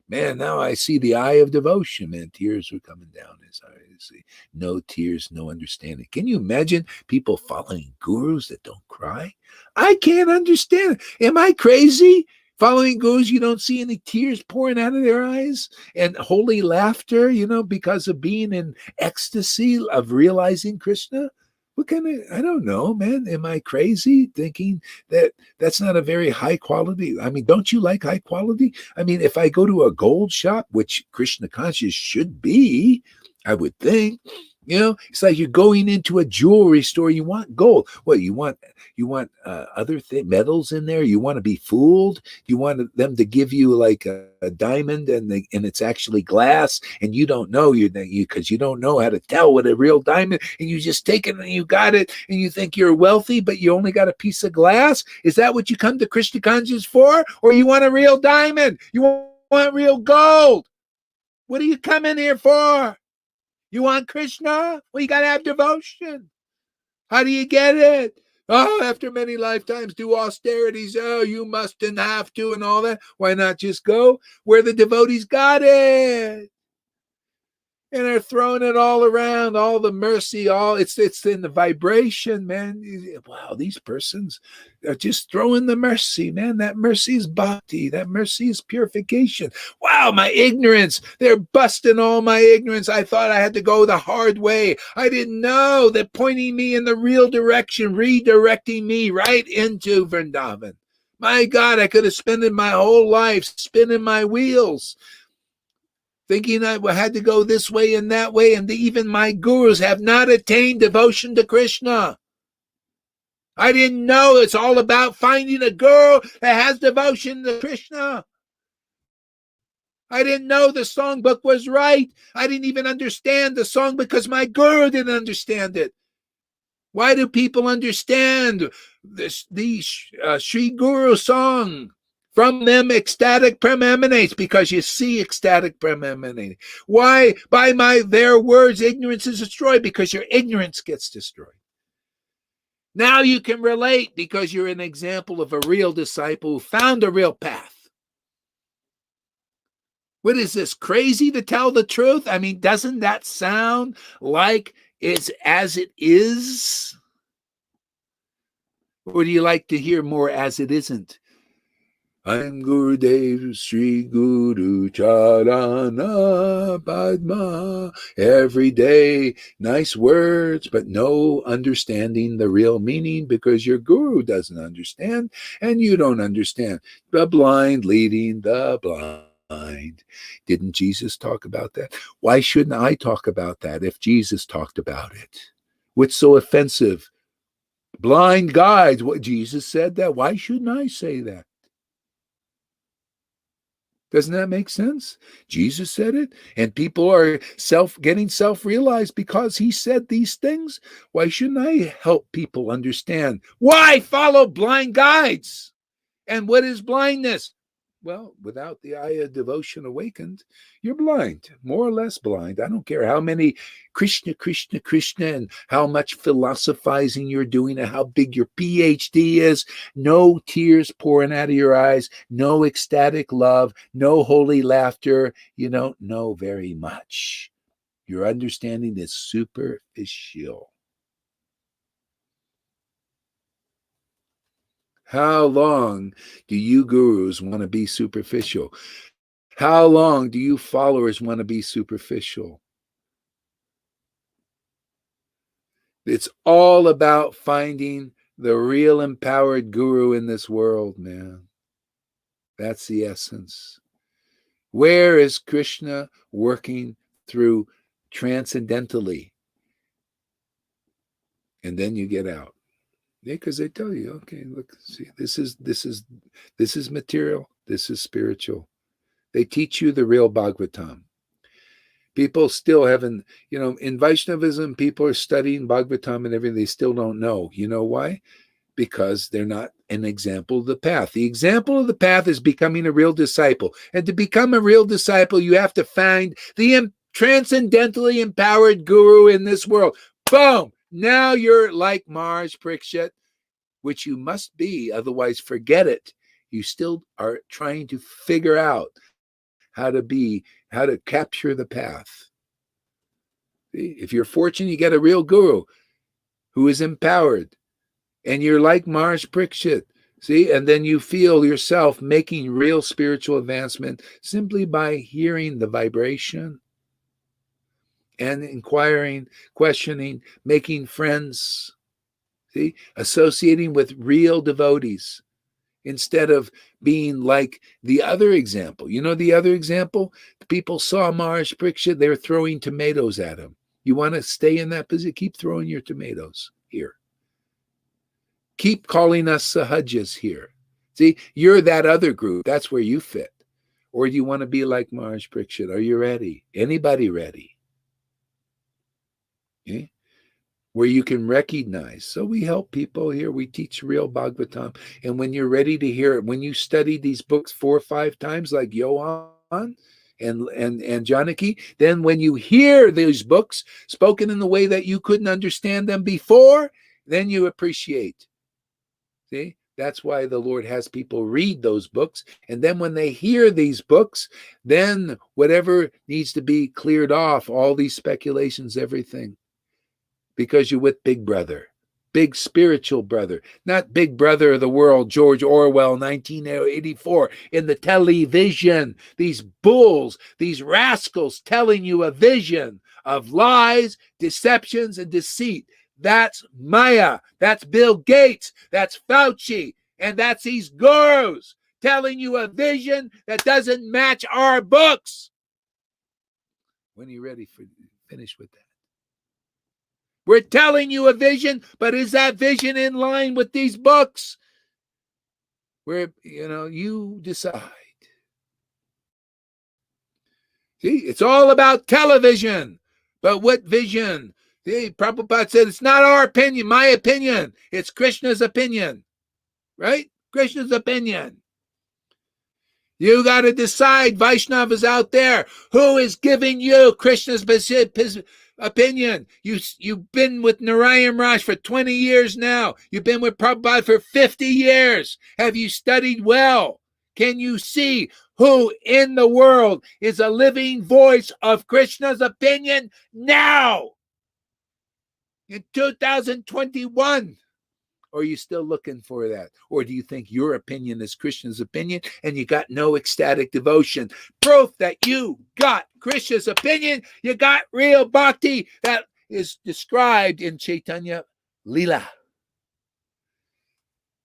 Man, now I see the eye of devotion, man. Tears were coming down his eyes. No tears, no understanding. Can you imagine people following gurus that don't cry? I can't understand. Am I crazy? Following gurus, you don't see any tears pouring out of their eyes and holy laughter, because of being in ecstasy of realizing Krishna. What kind of, I don't know, man. Am I crazy thinking that that's not a very high quality? I mean, don't you like high quality? I mean, if I go to a gold shop, which Krishna conscious should be, I would think, it's like you're going into a jewelry store. You want gold. What you want other metals in there. You want to be fooled. You want them to give you like a diamond and it's actually glass, and you don't know because you don't know how to tell what a real diamond, and you just take it and you got it, and you think you're wealthy, but you only got a piece of glass. Is that what you come to Krishna conscious for, or you want a real diamond? You want real gold? What do you come in here for? You want Krishna? Well, you got to have devotion. How do you get it? Oh, after many lifetimes, do austerities. Oh, you must and have to and all that. Why not just go where the devotees got it? And they're throwing it all around, all the mercy, it's in the vibration, man. Wow, these persons are just throwing the mercy, man. That mercy is bhakti. That mercy is purification. Wow, my ignorance. They're busting all my ignorance. I thought I had to go the hard way. I didn't know. They're pointing me in the real direction, redirecting me right into Vrindavan. My God, I could have spent my whole life spinning my wheels, thinking I had to go this way and that way, and even my gurus have not attained devotion to Krishna. I didn't know it's all about finding a girl that has devotion to Krishna. I didn't know the songbook was right. I didn't even understand the song because my guru didn't understand it. Why do people understand the Sri Guru song? From them ecstatic prem emanates, because you see ecstatic prem emanating. Why? By their words, ignorance is destroyed, because your ignorance gets destroyed. Now you can relate because you're an example of a real disciple who found a real path. What is this, crazy to tell the truth? I mean, doesn't that sound like it's as it is? Or do you like to hear more as it isn't? I'm Gurudev Sri Guru Charana Padma. Every day, nice words, but no understanding the real meaning, because your guru doesn't understand and you don't understand. The blind leading the blind. Didn't Jesus talk about that? Why shouldn't I talk about that if Jesus talked about it? What's so offensive? Blind guides. What Jesus said that. Why shouldn't I say that? Doesn't that make sense? Jesus said it, and people are getting self-realized because he said these things. Why shouldn't I help people understand? Why follow blind guides? And what is blindness? Well, without the eye of devotion awakened, you're blind, more or less blind. I don't care how many Krishna, Krishna, Krishna, and how much philosophizing you're doing and how big your PhD is. No tears pouring out of your eyes, no ecstatic love, no holy laughter. You don't know very much. Your understanding is superficial. How long do you gurus want to be superficial? How long do you followers want to be superficial? It's all about finding the real empowered guru in this world, man. That's the essence. Where is Krishna working through transcendentally? And then you get out. Yeah, because they tell you, okay, look, see, this is material, this is spiritual. They teach you the real Bhagavatam. People still haven't, in Vaishnavism, people are studying Bhagavatam and everything. They still don't know. You know why? Because they're not an example of the path. The example of the path is becoming a real disciple. And to become a real disciple, you have to find the transcendentally empowered guru in this world. Boom! Now you're like Mars Parikshit, which you must be, otherwise forget it. You still are trying to figure out how to capture the path. See? If you're fortunate, you get a real guru who is empowered, and you're like Mars Parikshit. See, and then you feel yourself making real spiritual advancement simply by hearing the vibration and inquiring, questioning, making friends. See, associating with real devotees instead of being like the other example. You know the other example? People saw Mars Parikshit, they were throwing tomatoes at him. You want to stay in that position? Keep throwing your tomatoes here. Keep calling us sahajas here. See, you're that other group. That's where you fit. Or do you want to be like Mars Parikshit? Are you ready? Anybody ready? Okay? Where you can recognize. So we help people here. We teach real Bhagavatam. And when you're ready to hear it, when you study these books 4 or 5 times, like Johan and Janaki, then when you hear these books spoken in the way that you couldn't understand them before, then you appreciate. See? That's why the Lord has people read those books. And then when they hear these books, then whatever needs to be cleared off, all these speculations, everything. Because you're with Big Brother, big spiritual brother, not Big Brother of the world, George Orwell, 1984, in the television. These bulls, these rascals telling you a vision of lies, deceptions, and deceit. That's Maya. That's Bill Gates. That's Fauci. And that's these gurus telling you a vision that doesn't match our books. When are you ready for finish with that? We're telling you a vision, but is that vision in line with these books? Where, you decide. See, it's all about television. But what vision? See, Prabhupada said, it's not our opinion, my opinion. It's Krishna's opinion. Right? Krishna's opinion. You got to decide, Vaishnavas out there, who is giving you Krishna's opinion. You've been with Narayan Raj for 20 years now. You've been with Prabhupada for 50 years. Have you studied well? Can you see who in the world is a living voice of Krishna's opinion now? In 2021. Or are you still looking for that? Or do you think your opinion is Krishna's opinion and you got no ecstatic devotion? Proof that you got Krishna's opinion, you got real bhakti that is described in Chaitanya Leela.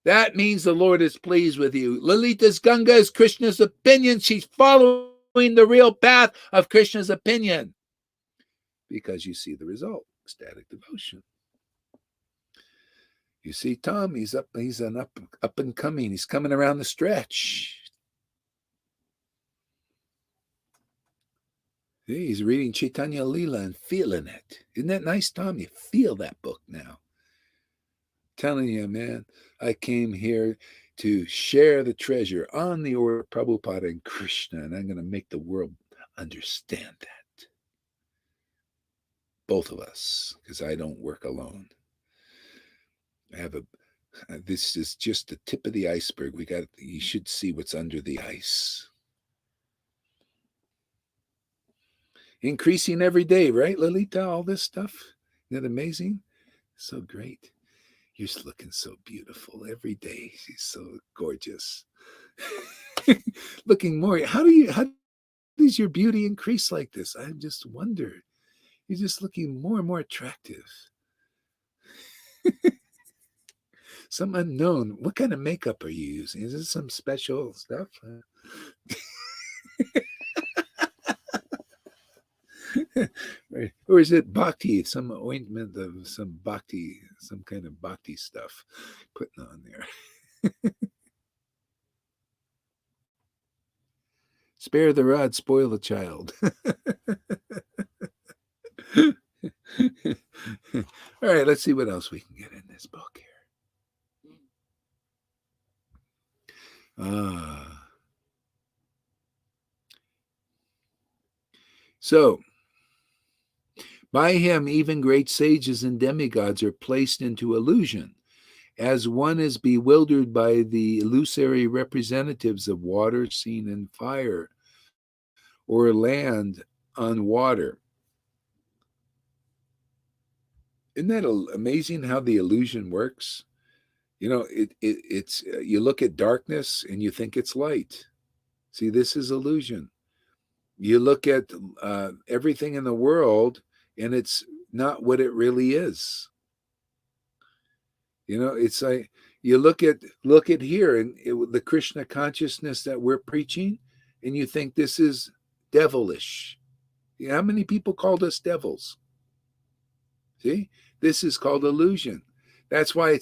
That means the Lord is pleased with you. Lalita's Ganga is Krishna's opinion. She's following the real path of Krishna's opinion. Because you see the result, ecstatic devotion. You see Tom, he's up and coming. He's coming around the stretch. See, he's reading Chaitanya Leela and feeling it. Isn't that nice, Tom? You feel that book now. Telling you, man, I came here to share the treasure on the order of Prabhupada and Krishna, and I'm going to make the world understand that. Both of us, because I don't work alone. I have this is just the tip of the iceberg. You should see what's under the ice. Increasing every day, right, Lalita? All this stuff. Isn't that amazing? So great. You're looking so beautiful every day. She's so gorgeous. Looking more. How does your beauty increase like this? I just wonder. You're just looking more and more attractive. Some unknown. What kind of makeup are you using? Is this some special stuff? Or is it bhakti? Some ointment of some bhakti, some kind of bhakti stuff putting on there. Spare the rod, spoil the child. All right, let's see what else we can get in this book here. So, by him, even great sages and demigods are placed into illusion, as one is bewildered by the illusory representatives of water seen in fire, or land on water. Isn't that amazing how the illusion works? You know, it's you look at darkness and you think it's light. See, this is illusion. You look at everything in the world and it's not what it really is. You know, it's like you look at here and the Krishna consciousness that we're preaching, and you think this is devilish. You know, how many people called us devils? See, this is called illusion. That's why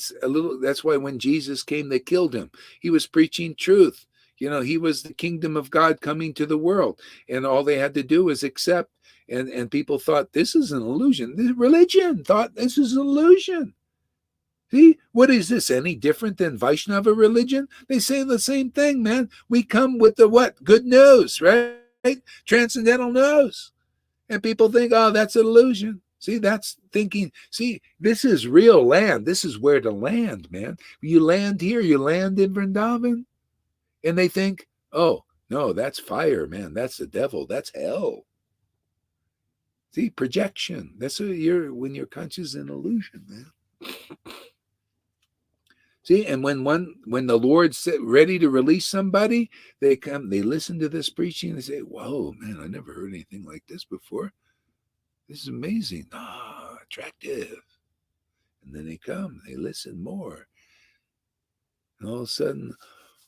that's why when Jesus came, they killed him. He was preaching truth. You know, he was the kingdom of God coming to the world. And all they had to do was accept. And people thought this is an illusion. The religion thought this is an illusion. See, what is this? Any different than Vaishnava religion? They say the same thing, man. We come with the what? Good news, right? Transcendental news. And people think, oh, that's an illusion. See, that's thinking, see, this is real land. This is where to land, man. You land here, you land in Vrindavan. And they think, oh, no, that's fire, man. That's the devil. That's hell. See, projection. That's what when you're conscious in illusion, man. See, and when the Lord's ready to release somebody, they listen to this preaching, and they say, whoa, man, I never heard anything like this before. This is amazing. Attractive. And then they come, they listen more. And all of a sudden,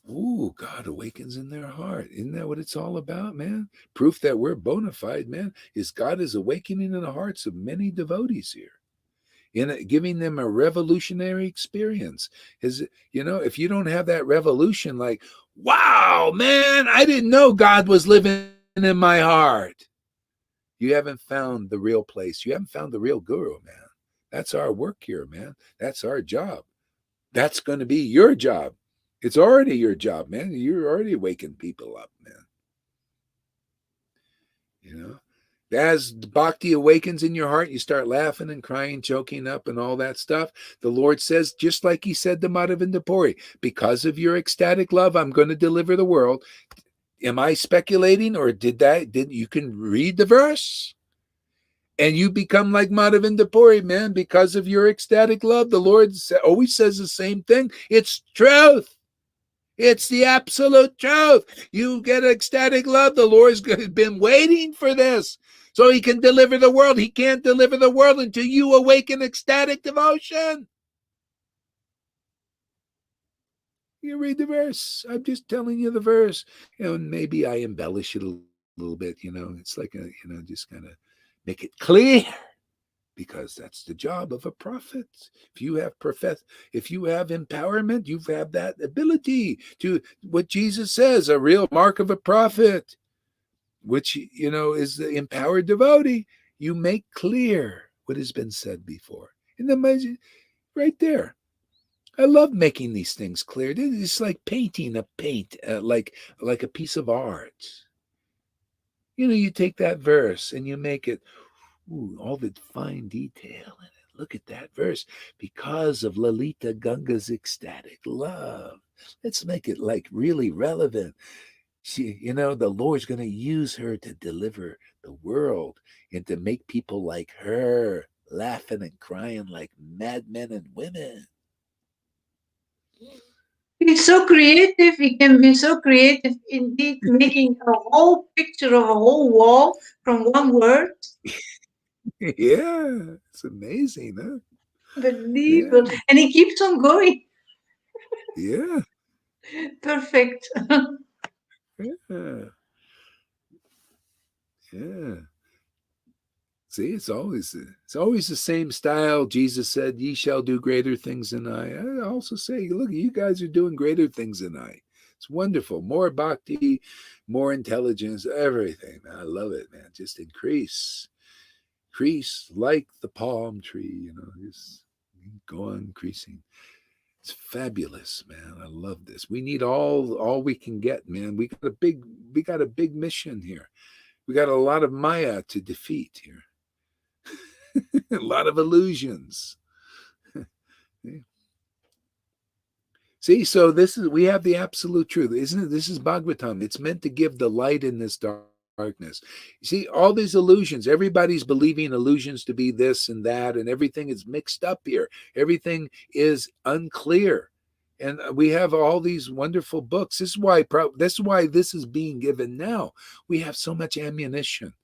God awakens in their heart. Isn't that what it's all about, man? Proof that we're bona fide, man, is God is awakening in the hearts of many devotees here. In giving them a revolutionary experience. If you don't have that revolution, like, wow, man, I didn't know God was living in my heart. You haven't found the real place. You haven't found the real guru, man. That's our work here, man. That's our job. That's going to be your job. It's already your job, man. You're already waking people up, man. You know? As bhakti awakens in your heart, you start laughing and crying, choking up and all that stuff. The Lord says, just like he said to Madhavinda Puri, because of your ecstatic love, I'm going to deliver the world. Am I speculating, or did you can read the verse? And you become like Madhavinda Puri, man, because of your ecstatic love. The Lord always says the same thing. It's truth. It's the absolute truth. You get ecstatic love. The Lord's been waiting for this so he can deliver the world. He can't deliver the world until you awaken ecstatic devotion. You read the verse. I'm just telling you the verse. And maybe I embellish it a little bit, it's like just kind of make it clear, because that's the job of a prophet. If you have empowerment, you have that ability to, what Jesus says, a real mark of a prophet, which is the empowered devotee. You make clear what has been said before. And then right there. I love making these things clear. It's like painting like a piece of art. You take that verse and you make it, all the fine detail in it. Look at that verse. Because of Lalita Ganga's ecstatic love. Let's make it like really relevant. The Lord's going to use her to deliver the world and to make people like her laughing and crying like madmen and women. He's so creative. He can be so creative indeed, making a whole picture of a whole wall from one word. Yeah, it's amazing, huh? Unbelievable. Yeah, And he keeps on going. yeah, Perfect. yeah, yeah. See, it's always the same style. Jesus said, "Ye shall do greater things than I." I also say, look, you guys are doing greater things than I. It's wonderful. More bhakti, more intelligence, everything. I love it, man. Just increase like the palm tree. Just go on increasing. It's fabulous, man. I love this. We need all we can get, man. We got a big mission here. We got a lot of Maya to defeat here. A lot of illusions. See, so we have the absolute truth, isn't it? This is Bhagavatam. It's meant to give the light in this darkness. You see, all these illusions, everybody's believing illusions to be this and that, and everything is mixed up here. Everything is unclear. And we have all these wonderful books. This is why this is being given now. We have so much ammunition.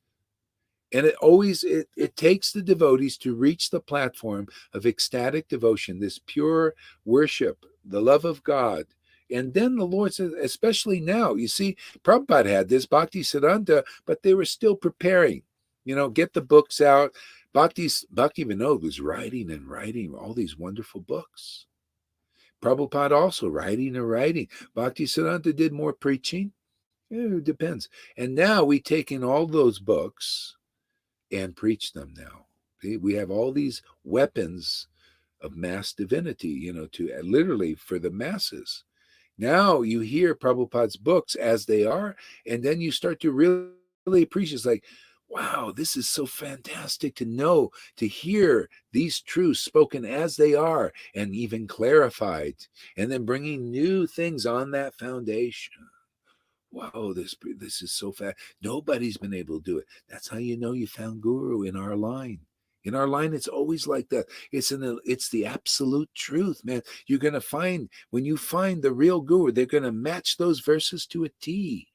And it takes the devotees to reach the platform of ecstatic devotion, this pure worship, the love of God. And then the Lord says, especially now, you see, Prabhupada had this, Bhakti Siddhanta, but they were still preparing, get the books out. Bhakti Vinod was writing and writing all these wonderful books. Prabhupada also writing and writing. Bhakti Siddhanta did more preaching. It depends. And now we take in all those books and preach them now. We have all these weapons of mass divinity, to literally for the masses. Now you hear Prabhupada's books as they are, and then you start to really appreciate. It's like, wow, this is so fantastic to know, to hear these truths spoken as they are and even clarified, and then bringing new things on that foundation. Wow, this is so fast. Nobody's been able to do it. That's how you know you found Guru in our line. In our line, it's always like that. It's the absolute truth, man. You're gonna find, when you find the real Guru, they're gonna match those verses to a T.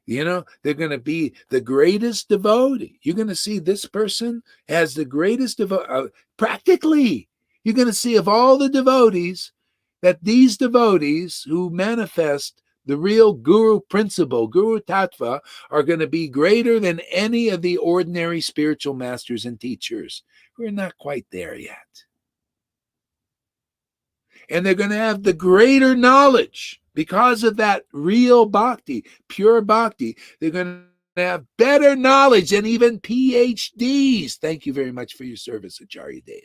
They're going to be the greatest devotee. You're going to see this person has the greatest devotee. Practically, you're going to see of all the devotees, that these devotees who manifest the real Guru principle, Guru Tattva, are going to be greater than any of the ordinary spiritual masters and teachers. We're not quite there yet. And they're going to have the greater knowledge because of that real bhakti, pure bhakti. They're going to have better knowledge than even PhDs. Thank you very much for your service, Acharya Dave.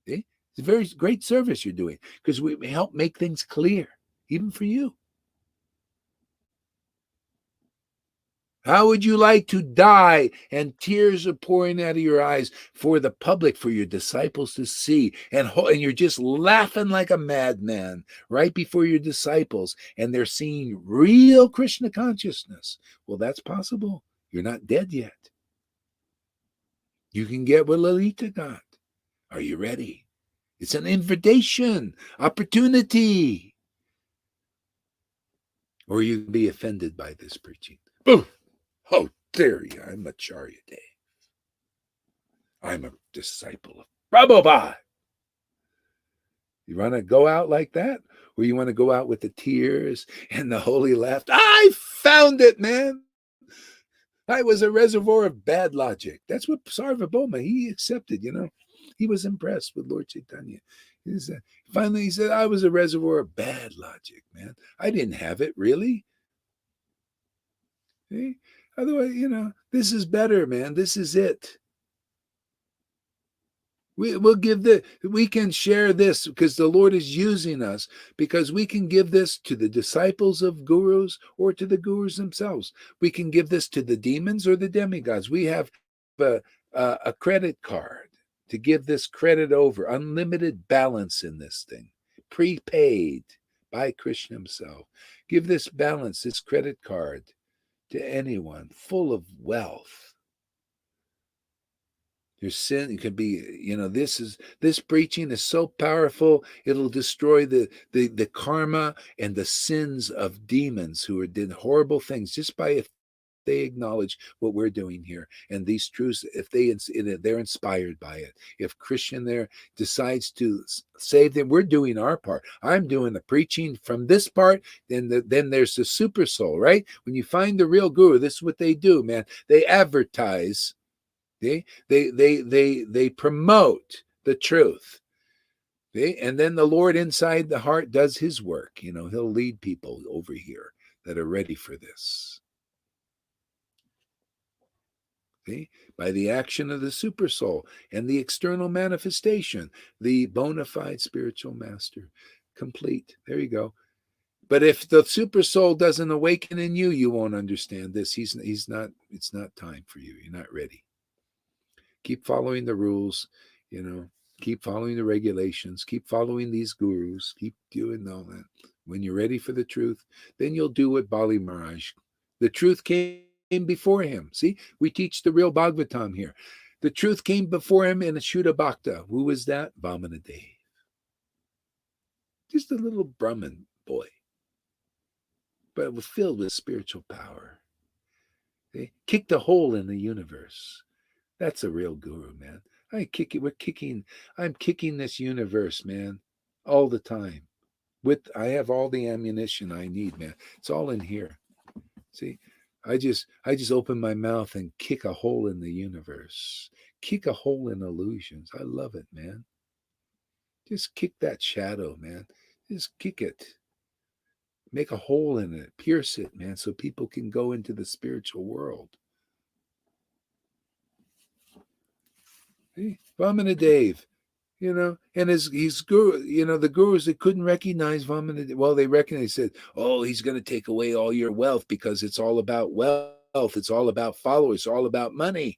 See? It's a very great service you're doing, because we help make things clear, even for you. How would you like to die and tears are pouring out of your eyes for the public, for your disciples to see, and you're just laughing like a madman right before your disciples, and they're seeing real Krishna consciousness? Well, that's possible. You're not dead yet. You can get what Lalita got. Are you ready? It's an invitation, opportunity. Or you can be offended by this preaching. Boom! How dare you? I'm Acharya Dave. I'm a disciple of Prabhupada. You want to go out like that? Or you want to go out with the tears and the holy laughter? I found it, man. I was a reservoir of bad logic. That's what Sarvabhauma, he accepted, He was impressed with Lord Chaitanya. Finally, he said, I was a reservoir of bad logic, man. I didn't have it, really. See? Otherwise, this is better, man. This is it. We can share this because the Lord is using us, because we can give this to the disciples of gurus or to the gurus themselves. We can give this to the demons or the demigods. We have a credit card to give this credit over, unlimited balance in this thing, prepaid by Krishna himself. Give this balance, this credit card, to anyone full of wealth. Your sin, it could be, this preaching is so powerful, it'll destroy the karma and the sins of demons who did horrible things just by if they acknowledge what we're doing here and these truths, if they're inspired by it. If Krishna there decides to save them, we're doing our part. I'm doing the preaching from this part. Then there's the super soul, right? When you find the real guru, this is what they do, man. They advertise. They promote the truth. And then the Lord inside the heart does his work. He'll lead people over here that are ready for this. By the action of the super soul and the external manifestation, the bona fide spiritual master. Complete. There you go. But if the super soul doesn't awaken in you, you won't understand this. It's not time for you. You're not ready. Keep following the rules, keep following the regulations, keep following these gurus, keep doing all that. When you're ready for the truth, then you'll do what Bali Maharaj. The truth came before him. See, we teach the real Bhagavatam here. The truth came before him in a Shuddha Bhakta. Who was that? Vamanadev. Just a little Brahmin boy, but it was filled with spiritual power. See? Kicked a hole in the universe. That's a real guru, man. I'm kicking this universe, man, all the time. I have all the ammunition I need, man. It's all in here. See, I just open my mouth and kick a hole in the universe. Kick a hole in illusions. I love it, man. Just kick that shadow, man. Just kick it. Make a hole in it. Pierce it, man, so people can go into the spiritual world. Vamanadev, and his guru, the gurus that couldn't recognize Vamanadev, well, they recognized, said, oh, he's going to take away all your wealth because it's all about wealth. It's all about followers. It's all about money.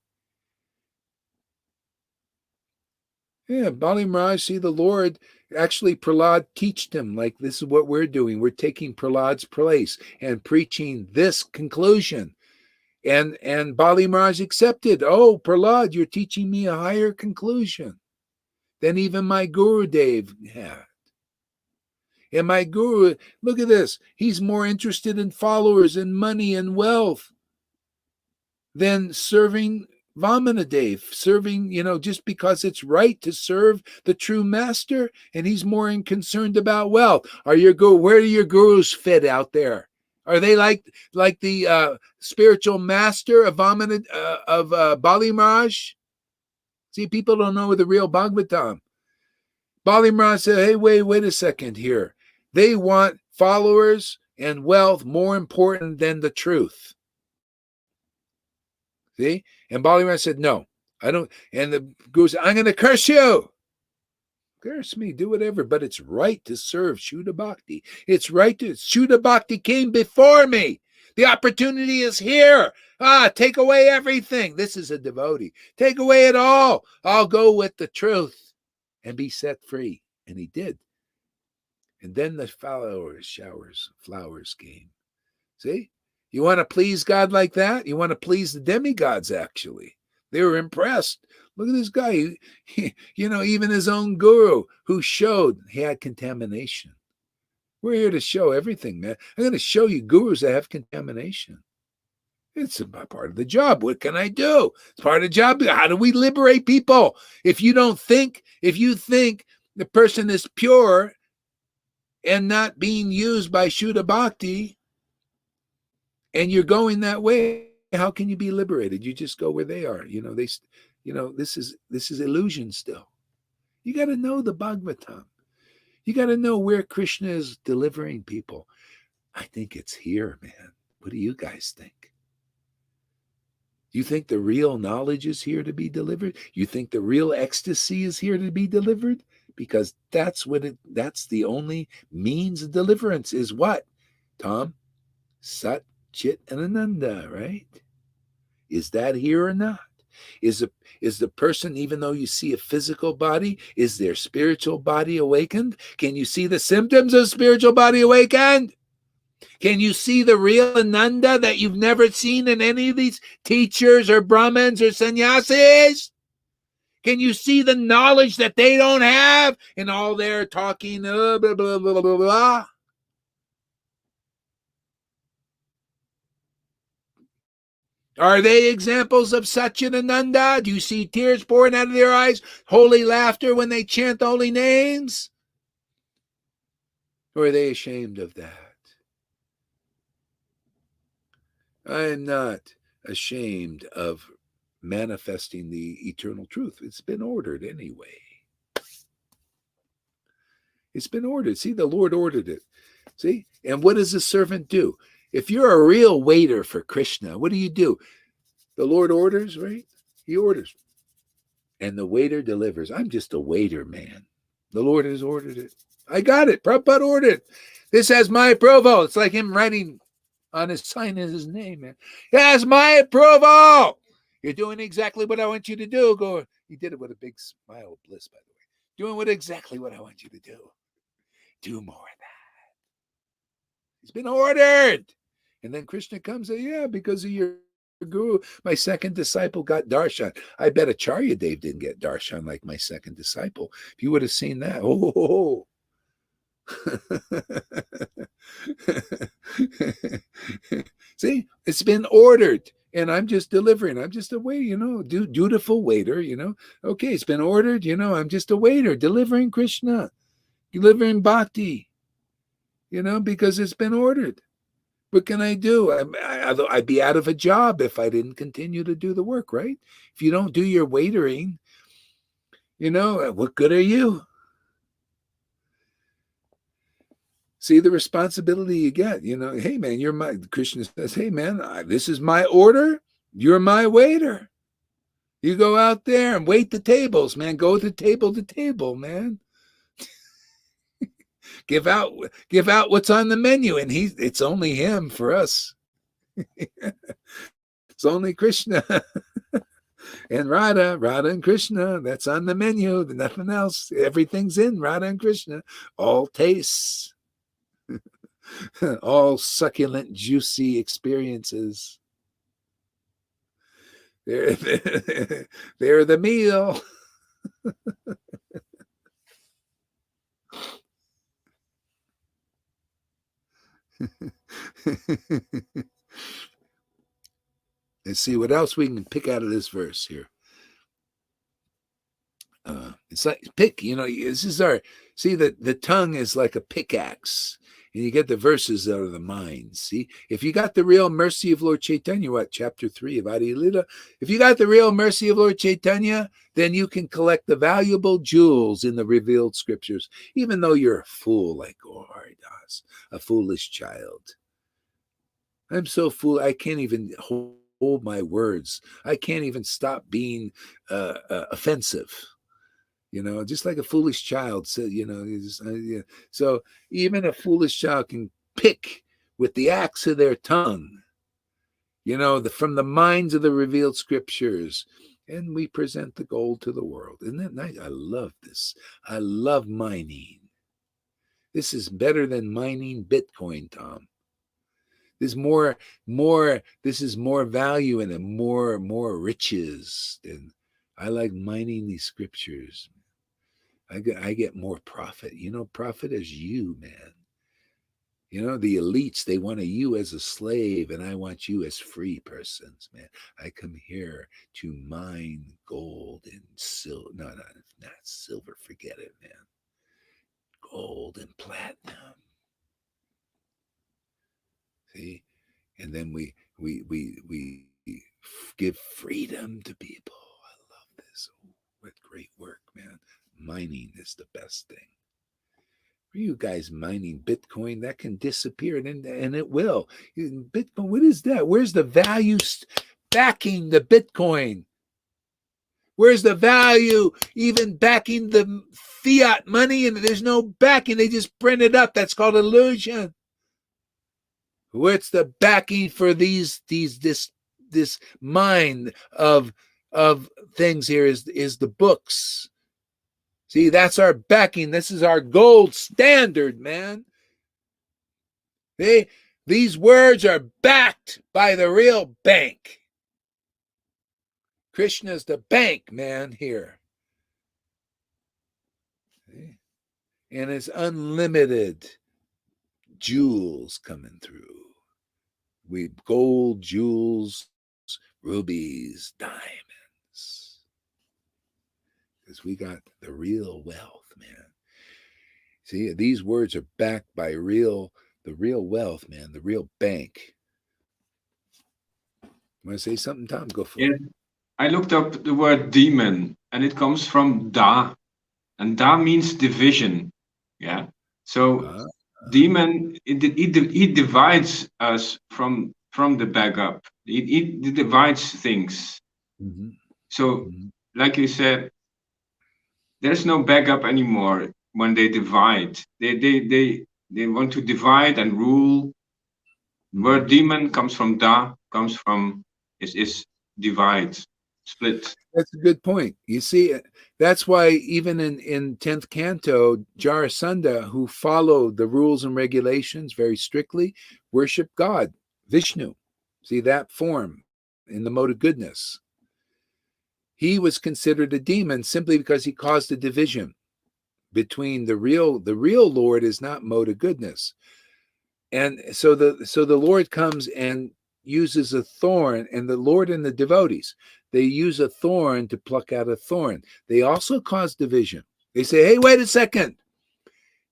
Yeah, Bali Maharaj, see, the Lord, actually Prahlad taught him, like, this is what we're doing. We're taking Prahlad's place and preaching this conclusion. And Bali Maharaj accepted. Oh, Prahlad, you're teaching me a higher conclusion than even my Guru Dev had. And my Guru, look at this. He's more interested in followers and money and wealth than serving Vamanadev, serving, just because it's right to serve the true master. And he's more concerned about wealth. Where are your gurus fit out there? Are they like the spiritual master of Bali Maharaj? See, people don't know the real Bhagavatam. Bali Maharaj said, hey, wait a second here. They want followers and wealth more important than the truth. See? And Bali Maharaj said, no, I don't. And the Guru said, I'm going to curse you. Curse me, do whatever, but it's right to serve Shuddha Bhakti. It's right to, Shuddha Bhakti came before me. The opportunity is here. Take away everything. This is a devotee. Take away it all. I'll go with the truth and be set free. And he did. And then the flowers came. See? You want to please God like that? You want to please the demigods, actually. They were impressed. Look at this guy. Even his own guru who showed he had contamination. We're here to show everything, man. I'm going to show you gurus that have contamination. It's a part of the job. What can I do? It's part of the job. How do we liberate people? If you think the person is pure and not being used by Shuddha Bhakti, and you're going that way, how can you be liberated? You just go where they are. This is illusion still. You got to know the Bhagavatam. You got to know where Krishna is delivering people. I think it's here, man. What do you guys think? You think the real knowledge is here to be delivered? You think the real ecstasy is here to be delivered? Because that's the only means of deliverance is what? Tom? Sat, Chit, and Ananda, right? Is that here or not? Is the person, even though you see a physical body, is their spiritual body awakened? Can you see the symptoms of spiritual body awakened? Can you see the real Ananda that you've never seen in any of these teachers or Brahmins or sannyasis? Can you see the knowledge that they don't have in all their talking, blah, blah, blah, blah, blah? Are they examples of Satchidananda? Do you see tears pouring out of their eyes, holy laughter when they chant holy names? Or are they ashamed of that? I am not ashamed of manifesting the eternal truth. It's been ordered anyway. It's been ordered. See, the Lord ordered it. See? And what does the servant do? If you're a real waiter for Krishna, what do? The Lord orders, right? He orders. And the waiter delivers. I'm just a waiter, man. The Lord has ordered it. I got it. Prabhupada ordered it. This has my approval. It's like him writing on his sign as his name, man. It has my approval. You're doing exactly what I want you to do. Go. He did it with a big smile of bliss, by the way. Doing exactly what I want you to do. Do more of that. It's been ordered. And then Krishna comes and yeah, because of your guru, my second disciple got darshan. I bet Acharya Dev didn't get darshan like my second disciple. If you would have seen that, See, it's been ordered, and I'm just delivering. I'm just a waiter, dutiful waiter, Okay, it's been ordered, I'm just a waiter, delivering Krishna, delivering bhakti, because it's been ordered. What can I do? I'd be out of a job if I didn't continue to do the work, right? If you don't do your waitering, what good are you? See the responsibility you get. Hey, man, Krishna says, hey, man, this is my order. You're my waiter. You go out there and wait the tables, man. Go to table, man. Give out what's on the menu, and it's only him for us. It's only Krishna and Radha and Krishna. That's on the menu. Nothing else. Everything's in Radha and Krishna. All tastes, all succulent, juicy experiences. They're the meal. Let's see what else we can pick out of this verse here. It's like pick, this is the tongue is like a pickaxe, and you get the verses out of the mind. See, if you got the real mercy of Lord Chaitanya, chapter 3 of Adi Lila, if you got the real mercy of Lord Chaitanya, then you can collect the valuable jewels in the revealed scriptures, even though you're a fool like Haridas, a foolish child. I'm so fool, I can't even hold my words. I can't even stop being offensive. Just like a foolish child said, so even a foolish child can pick with the axe of their tongue, from the minds of the revealed scriptures, and we present the gold to the world. Isn't that nice? I love this. I love mining. This is better than mining Bitcoin, Tom. There's this is more value in it, more riches. And I like mining these scriptures. I get more profit. Profit is you, man. The elites, they want you as a slave, and I want you as free persons, man. I come here to mine gold and silver. No, not silver. Forget it, man. Gold and platinum. See, and then we give freedom to people. I love this. Oh, what great work, man. Mining is the best thing. For you guys mining Bitcoin, that can disappear, and it will. Bitcoin, what is that? Where's the value backing the Bitcoin? Where's the value even backing the fiat money? And there's no backing. They just print it up. That's called illusion. What's the backing for this mind of things here is the books. See, that's our backing. This is our gold standard, man. These words are backed by the real bank. Krishna's the bank, man, here. And it's unlimited jewels coming through. We gold, jewels, rubies, diamonds. Because we got the real wealth, man. See, these words are backed by the real wealth, man, the real bank. Want to say something, Tom? Go for it. I looked up the word demon, and it comes from Da, and Da means division. Yeah. So demon, it divides us from the backup. It divides things. Mm-hmm. So, like you said, there's no backup anymore when they divide. They want to divide and rule. The word demon comes from Da, comes from is divide, split. That's a good point. You see, that's why even in 10th canto, Jarasandha, who followed the rules and regulations very strictly, worship God, Vishnu. See that form in the mode of goodness. He was considered a demon simply because he caused a division between the real Lord is not mode of goodness. And so the Lord comes and uses a thorn, and the Lord and the devotees, they use a thorn to pluck out a thorn. They also cause division. They say, hey, wait a second.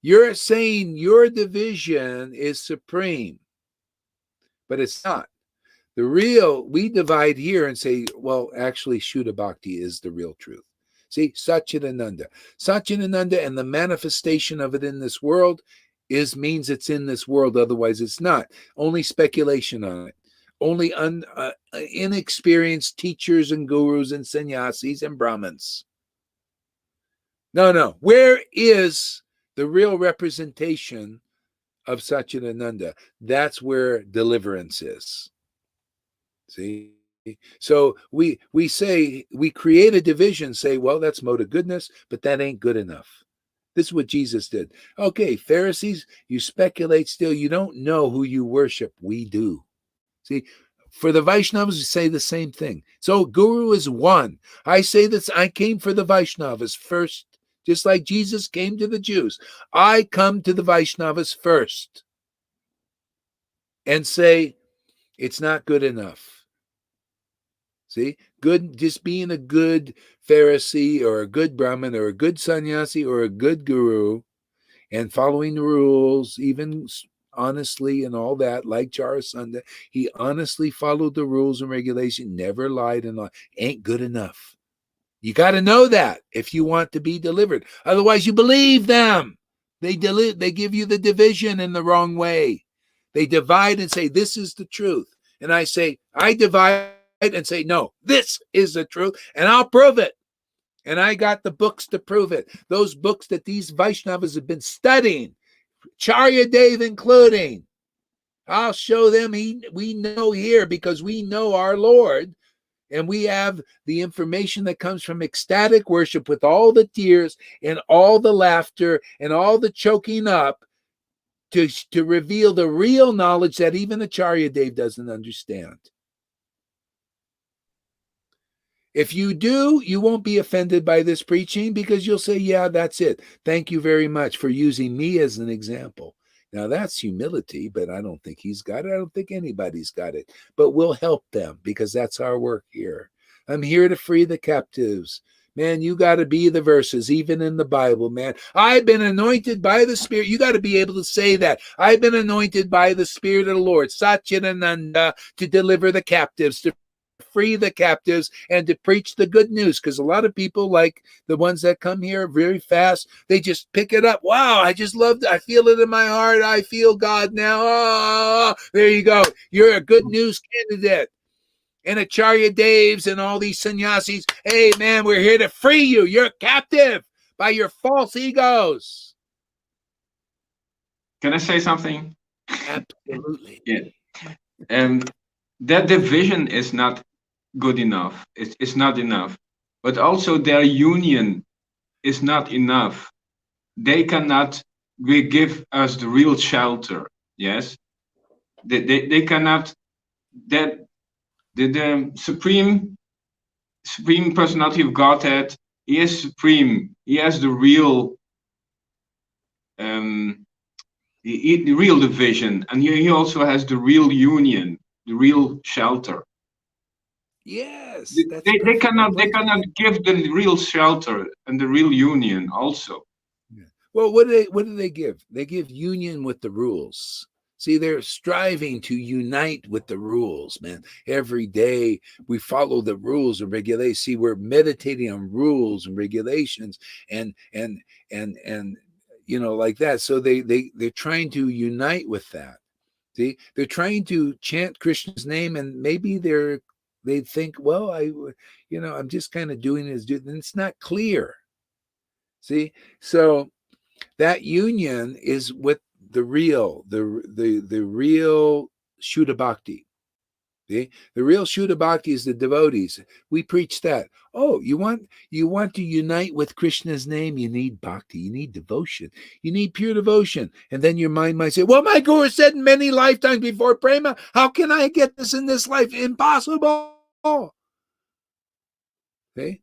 You're saying your division is supreme, but it's not. We divide here and say, well, actually, Shuddha Bhakti is the real truth. See, Satchidananda. Satchidananda and the manifestation of it in this world means it's in this world, otherwise it's not. Only speculation on it. Only inexperienced teachers and gurus and sannyasis and Brahmins. No. Where is the real representation of Satchidananda? That's where deliverance is. See? So we say, we create a division, say, well, that's mode of goodness, but that ain't good enough. This is what Jesus did. Okay, Pharisees, you speculate still. You don't know who you worship. We do. See, for the Vaishnavas, we say the same thing. So Guru is one. I say this, I came for the Vaishnavas first, just like Jesus came to the Jews. I come to the Vaishnavas first and say, it's not good enough. See, good, just being a good Pharisee or a good Brahmin or a good sannyasi or a good guru and following the rules, even honestly and all that, like Jarasandha, he honestly followed the rules and regulations, never lied and lied, ain't good enough. You got to know that if you want to be delivered. Otherwise, you believe them. They give you the division in the wrong way. They divide and say, this is the truth. And I say, I divide and say, no, this is the truth, and I'll prove it. And I got the books to prove it. Those books that these Vaishnavas have been studying, Charya Dev including. I'll show them we know here because we know our Lord, and we have the information that comes from ecstatic worship with all the tears and all the laughter and all the choking up to reveal the real knowledge that even Acharya Dev doesn't understand. If you do, you won't be offended by this preaching because you'll say, yeah, that's it. Thank you very much for using me as an example. Now, that's humility, but I don't think he's got it. I don't think anybody's got it. But we'll help them because that's our work here. I'm here to free the captives. Man, you got to be the verses, even in the Bible, man. I've been anointed by the Spirit. You got to be able to say that. I've been anointed by the Spirit of the Lord, Satchidananda, to deliver the captives, to free the captives and to preach the good news. Because a lot of people, like the ones that come here very fast, they just pick it up. Wow, I just love it. I feel it in my heart. I feel God now. Oh, there you go. You're a good news candidate. And Acharya Daves and all these sannyasis, hey man, we're here to free you. You're captive by your false egos. Can I say something? Absolutely. Yeah. That division is not good enough. It's not enough. But also their union is not enough. They cannot give us the real shelter. Yes. They cannot, that the supreme personality of Godhead, he is supreme. He has the real um the real division, and he also has the real union, the real shelter. Yes, They, that's they, they perfect. cannot they cannot give the real shelter and the real union also. Yeah. Well, what do they give? They give union with the rules. See, they're striving to unite with the rules, man. Every day we follow the rules and regulations. See, we're meditating on rules and regulations and like that. So they're trying to unite with that. See, they're trying to chant Krishna's name, and maybe they think, well, I'm just kind of doing this. And it's not clear. See, so that union is with the real Shuddha Bhakti. See? The real Shuddha Bhakti is the devotees. We preach that. Oh, you want to unite with Krishna's name, you need bhakti, you need devotion, you need pure devotion. And then your mind might say, well, my guru said many lifetimes before prema, how can I get this in this life? Impossible. Okay?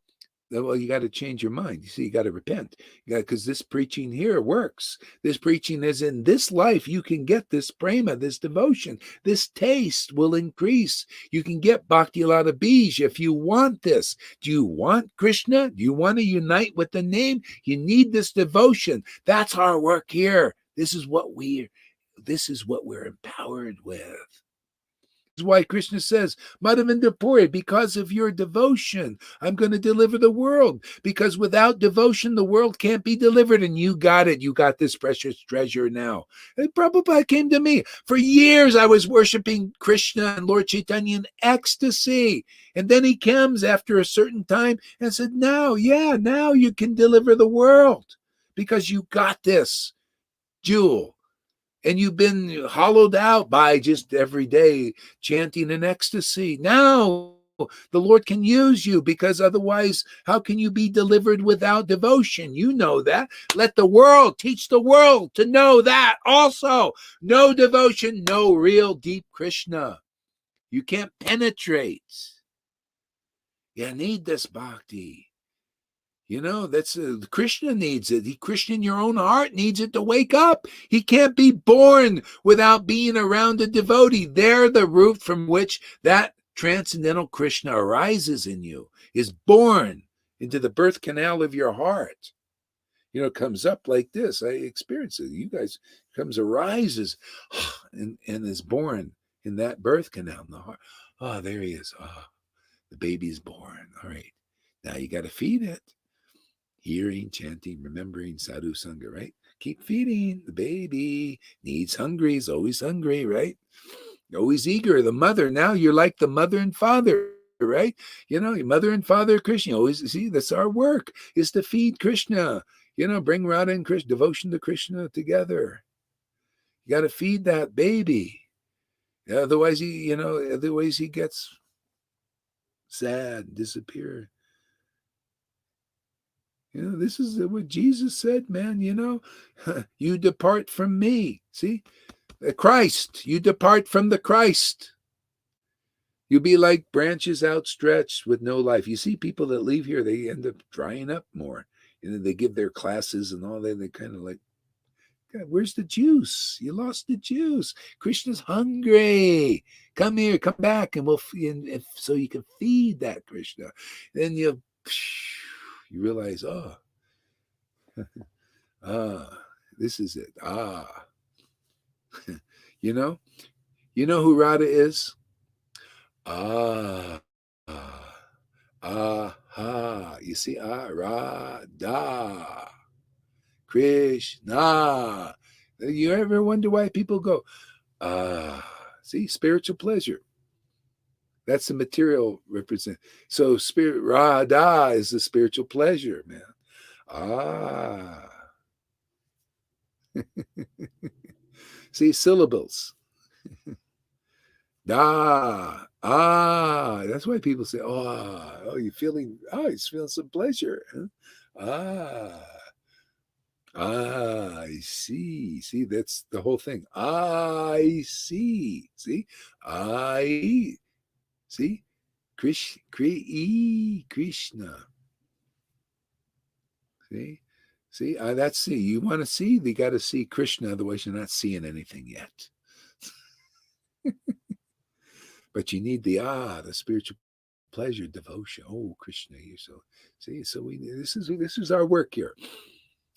Well, you got to change your mind. You see, you got to repent. Because this preaching here works. This preaching is in this life. You can get this prema, this devotion, this taste will increase. You can get Bhakti Lata Bij if you want this. Do you want Krishna? Do you want to unite with the name? You need this devotion. That's our work here. This is what we're empowered with. Is why Krishna says, Madhavinda Puri, because of your devotion, I'm going to deliver the world. Because without devotion, the world can't be delivered. And you got it. You got this precious treasure now. And Prabhupada came to me. For years, I was worshiping Krishna and Lord Chaitanya in ecstasy. And then he comes after a certain time and said, now you can deliver the world. Because you got this jewel. And you've been hollowed out by just every day chanting in ecstasy. Now the Lord can use you, because otherwise, how can you be delivered without devotion? You know that. Let the world teach the world to know that also. No devotion, no real deep Krishna. You can't penetrate. You need this bhakti. That's Krishna needs it. Krishna in your own heart needs it to wake up. He can't be born without being around a devotee. They're the root from which that transcendental Krishna arises in you, is born into the birth canal of your heart. It comes up like this. I experience it. You guys arises and is born in that birth canal in the heart. Oh, there he is. Oh, the baby's born. All right. Now you got to feed it. Hearing, chanting, remembering sadhu sangha, right? Keep feeding. The baby needs hungry, is always hungry, right? Always eager. The mother, now you're like the mother and father, right? Your mother and father Krishna. Always see, that's our work, is to feed Krishna. Bring Radha and Krishna, devotion to Krishna together. You got to feed that baby. Otherwise he gets sad, disappear. This is what Jesus said, man. You depart from me. See, Christ, you depart from the Christ. You'll be like branches outstretched with no life. You see people that leave here, they end up drying up more. They give their classes and all that. They kind of like, God, where's the juice? You lost the juice. Krishna's hungry. Come here, come back, and so you can feed that Krishna. Then you realize, this is it. You know who Radha is? aha. You see, Radha, Krishna. You ever wonder why people go, see, spiritual pleasure. That's the material represent. So spirit Radha is the spiritual pleasure, man. Ah. See, syllables. Da. Ah. That's why people say, oh, you're feeling, he's feeling some pleasure. Huh? Ah. I see. See, that's the whole thing. I see. See? I see? Krishna. See? See, that's see. You want to see? You got to see Krishna, otherwise you're not seeing anything yet. But you need the spiritual pleasure, devotion. Oh, Krishna, you're so see. So this is our work here,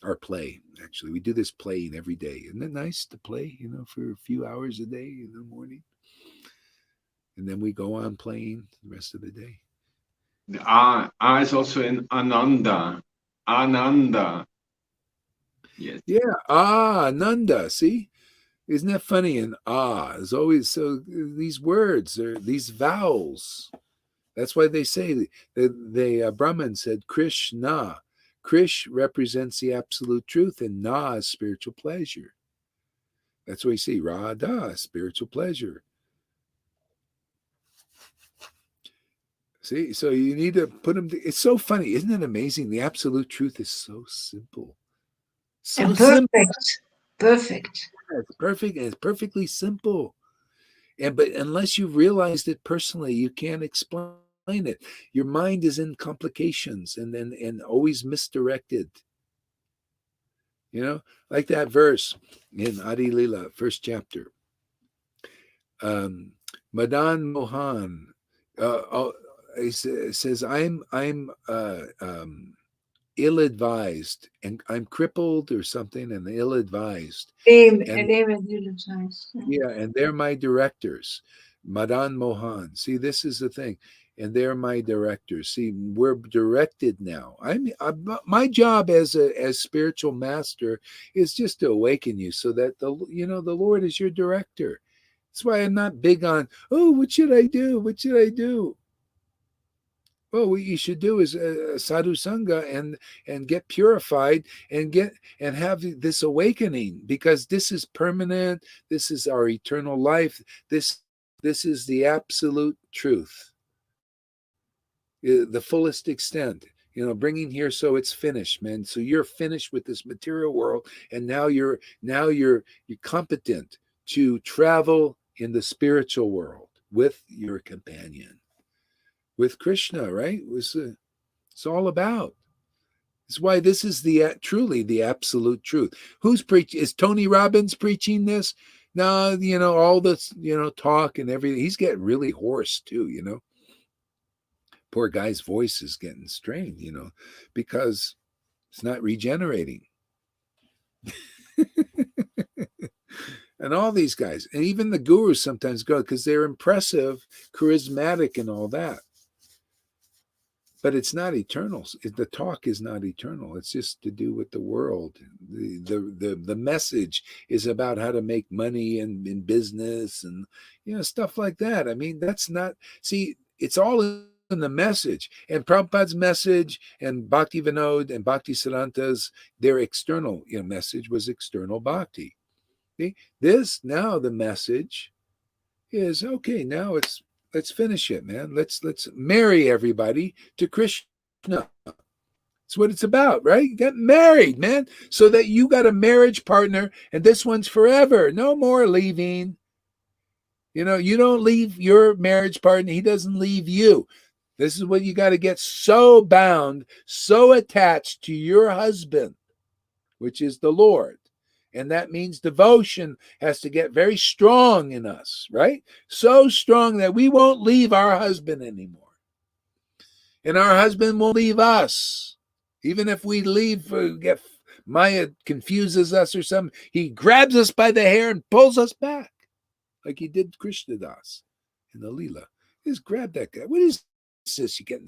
our play. Actually, we do this playing every day. Isn't it nice to play? For a few hours a day in the morning, and then we go on playing the rest of the day. The A is also in Ananda. Ananda. Yes. Yeah. Nanda. See, isn't that funny? And is always so. These words are these vowels. That's why they say the Brahman said Krishna. Krish represents the absolute truth, and Na is spiritual pleasure. That's what you see. Radha, spiritual pleasure. See, so you need to put them. It's so funny, isn't it amazing? The absolute truth is so simple, so and simple. Perfect. It's perfect, and it's perfectly simple. But unless you've realized it personally, you can't explain it. Your mind is in complications and always misdirected. Like that verse in Adi Lila, first chapter. Madan Mohan says, I'm ill-advised and I'm crippled or something and ill-advised. And yeah, and they're my directors. Madan Mohan. See, this is the thing. And they're my directors. See, we're directed now. My job as spiritual master is just to awaken you so that the Lord is your director. That's why I'm not big on, what should I do? What should I do? Well, what you should do is sadhu sangha and get purified and have this awakening, because this is permanent. This is our eternal life. This is the absolute truth, the fullest extent. Bringing here so it's finished, man. So you're finished with this material world, and now you're competent to travel in the spiritual world with your companion, with Krishna, right? It's all about. It's why this is truly the absolute truth. Who's preaching? Is Tony Robbins preaching this? No, all this, talk and everything. He's getting really hoarse too, Poor guy's voice is getting strained, because it's not regenerating. And all these guys, and even the gurus sometimes go, because they're impressive, charismatic, and all that. But it's not eternal. The talk is not eternal. It's just to do with the world. The message is about how to make money and in business and stuff like that. I mean, that's not. See, it's all in the message. And Prabhupada's message and Bhakti Vinod and Bhakti Siddhanta's, their external message was external bhakti. See? This now the message is okay. Now let's finish it, man. Let's marry everybody to Krishna. That's what it's about, right? Get married, man, so that you got a marriage partner, and this one's forever. No more leaving. You don't leave your marriage partner. He doesn't leave you. This is what you got to get so bound, so attached to your husband, which is the Lord. And that means devotion has to get very strong in us, right? So strong that we won't leave our husband anymore. And our husband won't leave us. Even if we leave, Maya confuses us or something, he grabs us by the hair and pulls us back, like he did Krishna Das in the Leela. Just grab that guy. What is this, you get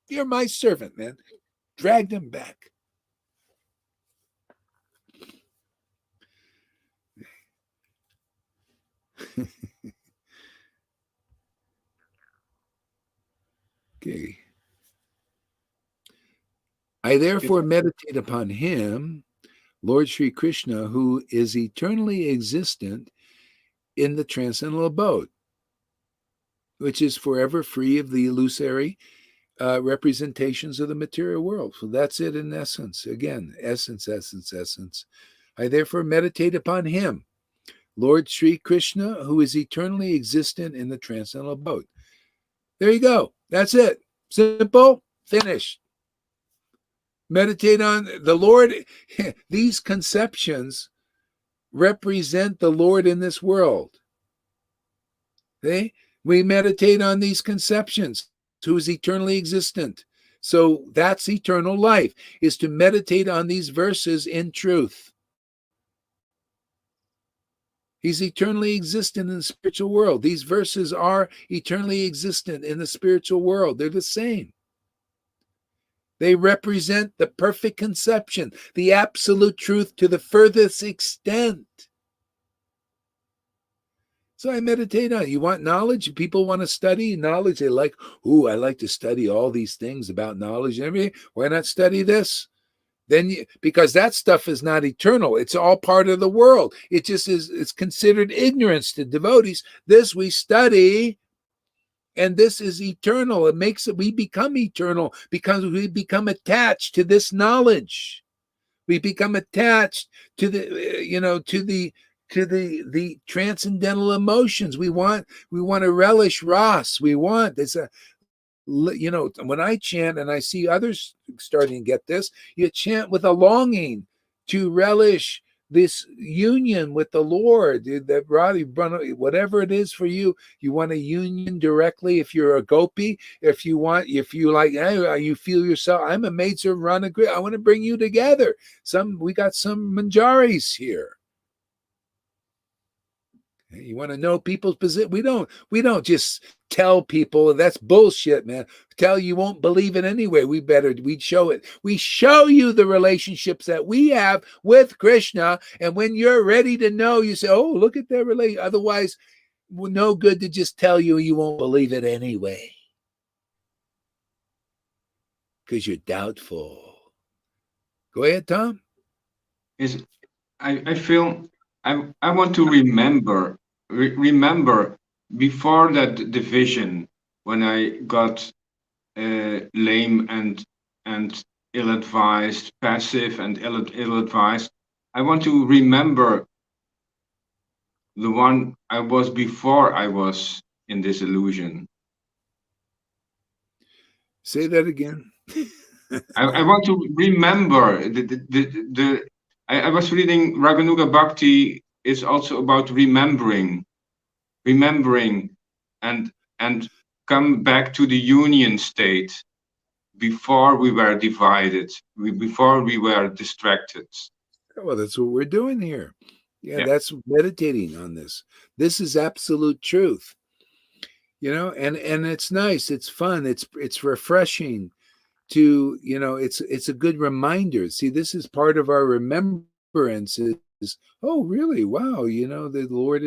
you're my servant, man. Drag them back. Okay. I therefore meditate upon him, Lord Sri Krishna, who is eternally existent in the transcendental abode, which is forever free of the illusory representations of the material world. So that's it in essence. Again, essence, essence, essence. I therefore meditate upon him, Lord Sri Krishna, who is eternally existent in the transcendental abode. There you go. That's it. Simple. Finished. Meditate on the Lord. These conceptions represent the Lord in this world. Okay? We meditate on these conceptions, who is eternally existent. So that's eternal life, is to meditate on these verses in truth. He's eternally existent in the spiritual world. These verses are eternally existent in the spiritual world. They're the same. They represent the perfect conception, the absolute truth to the furthest extent. So I meditate on it. You want knowledge? People want to study knowledge. They like, I like to study all these things about knowledge and everything. Why not study this? Because that stuff is not eternal. It's all part of the world. It just is, it's considered ignorance to devotees. This we study, and this is eternal. It makes it, we become eternal because we become attached to this knowledge. We become attached to the transcendental emotions. We want to relish ras. When I chant and I see others starting to get this, you chant with a longing to relish this union with the Lord, that Radhi, whatever it is for you, you want a union directly. If you're a gopi, if you like, hey, you feel yourself, I'm a maid servant, I want to bring you together. We got some manjaris here. You want to know people's position? We don't just tell people. That's bullshit, man. Tell you won't believe it anyway. We'd show it. We show you the relationships that we have with Krishna. And when you're ready to know, you say, oh, look at their relation. Otherwise, no good to just tell you. You won't believe it anyway. Because you're doubtful. Go ahead, Tom. I feel I want to remember before that division, when I got lame and ill-advised, passive and ill-advised. I want to remember the one I was before I was in this illusion. Say that again. I want to remember I was reading Raganuga Bhakti is also about remembering and come back to the union state before we were divided, before we were distracted. Well, that's what we're doing here. Yeah, that's meditating on this. This is absolute truth. And it's nice, it's fun, it's refreshing to, it's a good reminder. See, this is part of our remembrance is, oh, really? Wow. The Lord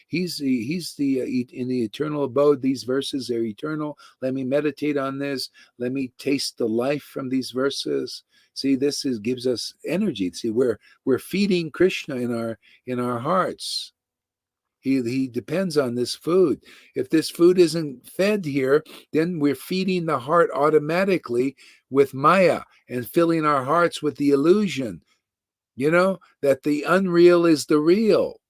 he's in the eternal abode. These verses are eternal. Let me meditate on this. Let me taste the life from these verses. See, this gives us energy. See, we're feeding Krishna in our hearts. He depends on this food. If this food isn't fed here, then we're feeding the heart automatically with Maya and filling our hearts with the illusion, that the unreal is the real.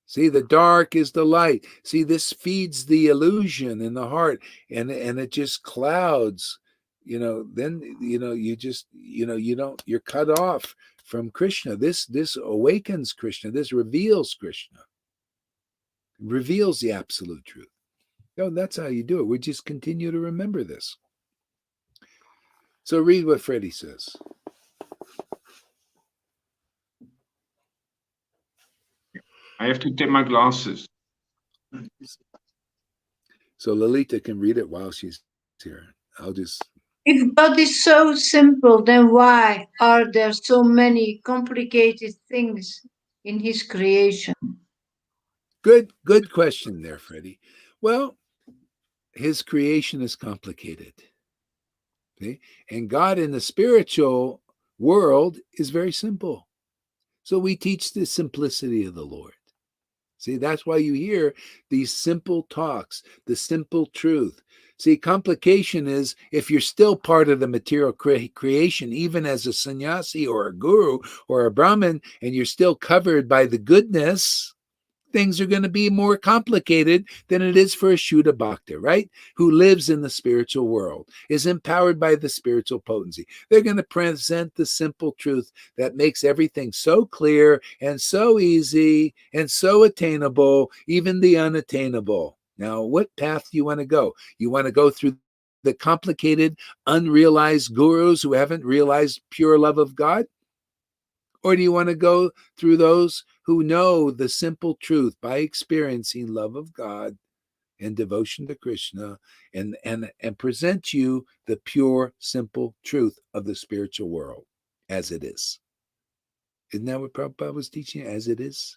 See, the dark is the light. See, this feeds the illusion in the heart, and it just clouds. Then you're cut off from Krishna. This awakens Krishna. This reveals Krishna. Reveals the absolute truth. That's how you do it. We just continue to remember this. So read what Freddie says. I have to take my glasses. So Lalita can read it while she's here. I'll just. If God is so simple, then why are there so many complicated things in his creation? Good question there, Freddie. Well, his creation is complicated. Okay? And God in the spiritual world is very simple. So we teach the simplicity of the Lord. See, that's why you hear these simple talks, the simple truth. See, complication is if you're still part of the material creation, even as a sannyasi or a guru or a Brahmin, and you're still covered by the goodness, things are going to be more complicated than it is for a Shuddha Bhakta, right? Who lives in the spiritual world, is empowered by the spiritual potency. They're going to present the simple truth that makes everything so clear and so easy and so attainable, even the unattainable. Now, what path do you want to go? You want to go through the complicated, unrealized gurus who haven't realized pure love of God? Or do you want to go through those who know the simple truth by experiencing love of God and devotion to Krishna and present you the pure, simple truth of the spiritual world as it is? Isn't that what Prabhupada was teaching? As it is?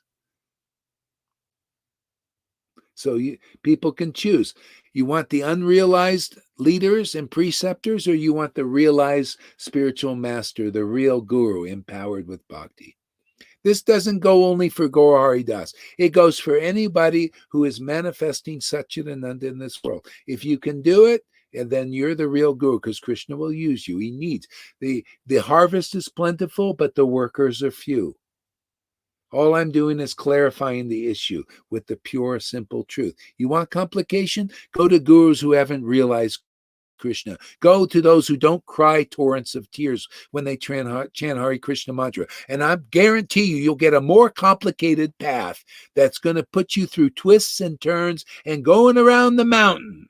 So people can choose. You want the unrealized leaders and preceptors, or you want the realized spiritual master, the real guru empowered with bhakti? This doesn't go only for Gaura Hari Das. It goes for anybody who is manifesting Satchidananda in this world. If you can do it, and then you're the real guru, because Krishna will use you. He needs. The harvest is plentiful, but the workers are few. All I'm doing is clarifying the issue with the pure, simple truth. You want complication? Go to gurus who haven't realized Krishna. Go to those who don't cry torrents of tears when they chant Hare Krishna mantra. And I guarantee you'll get a more complicated path that's going to put you through twists and turns and going around the mountain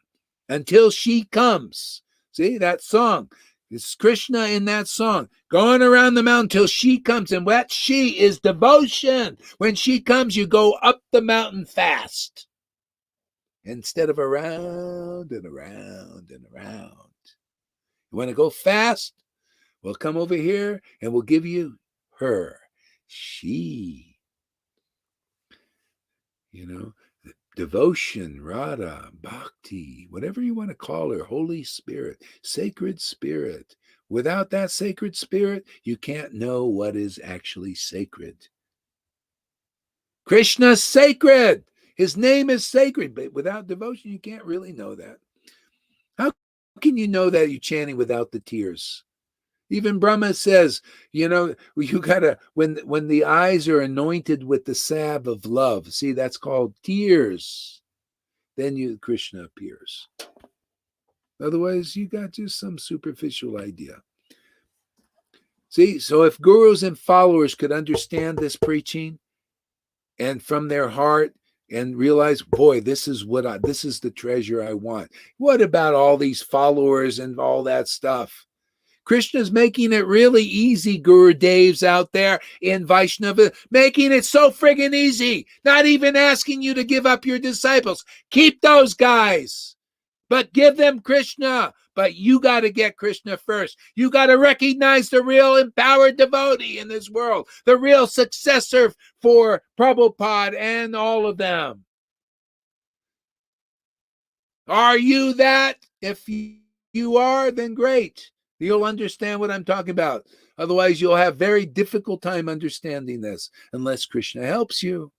until she comes. See that song? It's Krishna in that song, going around the mountain till she comes. And what she is devotion. When she comes, you go up the mountain fast instead of around and around and around. You want to go fast? Well, come over here and we'll give you her. She. Devotion, Radha, Bhakti, whatever you want to call her, Holy Spirit, Sacred Spirit. Without that sacred spirit, you can't know what is actually sacred. Krishna's sacred. His name is sacred, but without devotion, you can't really know that. How can you know that you're chanting without the tears? Even Brahma says, you gotta, when the eyes are anointed with the salve of love, see, that's called tears, then Krishna appears. Otherwise, you got just some superficial idea. See, so if gurus and followers could understand this preaching and from their heart and realize, boy, this is the treasure I want. What about all these followers and all that stuff? Krishna's making it really easy, Guru Devs out there in Vaishnava, making it so friggin' easy, not even asking you to give up your disciples. Keep those guys, but give them Krishna. But you got to get Krishna first. You got to recognize the real empowered devotee in this world, the real successor for Prabhupada and all of them. Are you that? If you are, then great. You'll understand what I'm talking about. Otherwise, you'll have very difficult time understanding this unless Krishna helps you.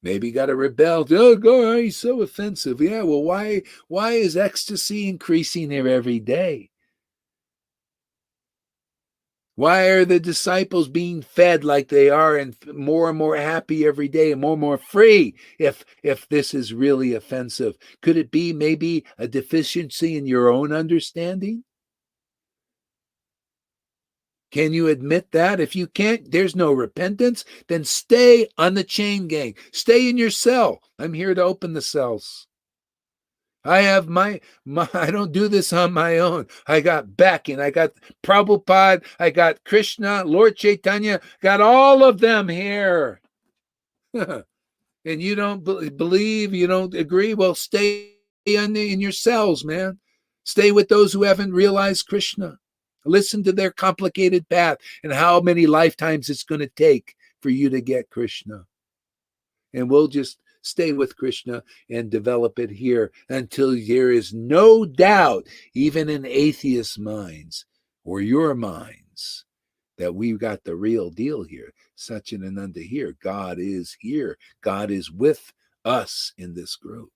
Maybe you got to rebel. Oh, God, he's so offensive. Yeah, well, why is ecstasy increasing here every day? Why are the disciples being fed like they are and more happy every day and more free if this is really offensive? Could it be maybe a deficiency in your own understanding? Can you admit that? If you can't, there's no repentance, then stay on the chain gang. Stay in your cell. I'm here to open the cells. I have my I don't do this on my own. I got backing. I got Prabhupada. I got Krishna, Lord Chaitanya, got all of them here. And you don't believe, you don't agree? Well, stay in your cells, man. Stay with those who haven't realized Krishna. Listen to their complicated path and how many lifetimes it's going to take for you to get Krishna. And we'll just stay with Krishna and develop it here until there is no doubt, even in atheist minds or your minds, that we've got the real deal here. Sachin Ananda here. God is here. God is with us in this group.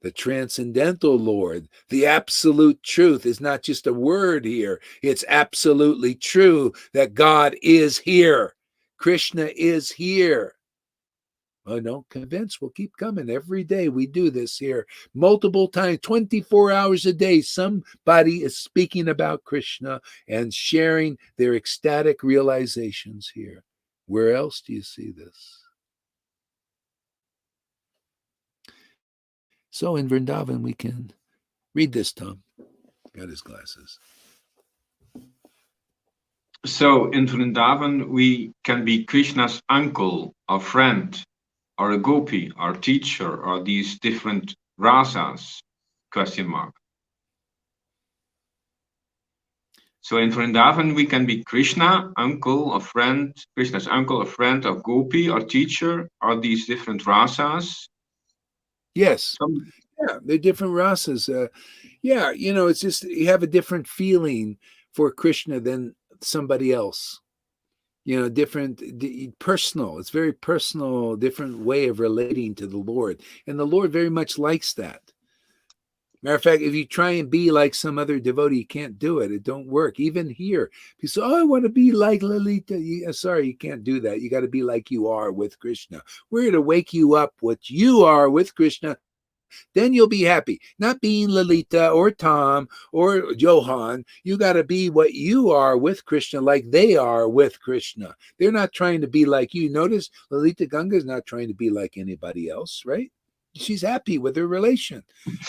The transcendental Lord, the absolute truth is not just a word here. It's absolutely true that God is here. Krishna is here. Oh, don't convince. We'll keep coming. Every day we do this here. Multiple times, 24 hours a day, somebody is speaking about Krishna and sharing their ecstatic realizations here. Where else do you see this? So in Vrindavan, we can read this, Tom. Got his glasses. So in Vrindavan, we can be Krishna's uncle or friend, or a gopi, or teacher, or these different rasas? Question mark. So in Vrindavan, we can be Krishna, uncle or friend, Krishna's uncle or friend, or gopi, or teacher, or these different rasas? Yes. Yeah, they're different rasas. Yeah, it's just you have a different feeling for Krishna than somebody else. Different, personal. It's very personal, different way of relating to the Lord. And the Lord very much likes that. Matter of fact, if you try and be like some other devotee, you can't do it. It don't work. Even here, people say, I want to be like Lalita. Sorry, you can't do that. You got to be like you are with Krishna. We're here to wake you up what you are with Krishna. Then you'll be happy. Not being Lalita or Tom or Johan. You got to be what you are with Krishna, like they are with Krishna. They're not trying to be like you. Notice Lalita Ganga is not trying to be like anybody else, right? She's happy with her relation.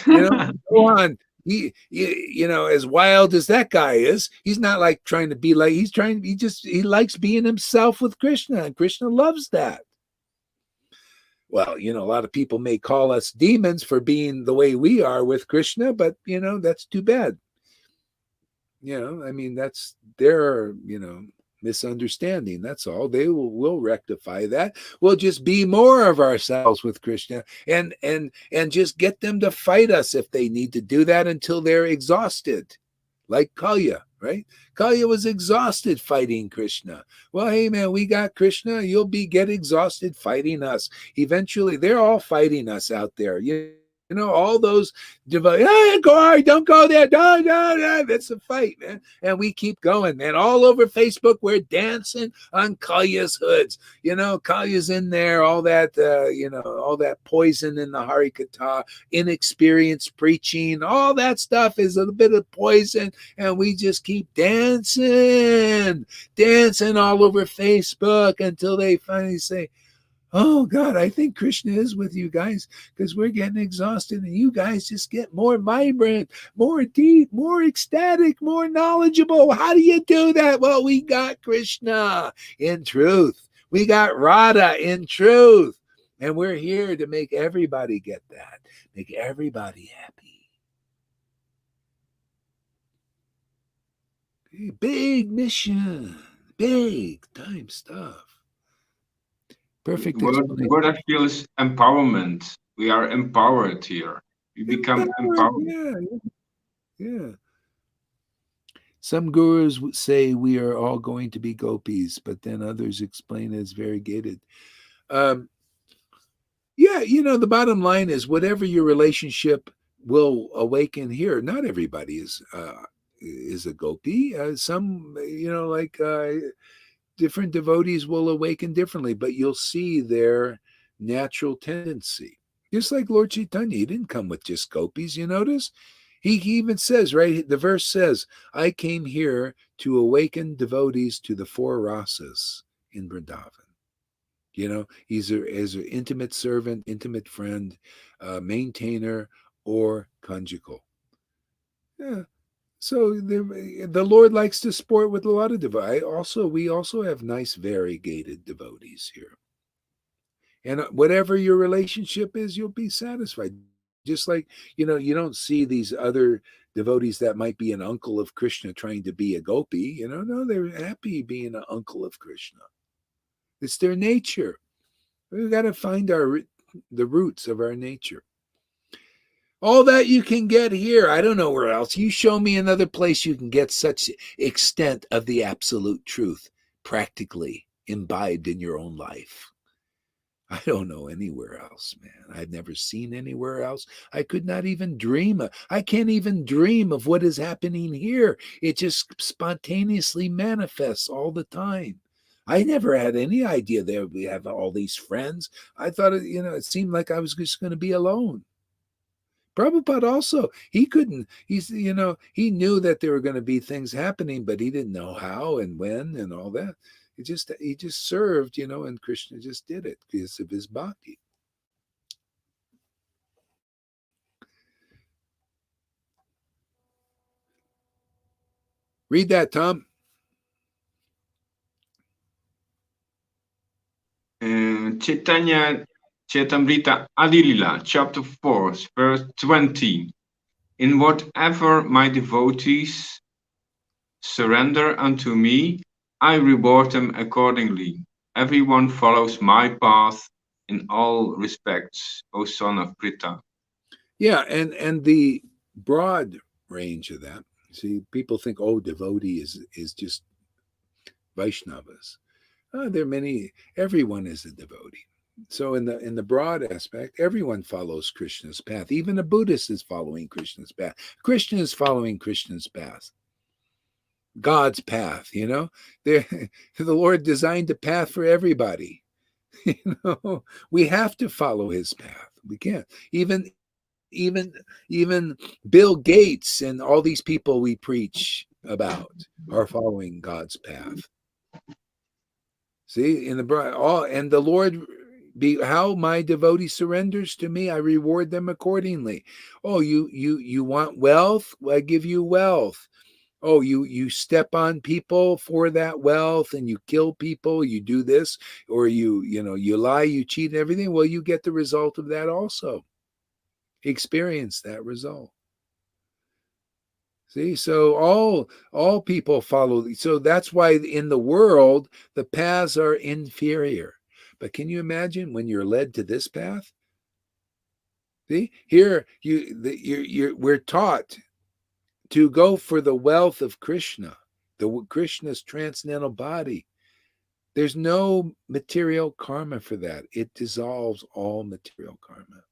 Johan, he as wild as that guy is, he's not like trying to be like, he likes being himself with Krishna, and Krishna loves that. Well, a lot of people may call us demons for being the way we are with Krishna, but, that's too bad. That's their, misunderstanding. That's all. They will rectify that. We'll just be more of ourselves with Krishna and just get them to fight us if they need to do that until they're exhausted. Like Kalya, right? Kalya was exhausted fighting Krishna. Well, hey man, we got Krishna. You'll get exhausted fighting us. Eventually, they're all fighting us out there. All those devotees, don't go there. No. That's a fight, man. And we keep going, man. All over Facebook, we're dancing on Kalya's hoods. Kalya's in there, all that, all that poison in the Harikatha, inexperienced preaching, all that stuff is a bit of poison. And we just keep dancing all over Facebook until they finally say, oh God, I think Krishna is with you guys because we're getting exhausted and you guys just get more vibrant, more deep, more ecstatic, more knowledgeable. How do you do that? Well, we got Krishna in truth. We got Radha in truth. And we're here to make everybody get that, make everybody happy. Big mission, big time stuff. Perfect explanation. The word I feel is empowerment. We are empowered here. We become empowered. Yeah. Some gurus say we are all going to be gopis, but then others explain it as variegated. The bottom line is whatever your relationship will awaken here. Not everybody is a gopi. Some, different devotees will awaken differently, but you'll see their natural tendency. Just like Lord Chaitanya, he didn't come with just gopis, you notice? He even says, right, the verse says, I came here to awaken devotees to the four rasas in Vrindavan. He's as an intimate servant, intimate friend, maintainer, or conjugal. Yeah. So the Lord likes to sport with a lot of devotees. We also have nice variegated devotees here. And whatever your relationship is, you'll be satisfied. Just like, you don't see these other devotees that might be an uncle of Krishna trying to be a gopi. No, they're happy being an uncle of Krishna. It's their nature. We've got to find the roots of our nature. All that you can get here, I don't know where else. You show me another place you can get such extent of the absolute truth practically imbibed in your own life. I don't know anywhere else, man. I've never seen anywhere else. I could not even dream I can't even dream of what is happening here. It just spontaneously manifests all the time. I never had any idea that we have all these friends. I thought, it seemed like I was just going to be alone. Prabhupada also, he knew that there were going to be things happening, but he didn't know how and when and all that. He just served, and Krishna just did it because of his bhakti. Read that, Tom. Chaitanya Chaitamrita Adilila, chapter 4, verse 20. In whatever my devotees surrender unto me, I reward them accordingly. Everyone follows my path in all respects, O son of Pritha. Yeah, and the broad range of that. See, people think, devotee is just Vaishnavas. There are many. Everyone is a devotee. So in the broad aspect, everyone follows Krishna's path. Even a Buddhist is following Krishna's path. Krishna is following Krishna's path. God's path, the Lord designed a path for everybody. We have to follow his path. We can't. Even Bill Gates and all these people we preach about are following God's path. See, and the Lord how my devotee surrenders to me, I reward them accordingly. Oh, you want wealth? Well, I give you wealth. Oh, you step on people for that wealth and you kill people, you do this, or you lie, you cheat, and everything. Well, you get the result of that also. Experience that result. See, so all people follow. So that's why in the world the paths are inferior. But can you imagine when you're led to this path? See, here we're taught to go for the wealth of Krishna, Krishna's transcendental body. There's no material karma for that. It dissolves all material karma.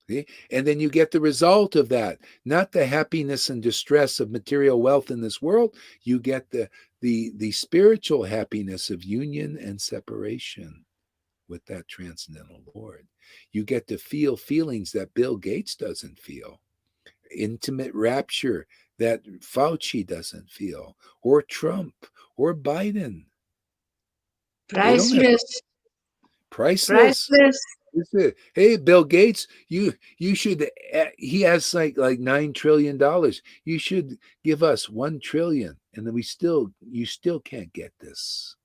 See? And then you get the result of that, not the happiness and distress of material wealth in this world. You get the spiritual happiness of union and separation with that transcendental Lord. You get to feel feelings that Bill Gates doesn't feel, intimate rapture that Fauci doesn't feel, or Trump, or Biden. Priceless. Priceless. Hey, Bill Gates, you should. He has like $9 trillion. You should give us 1 trillion, and then you still can't get this,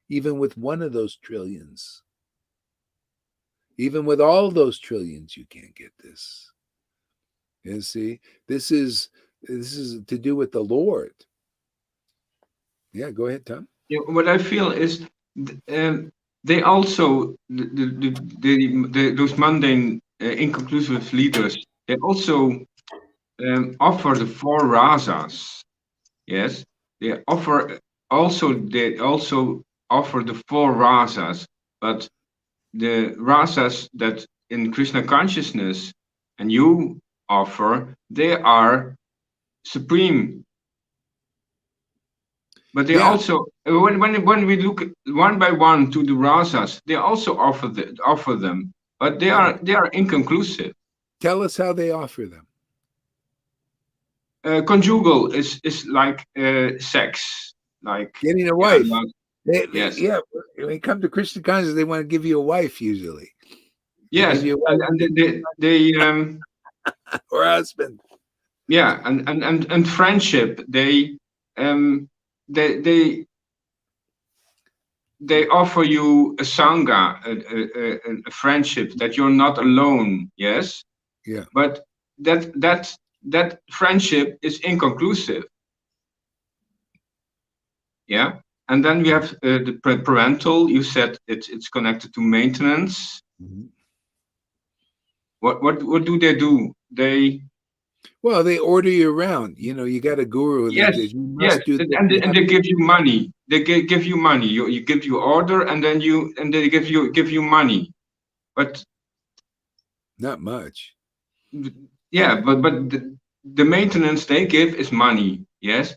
even with one of those trillions. Even with all those trillions, you can't get this. You see, this is to do with the Lord. Yeah, go ahead, Tom. Yeah, what I feel is they also those mundane inconclusive leaders, they also offer the 4 rasas. Yes, they also offer the 4 rasas, but the rasas that in Krishna consciousness and you offer, they are supreme. But they also, when we look one by one to the rasas, they also offer them, but they are inconclusive. Tell us how they offer them. Conjugal is like sex, like getting a wife. Yes. Yeah, when they come to Krishna consciousness, they want to give you a wife usually. Yes, and they or husband. Yeah, and friendship. They they offer you a sangha, a friendship, that you're not alone. Yes, Yeah. but that friendship is inconclusive. Yeah, and then we have the parental. You said it's connected to maintenance. Mhm. What do they do? Well, they order you around. You got a guru Yes, that you yes, must do this. and they give you money. They give you money. You give you order, and then they give you money. But Not much. yeah, but the maintenance they give is money. Yes,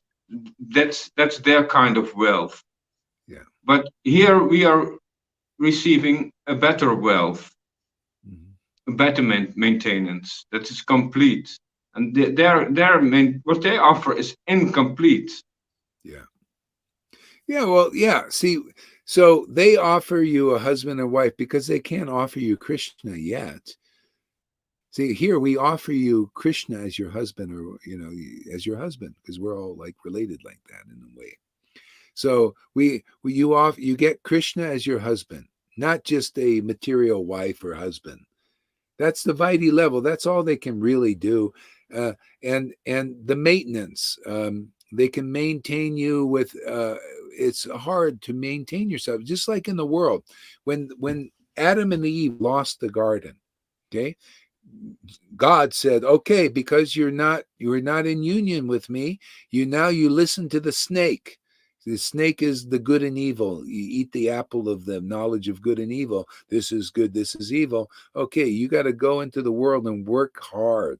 that's their kind of wealth. Yeah. But here we are receiving a better wealth, Mhm. a better maintenance that is complete, and what they offer is incomplete. Yeah. Yeah. Well, yeah. See, so they offer you a husband and wife because they can't offer you Krishna yet. See, here we offer you Krishna as your husband, or as your husband, because we're all like related like that in a way. So you get Krishna as your husband, not just a material wife or husband. That's the Vaidhi level. That's all they can really do, uh, and the maintenance. They can maintain you with. It's hard to maintain yourself, just like in the world. When Adam and Eve lost the garden, okay, God said, "Okay, because you're not in union with me, you listen to the snake. The snake is the good and evil. You eat the apple of the knowledge of good and evil. This is good, this is evil. Okay, you got to go into the world and work hard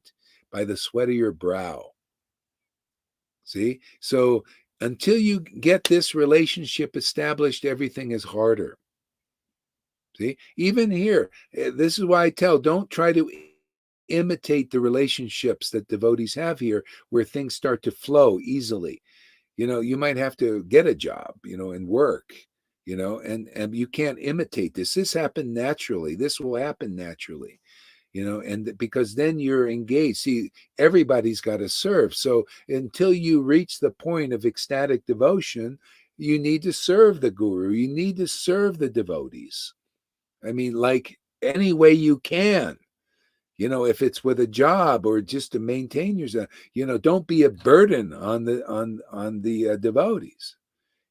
by the sweat of your brow." See? So until you get this relationship established, everything is harder. See? Even here, this is why I tell, don't try to imitate the relationships that devotees have here where things start to flow easily. You might have to get a job, and work, and you can't imitate this. This happened naturally. This will happen naturally, and because then you're engaged. See, everybody's got to serve. So until you reach the point of ecstatic devotion, you need to serve the guru. You need to serve the devotees. I mean, like any way you can. If it's with a job or just to maintain yourself, don't be a burden on the devotees.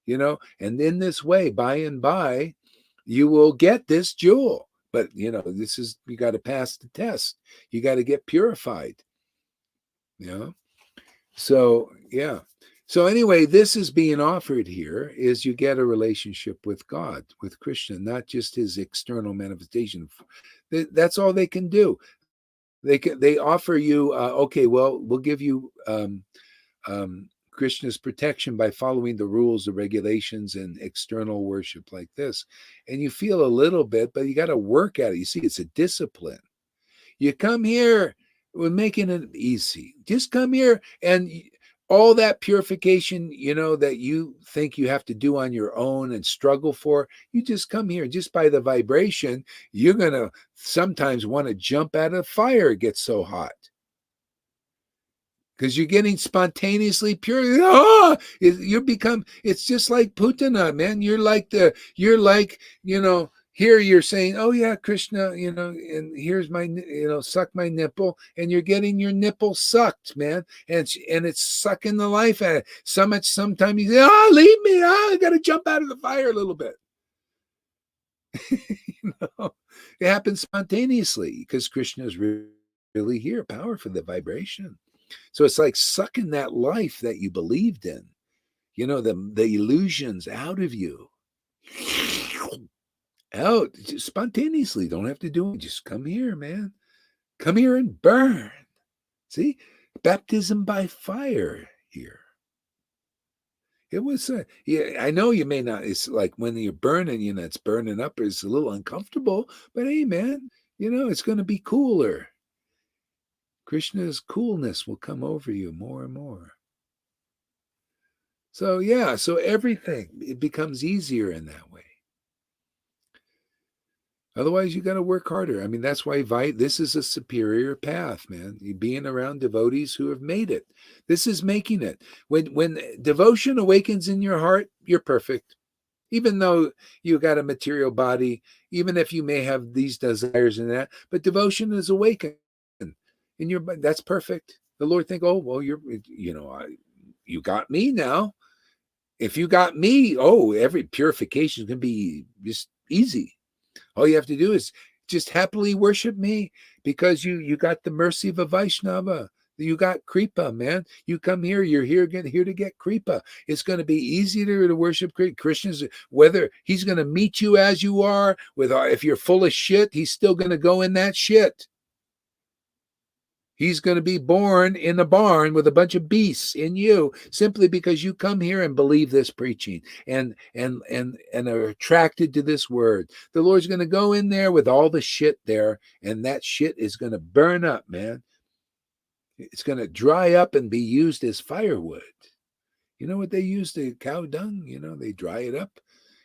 And in this way, by and by, you will get this jewel. But this is, you got to pass the test. You got to get purified. So yeah. So anyway, this is being offered here is you get a relationship with God, with Krishna, not just his external manifestation. That's all they can do. They offer you, okay, well, we'll give you Krishna's protection by following the rules, the regulations, and external worship like this. And you feel a little bit, but you got to work at it. You see, it's a discipline. You come here, we're making it easy. Just come here, and all that purification, that you think you have to do on your own and struggle for, you just come here. Just by the vibration, you're going to sometimes want to jump out of fire. It gets so hot because you're getting spontaneously pure. It's just like Putana, man. Here you're saying, oh yeah, Krishna, and here's my, suck my nipple, and you're getting your nipple sucked, man. And it's sucking the life out of it. So much sometimes you say, oh, leave me. Oh, I got to jump out of the fire a little bit. It happens spontaneously because Krishna is really here, power for the vibration. So it's like sucking that life that you believed in, the illusions out of you. Out just spontaneously. Don't have to do it. Just come here, man. Come here and burn. See? Baptism by fire here. It was, yeah, I know you may not, it's like when you're burning, it's burning up, it's a little uncomfortable, but hey, man, it's going to be cooler. Krishna's coolness will come over you more and more. So yeah, so everything, it becomes easier in that way. Otherwise, you got to work harder. I mean, that's why this is a superior path, man. You being around devotees who have made it. This is making it. When devotion awakens in your heart, you're perfect. Even though you got a material body, even if you may have these desires and that, but devotion is awakened in your. That's perfect. The Lord think, oh well, you got me now. If you got me, every purification is going to be just easy. All you have to do is just happily worship me because you got the mercy of a Vaishnava. You got Kripa, man. You come here, you're here to get Kripa. It's going to be easier to worship Krishna's, whether he's going to meet you as you are, if you're full of shit, he's still going to go in that shit. He's going to be born in a barn with a bunch of beasts in you simply because you come here and believe this preaching and are attracted to this word. The Lord's going to go in there with all the shit there, and that shit is going to burn up, man. It's going to dry up and be used as firewood. You know what they use the cow dung? They dry it up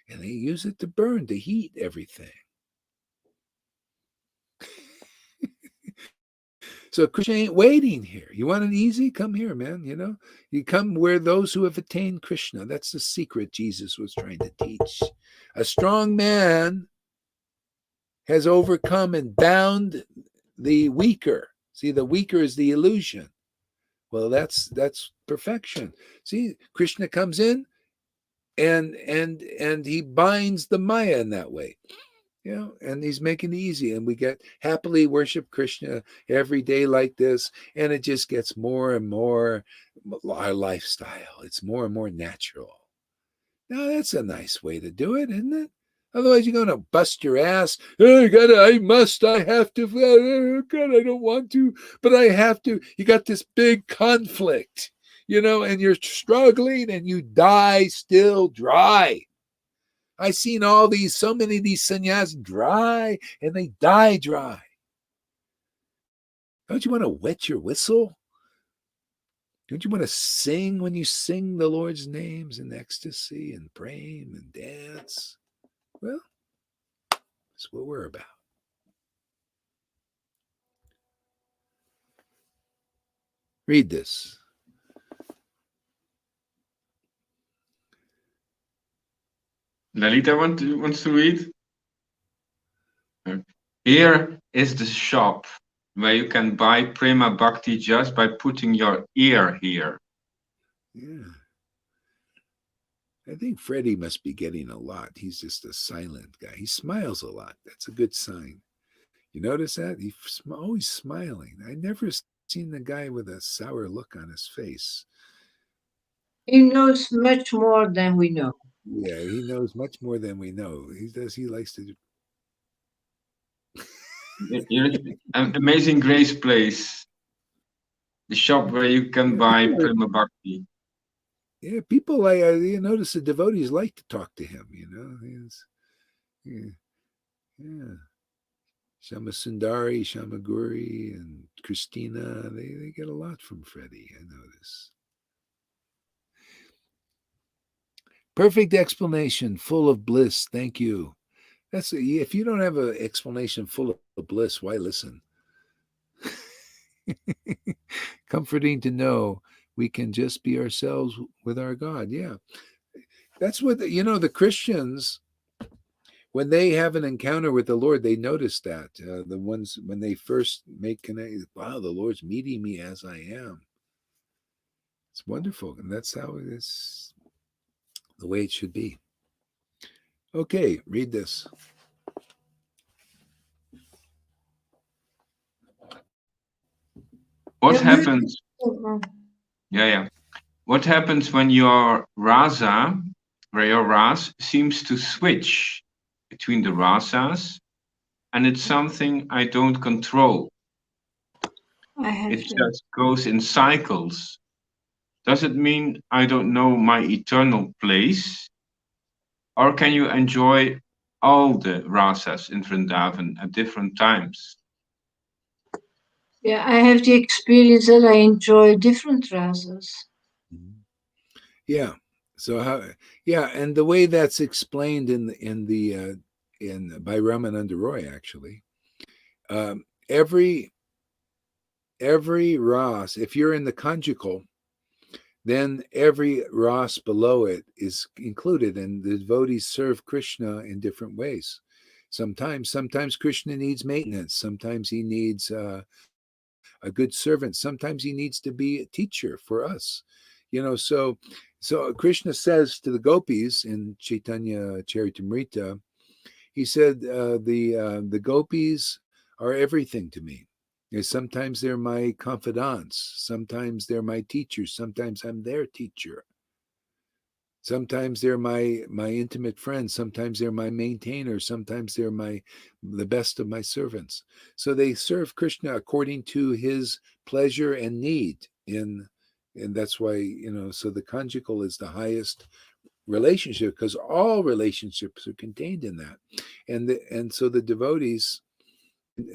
and they use it to burn, to heat everything. So Krishna ain't waiting here. You want it easy? Come here, man. You come where those who have attained Krishna. That's the secret Jesus was trying to teach. A strong man has overcome and bound the weaker. See, the weaker is the illusion. Well, that's perfection. See, Krishna comes in and he binds the Maya in that way. And he's making it easy, and we get happily worship Krishna every day like this, and it just gets more and more our lifestyle. It's more and more natural. Now that's a nice way to do it, isn't it? Otherwise, you're going to bust your ass. Oh, God, I have to. Oh, God, I don't want to, but I have to. You got this big conflict, and you're struggling, and you die still dry. I've seen so many of these sannyas dry, and they die dry. Don't you want to wet your whistle? Don't you want to sing when you sing the Lord's names in ecstasy and praying and dance? Well, that's what we're about. Read this. Lalita wants to read. Here is the shop where you can buy Prema Bhakti just by putting your ear here. Yeah. I think Freddie must be getting a lot. He's just a silent guy. He smiles a lot. That's a good sign. You notice that? He's always smiling. I never seen the guy with a sour look on his face. He knows much more than we know. Yeah, he knows much more than we know. He likes to Amazing Grace Place. The shop where you can buy Prema Bhakti. Yeah, people you notice the devotees like to talk to him, Yeah. Shama Sundari, Shama Guri, and Christina, they get a lot from Freddie, I notice. Perfect explanation, full of bliss. Thank you. If you don't have an explanation full of bliss, why listen? Comforting to know we can just be ourselves with our God. Yeah. That's what, the Christians, when they have an encounter with the Lord, they notice that. The ones, when they first make connect, wow, the Lord's meeting me as I am. It's wonderful. And that's how it is, the way it should be. Okay, read this. What happens? Yeah. What happens when your rasa, where your ras seems to switch between the rasas, and it's something I don't control? It just goes in cycles. Does it mean I don't know my eternal place? Or can you enjoy all the rasas in Vrindavan at different times? Yeah, I have the experience that I enjoy different rasas. Yeah. So and the way that's explained by Ramananda Roy, actually, every ras, if you're in the conjugal, then every ras below it is included, and the devotees serve Krishna in different ways. Sometimes Krishna needs maintenance. Sometimes he needs a good servant. Sometimes he needs to be a teacher for us. So Krishna says to the gopis in Chaitanya Charitamrita, he said, the gopis are everything to me. Sometimes they're my confidants. Sometimes they're my teachers. Sometimes I'm their teacher. Sometimes they're my intimate friends. Sometimes they're my maintainers. Sometimes they're the best of my servants. So they serve Krishna according to his pleasure and need. And that's why, so the conjugal is the highest relationship, because all relationships are contained in that. And so the devotees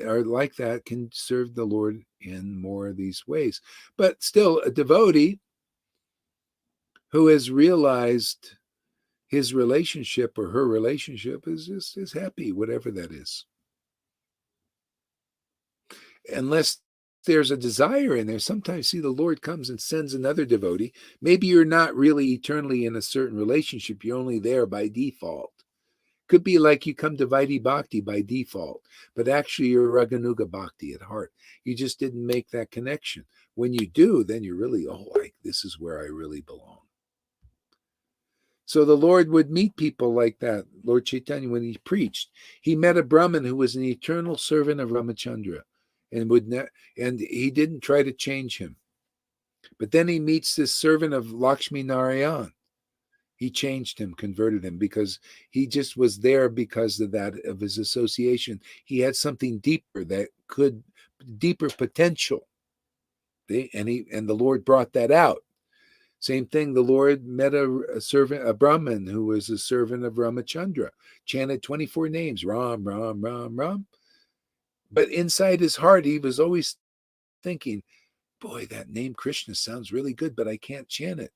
are like that, can serve the Lord in more of these ways. But still, a devotee who has realized his relationship or her relationship is happy, whatever that is. Unless there's a desire in there. Sometimes, see, the Lord comes and sends another devotee. Maybe you're not really eternally in a certain relationship. You're only there by default. Could be like you come to Vaidhi Bhakti by default, but actually you're Raganuga Bhakti at heart. You just didn't make that connection. When you do, then you're really, this is where I really belong. So the Lord would meet people like that. Lord Chaitanya, when he preached, he met a Brahmin who was an eternal servant of Ramachandra, and he didn't try to change him. But then he meets this servant of Lakshmi Narayan. He changed him, converted him, because he just was there because of that, of his association. He had something deeper, deeper potential. And the Lord brought that out. Same thing, the Lord met a Brahmin who was a servant of Ramachandra, chanted 24 names, Ram, Ram, Ram, Ram. But inside his heart, he was always thinking, boy, that name Krishna sounds really good, but I can't chant it.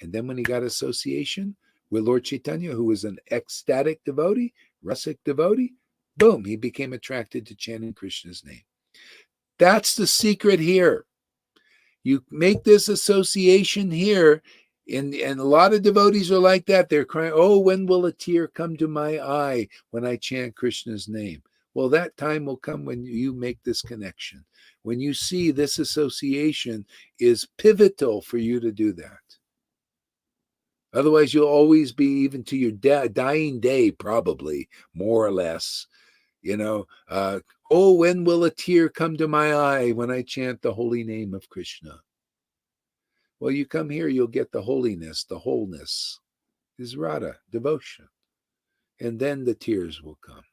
And then when he got association with Lord Chaitanya, who was an ecstatic devotee, rasic devotee, boom, he became attracted to chanting Krishna's name. That's the secret here. You make this association here, and a lot of devotees are like that. They're crying, oh, when will a tear come to my eye when I chant Krishna's name? Well, that time will come when you make this connection. When you see this association is pivotal for you to do that. Otherwise, you'll always be, even to your dying day, probably, more or less, oh, when will a tear come to my eye when I chant the holy name of Krishna? Well, you come here, you'll get the holiness, the wholeness, is Radha, devotion. And then the tears will come.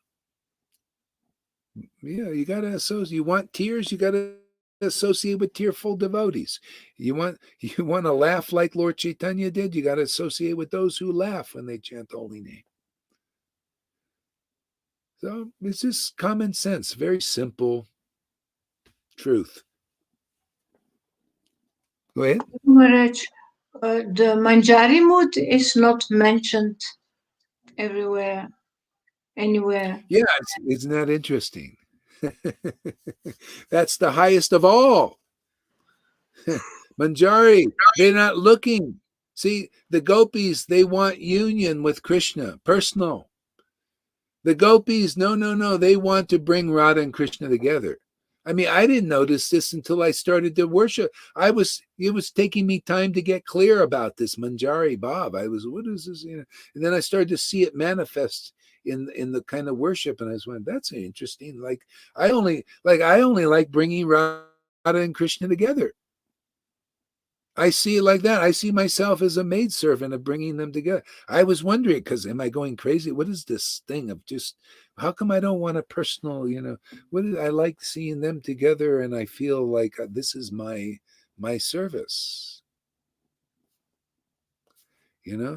Yeah, you got to associate. You want tears, you got to associate with tearful devotees. You want to laugh like Lord Chaitanya did, you got to associate with those who laugh when they chant the holy name. So it's just common sense, very simple truth. Go ahead. Maharaj, the Manjari mood is not mentioned everywhere, anywhere. Yeah, isn't that interesting? That's the highest of all. Manjari, they're not looking. See, the gopis, they want union with Krishna, personal. The gopis, no, they want to bring Radha and Krishna together. I mean, I didn't notice this until I started to worship. It was taking me time to get clear about this Manjari Bhav. What is this? And then I started to see it manifest in the kind of worship, and I was went, that's interesting. I only like bringing Radha and Krishna together. I see it like that. I see myself as a maidservant of bringing them together. I was wondering, because am I going crazy? What is this thing of just, how come I don't want a personal, I like seeing them together, and I feel like this is my service. I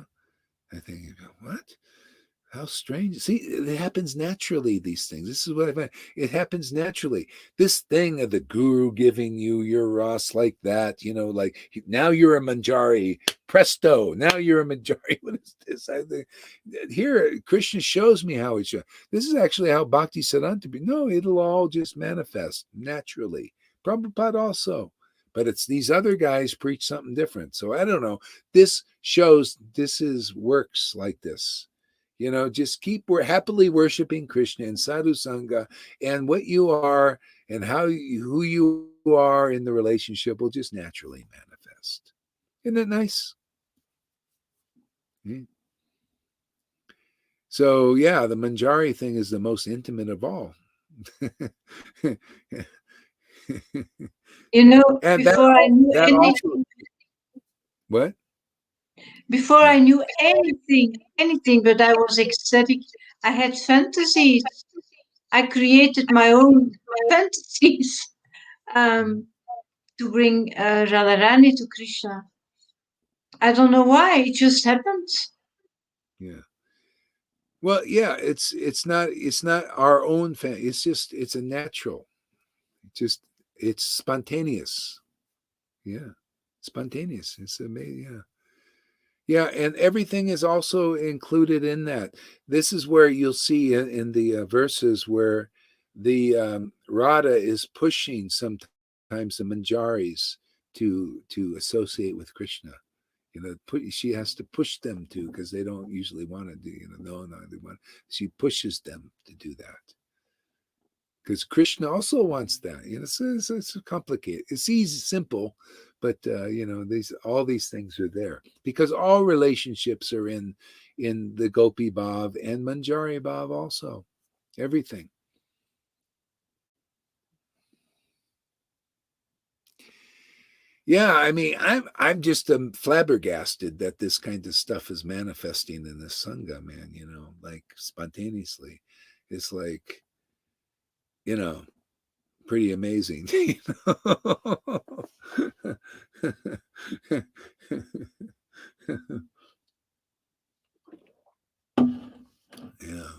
think, what? How strange. See, it happens naturally, these things. This is what I find. It happens naturally. This thing of the guru giving you your ras like that, like now you're a Manjari, presto, now you're a Manjari. What is this? I think here, Krishna shows me how it should. This is actually how Bhakti Siddhanta be. No, it'll all just manifest naturally. Prabhupada also. But it's these other guys preach something different. So I don't know. This shows works like this. Just keep happily worshiping Krishna in sadhu sangha, and what you are and who you are in the relationship will just naturally manifest. Isn't it nice? Hmm. So yeah, the Manjari thing is the most intimate of all. And Before I knew that anything, also what? before I knew anything, but I was ecstatic. I had fantasies. I created my own fantasies to bring Radharani to Krishna. I don't know why. It just happened. Yeah. Well, yeah, it's not our own fan. It's a natural. It's spontaneous. Yeah. Spontaneous. It's amazing. Yeah. Yeah, and everything is also included in that. This is where you'll see in the verses where the Radha is pushing sometimes the Manjaris to associate with Krishna. She has to push them to, because they don't usually want to do. No, they want. She pushes them to do that because Krishna also wants that. It's complicated. It's easy, simple, but all these things are there because all relationships are in the Gopi Bhav and Manjari Bhav also. Everything. Yeah, I mean, I'm just flabbergasted that this kind of stuff is manifesting in this sangha, man. Like spontaneously. It's like, pretty amazing. Yeah.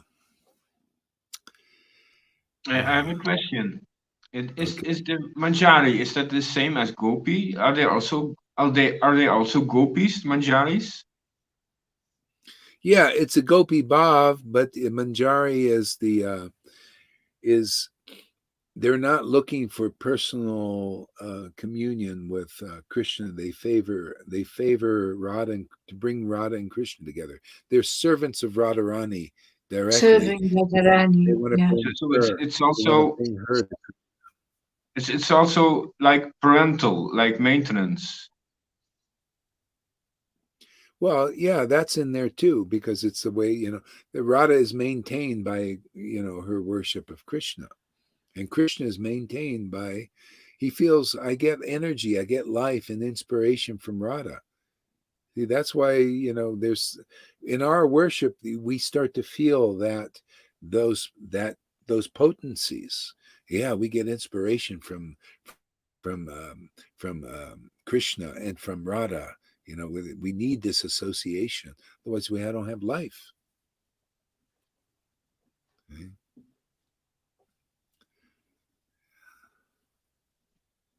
I have a question. Okay. Is the Manjari, is that the same as Gopi? Are they also Gopis, Manjaris? Yeah, it's a Gopi Bhav, but the Manjari is they're not looking for personal communion with Krishna. They favor Radha to bring Radha and Krishna together. They're servants of Radharani directly. Serving Radharani. They want to Yeah. bring So her. it's They want to also bring her. it's also like parental, like maintenance. Well, yeah, that's in there too, because it's the way, the Radha is maintained by, her worship of Krishna. And Krishna is maintained by, he feels, I get energy, I get life and inspiration from Radha. See, that's why, there's, in our worship, we start to feel those, that, those potencies. Yeah, we get inspiration from Krishna and from Radha. We need this association. Otherwise, we don't have life. Okay?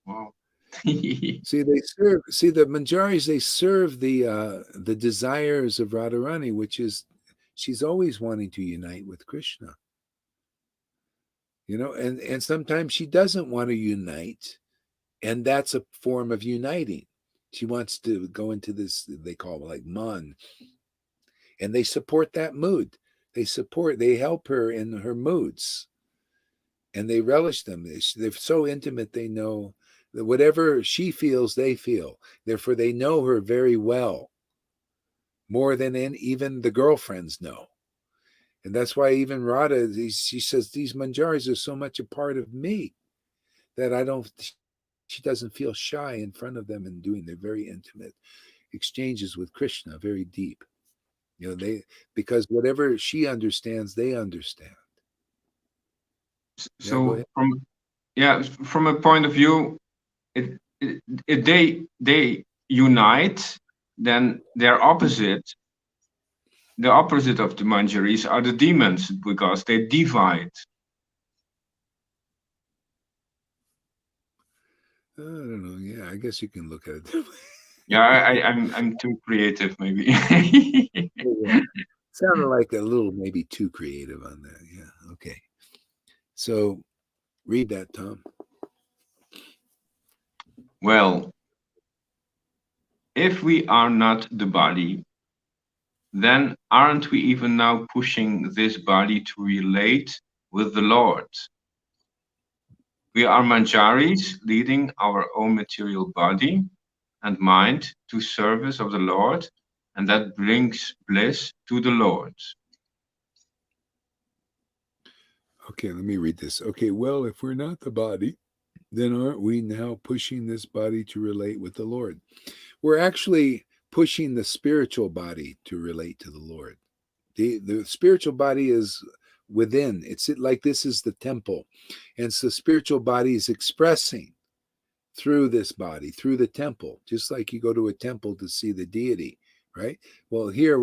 Wow. See, the Manjaris. They serve the desires of Radharani, which is she's always wanting to unite with Krishna. And sometimes she doesn't want to unite, and that's a form of uniting. She wants to go into this, they call it like man, and they support that mood. They help her in her moods, and they relish them. They're so intimate, they know that whatever she feels, they feel. Therefore, they know her very well, more than even the girlfriends know. And that's why even Radha, she says, these manjaris are so much a part of me that she doesn't feel shy in front of them and doing their very intimate exchanges with Krishna, very deep. Because whatever she understands, they understand. Yeah, go So ahead. from a point of view, if they unite, then their opposite, the opposite of the Manjaris are the demons because they divide. I don't know. Yeah, I guess you can look at it that way. Yeah, I'm too creative maybe. Yeah. Sounded like a little maybe too creative on that. Yeah. Okay. So read that, Tom. Well, if we are not the body, then aren't we even now pushing this body to relate with the Lord? We are manjaris leading our own material body and mind to service of the Lord, and that brings bliss to the Lord. Okay, let me read this. Okay, well, if we're not the body, then aren't we now pushing this body to relate with the Lord? We're actually pushing the spiritual body to relate to the Lord. The spiritual body is within. It's like this is the temple. And so spiritual body is expressing through this body, through the temple, just like you go to a temple to see the deity, right? Well, here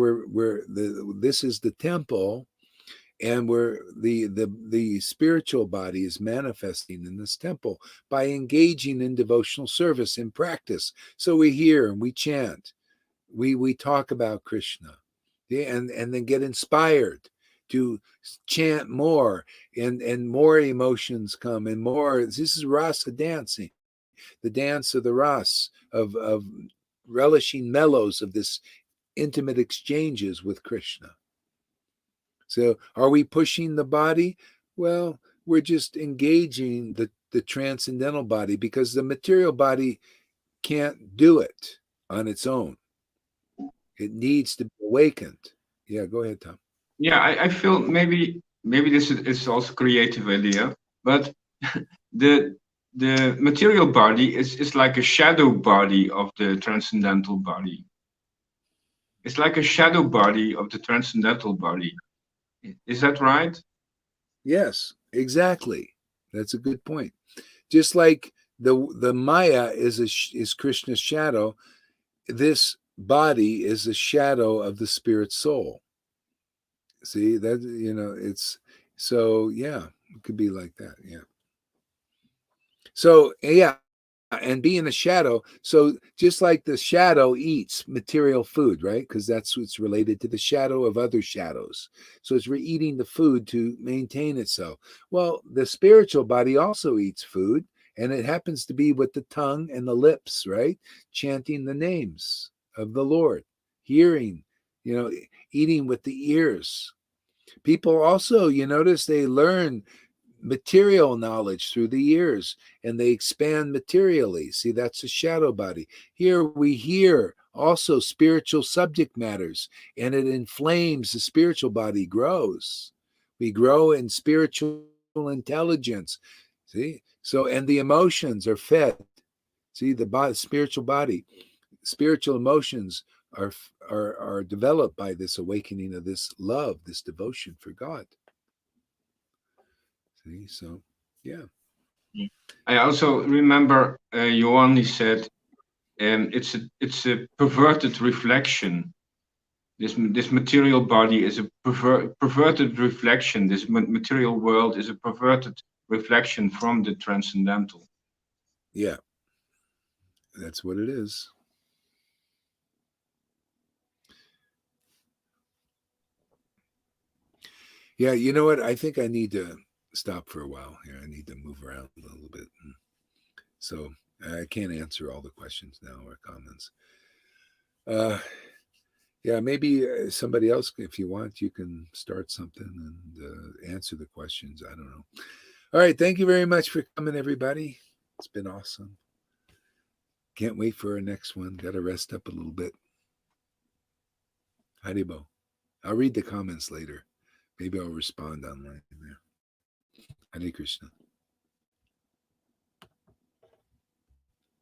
this is the temple, and where the spiritual body is manifesting in this temple by engaging in devotional service in practice. So we hear and we chant, we talk about Krishna, and then get inspired to chant more, and more emotions come, and more. This is rasa dancing, the dance of the ras, of relishing mellows of this intimate exchanges with Krishna. So are we pushing the body? Well, we're just engaging the transcendental body, because the material body can't do it on its own. It needs to be awakened. Yeah, go ahead, Tom. Yeah, I feel maybe this is also creative idea, but the material body is like a shadow body of the transcendental body. It's like a shadow body of the transcendental body. Is that right? Yes, exactly. That's a good point. Just like the Maya is Krishna's shadow, this body is a shadow of the spirit soul. See that, it's so, yeah, it could be like that. Yeah. So yeah, and being a shadow. So just like the shadow eats material food, right? Because that's what's related to the shadow of other shadows. So it's eating the food to maintain itself. Well, the spiritual body also eats food, and it happens to be with the tongue and the lips, right? Chanting the names of the Lord, hearing, eating with the ears. People also, you notice, they learn material knowledge through the ears, and they expand materially. See, that's a shadow body. Here we hear also spiritual subject matters, and it inflames. The spiritual body grows. We grow in spiritual intelligence. See, so, and the emotions are fed. See, the body, spiritual body, spiritual emotions are developed by this awakening of this love, this devotion for God. See, so yeah. I also remember Ioanni said it's a perverted reflection. This material body is a perverted reflection. This material world is a perverted reflection from the transcendental. Yeah, that's what it is. Yeah, you know what? I think I need to stop for a while here. I need to move around a little bit. So I can't answer all the questions now or comments. Uh, yeah, maybe somebody else, if you want, you can start something and answer the questions. I don't know. All right. Thank you very much for coming, everybody. It's been awesome. Can't wait for our next one. Got to rest up a little bit. Haribo. I'll read the comments later. Maybe I'll respond online there. Hare Krishna.